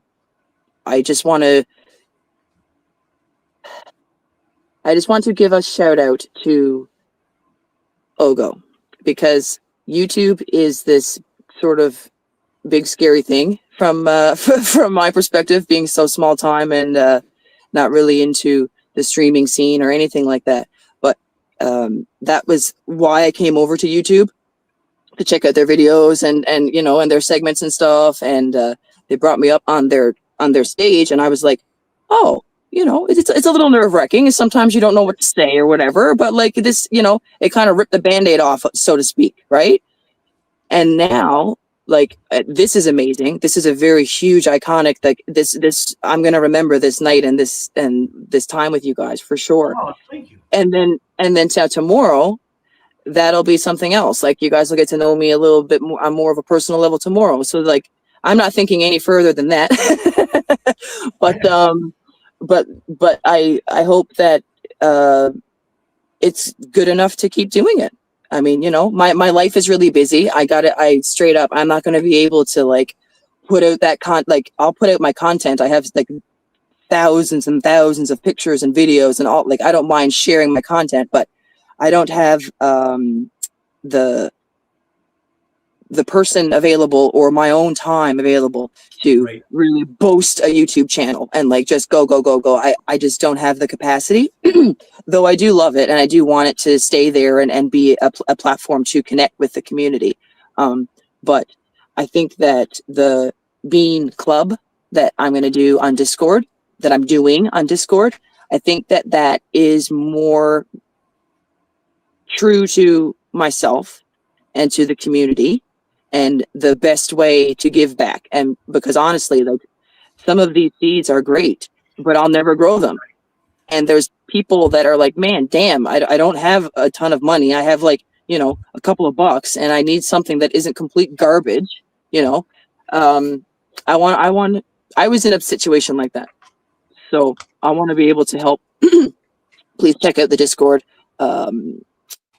just want to give a shout out to Ogo, because YouTube is this sort of big scary thing from from my perspective, being so small time and not really into the streaming scene or anything like that. But that was why I came over to YouTube, to check out their videos and their segments and stuff. And they brought me up on their stage, and I was like, oh, it's a little nerve-wracking, and sometimes you don't know what to say or whatever, but like this, it kind of ripped the Band-Aid off, so to speak, right? And now, like, this is amazing. This is a very huge, iconic, like, this I'm gonna remember this night and this time with you guys for sure. Oh, thank you. And then tomorrow, that'll be something else. Like, you guys will get to know me a little bit more on more of a personal level tomorrow. So like, I'm not thinking any further than that. But I hope that it's good enough to keep doing it. I mean, my life is really busy. Straight up, I'm not going to be able to like put out that I'll put out my content. I have like thousands and thousands of pictures and videos and all, like, I don't mind sharing my content, but I don't have the person available or my own time available to really boast a YouTube channel and like just go. I just don't have the capacity, though I do love it and I do want it to stay there and be a platform to connect with the community. But I think that the Bean Club that I'm going to do on Discord, I think that is more true to myself and to the community, and the best way to give back. And because honestly, like, some of these seeds are great, but I'll never grow them. And there's people that are like, man, damn, I don't have a ton of money. I have like, a couple of bucks, and I need something that isn't complete garbage. I was in a situation like that. So I want to be able to help. Please check out the Discord.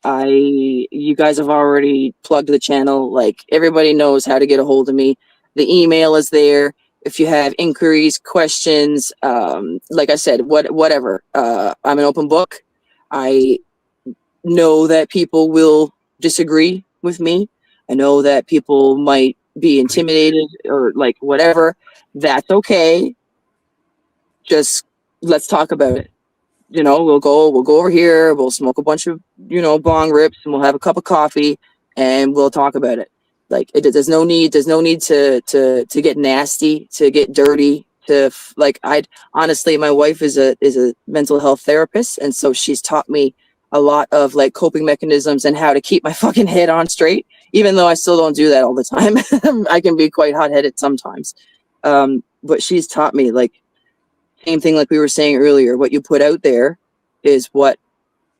You guys have already plugged the channel. Like, everybody knows how to get a hold of me. The email is there. If you have inquiries, questions, like I said, whatever. I'm an open book. I know that people will disagree with me. I know that people might be intimidated or like whatever. That's okay. Just let's talk about it. We'll go over here, we'll smoke a bunch of, bong rips, and we'll have a cup of coffee, and we'll talk about it. Like, there's no need to get nasty, to get dirty, I honestly, my wife is a mental health therapist, and so she's taught me a lot of like coping mechanisms and how to keep my fucking head on straight, even though I still don't do that all the time. I can be quite hot-headed sometimes. But she's taught me, like, same thing like we were saying earlier, what you put out there is what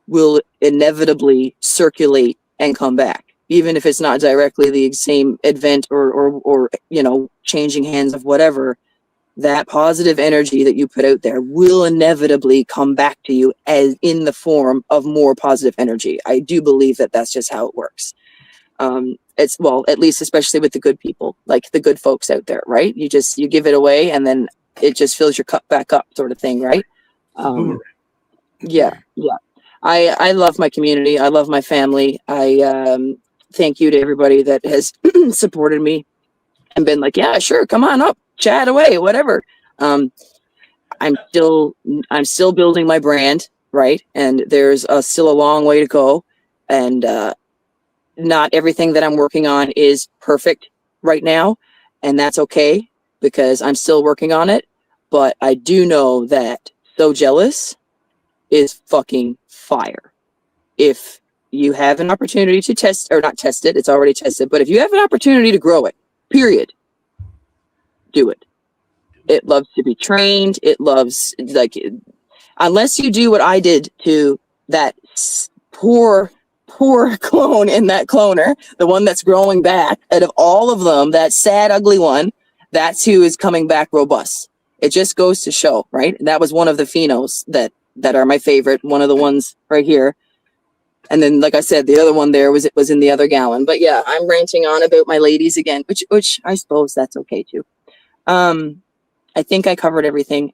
will inevitably circulate and come back, even if it's not directly the same event or changing hands of whatever. That positive energy that you put out there will inevitably come back to you as in the form of more positive energy. I do believe that that's just how it works. It's, well, at least especially with the good people, like the good folks out there, right? You give it away, and then it just fills your cup back up, sort of thing, right? Yeah. I love my community. I love my family. I thank you to everybody that has supported me and been like, yeah, sure, come on up, chat away, whatever. I'm still building my brand, right? And there's still a long way to go, and not everything that I'm working on is perfect right now, and that's okay, because I'm still working on it. But I do know that So Jealous is fucking fire. If you have an opportunity to test, or not test it, it's already tested, but if you have an opportunity to grow it, period, do it. It loves to be trained. It loves, like, unless you do what I did to that poor clone in that cloner, the one that's growing back, out of all of them, that sad, ugly one, that's who is coming back robust. It just goes to show, right? That was one of the phenos that are my favorite, one of the ones right here. And then, like I said, the other one there was in the other gallon. But yeah, I'm ranting on about my ladies again, which I suppose that's okay too. I think I covered everything.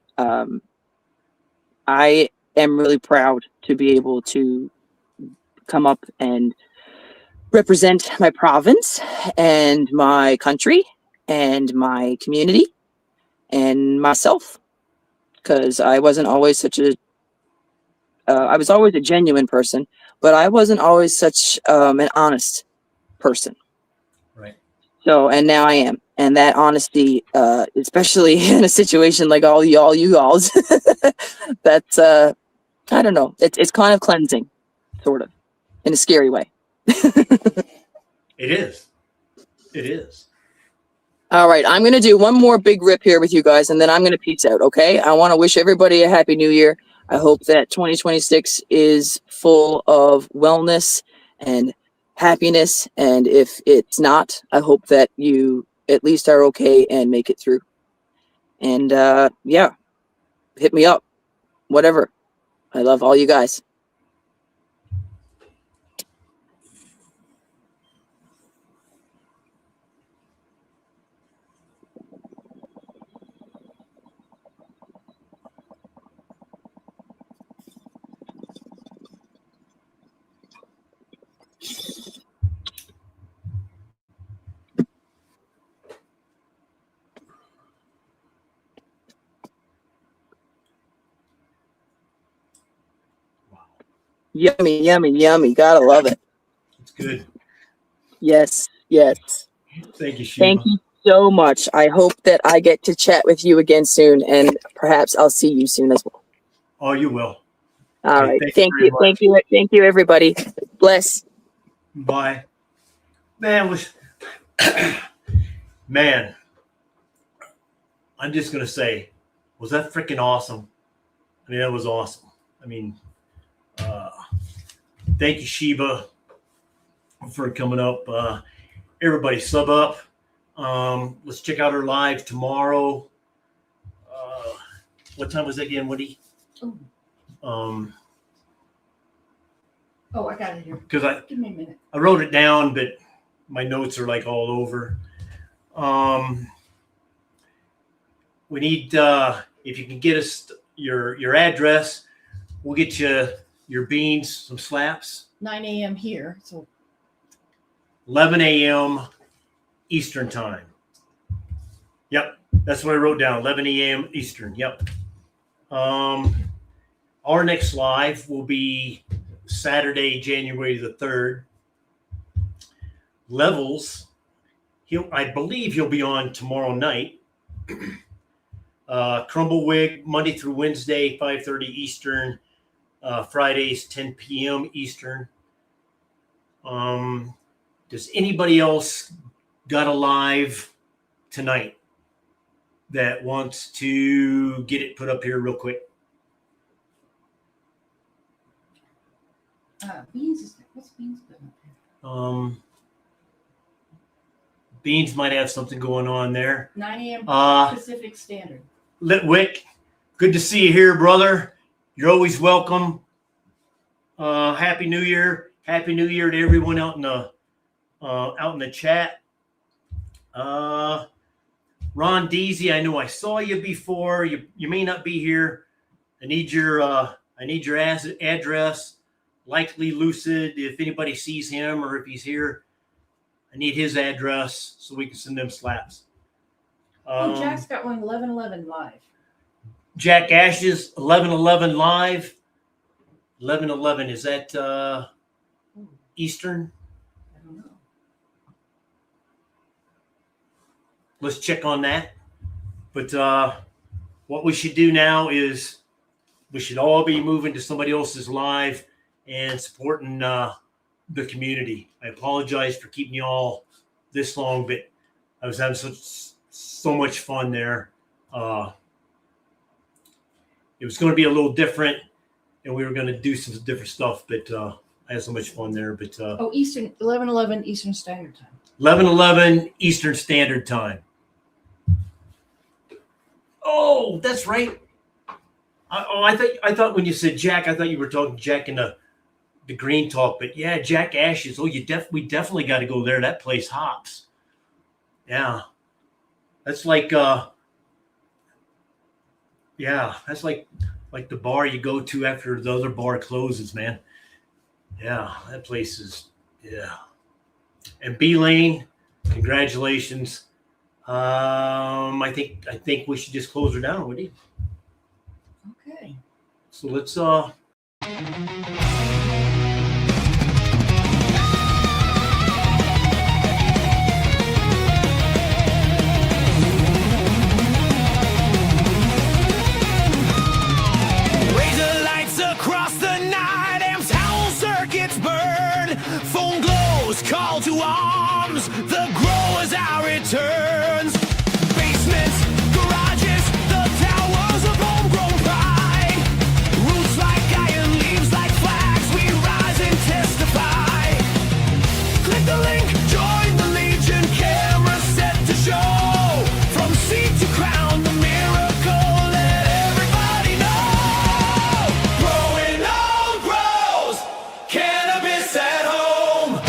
I am really proud to be able to come up and represent my province and my country and my community and myself, because I wasn't always I was always a genuine person, but I wasn't always such an honest person. Right. So, and now I am. And that honesty, especially in a situation like all you alls, that's, I don't know. It's kind of cleansing, sort of, in a scary way. It is. It is. All right, I'm going to do one more big rip here with you guys, and then I'm going to peace out, okay? I want to wish everybody a happy new year. I hope that 2026 is full of wellness and happiness, and if it's not, I hope that you at least are okay and make it through. And yeah, hit me up, whatever. I love all you guys. Yummy, yummy, yummy. Gotta love it. It's good. Yes. Thank you, Sheba. Thank you so much. I hope that I get to chat with you again soon, and perhaps I'll see you soon as well. Oh, you will. All Okay, right. thank you very much. Thank you, everybody. Bless. Bye. Man, man, I'm just going to say, was that freaking awesome? I mean, that was awesome. I mean, thank you, Sheba, for coming up. Everybody sub up. Let's check out her live tomorrow. What time was that again, Woody? Oh, I got it here. Because Give me a minute. I wrote it down, but my notes are like all over. We need, if you can get us your address, we'll get you your beans, some slaps. 9 a.m. here. So 11 a.m. Eastern time. Yep, that's what I wrote down. 11 a.m. Eastern. Yep. Our next live will be Saturday, January the 3rd. Levels, I believe he'll be on tomorrow night. Crumblewick, Monday through Wednesday, 5:30 Eastern. Fridays, 10 p.m. Eastern. Does anybody else got a live tonight that wants to get it put up here real quick? What's Beans putting up here? Beans might have something going on there. 9 a.m. Pacific Standard. Litwick, good to see you here, brother. You're always welcome. Happy New Year. Happy New Year to everyone out in the chat. Ron Deasy, I know I saw you before. You may not be here. I need your address. Likely Lucid. If anybody sees him or if he's here, I need his address so we can send them slaps. Jack's got one 11:11 live. Jack Ashes 11:11 live. 11:11, is that Eastern? I don't know. Let's check on that. But what we should do now is we should all be moving to somebody else's live and supporting the community. I apologize for keeping you all this long, but I was having so much fun there. It was going to be a little different, and we were going to do some different stuff, but I had so much fun there. But Eastern 11:11 Eastern Standard Time. 11:11 Eastern Standard Time. Oh, that's right. I thought when you said Jack, I thought you were talking Jack in the Green Talk, but yeah, Jack Ashes. Oh, we definitely got to go there. That place hops. Yeah, that's like that's like the bar you go to after the other bar closes, man. Yeah, that place is And B Lane, congratulations. I think we should just close her down. What do you? Okay. So let's Razor lights across the night, amps howl, circuits burn. Phone glows, call to arms. The growers our returns. Basements, garages, the towers of homegrown pride. Roots like iron, leaves like flags. We rise and testify. Click the link, join the legion. Camera set to show. From seed to crown, the miracle. Let everybody know. Growing old grows. Cannabis at home.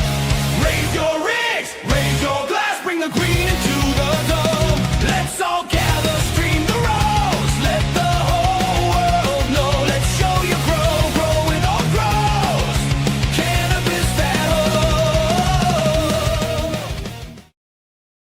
Raise your rigs, raise your glass, bring the green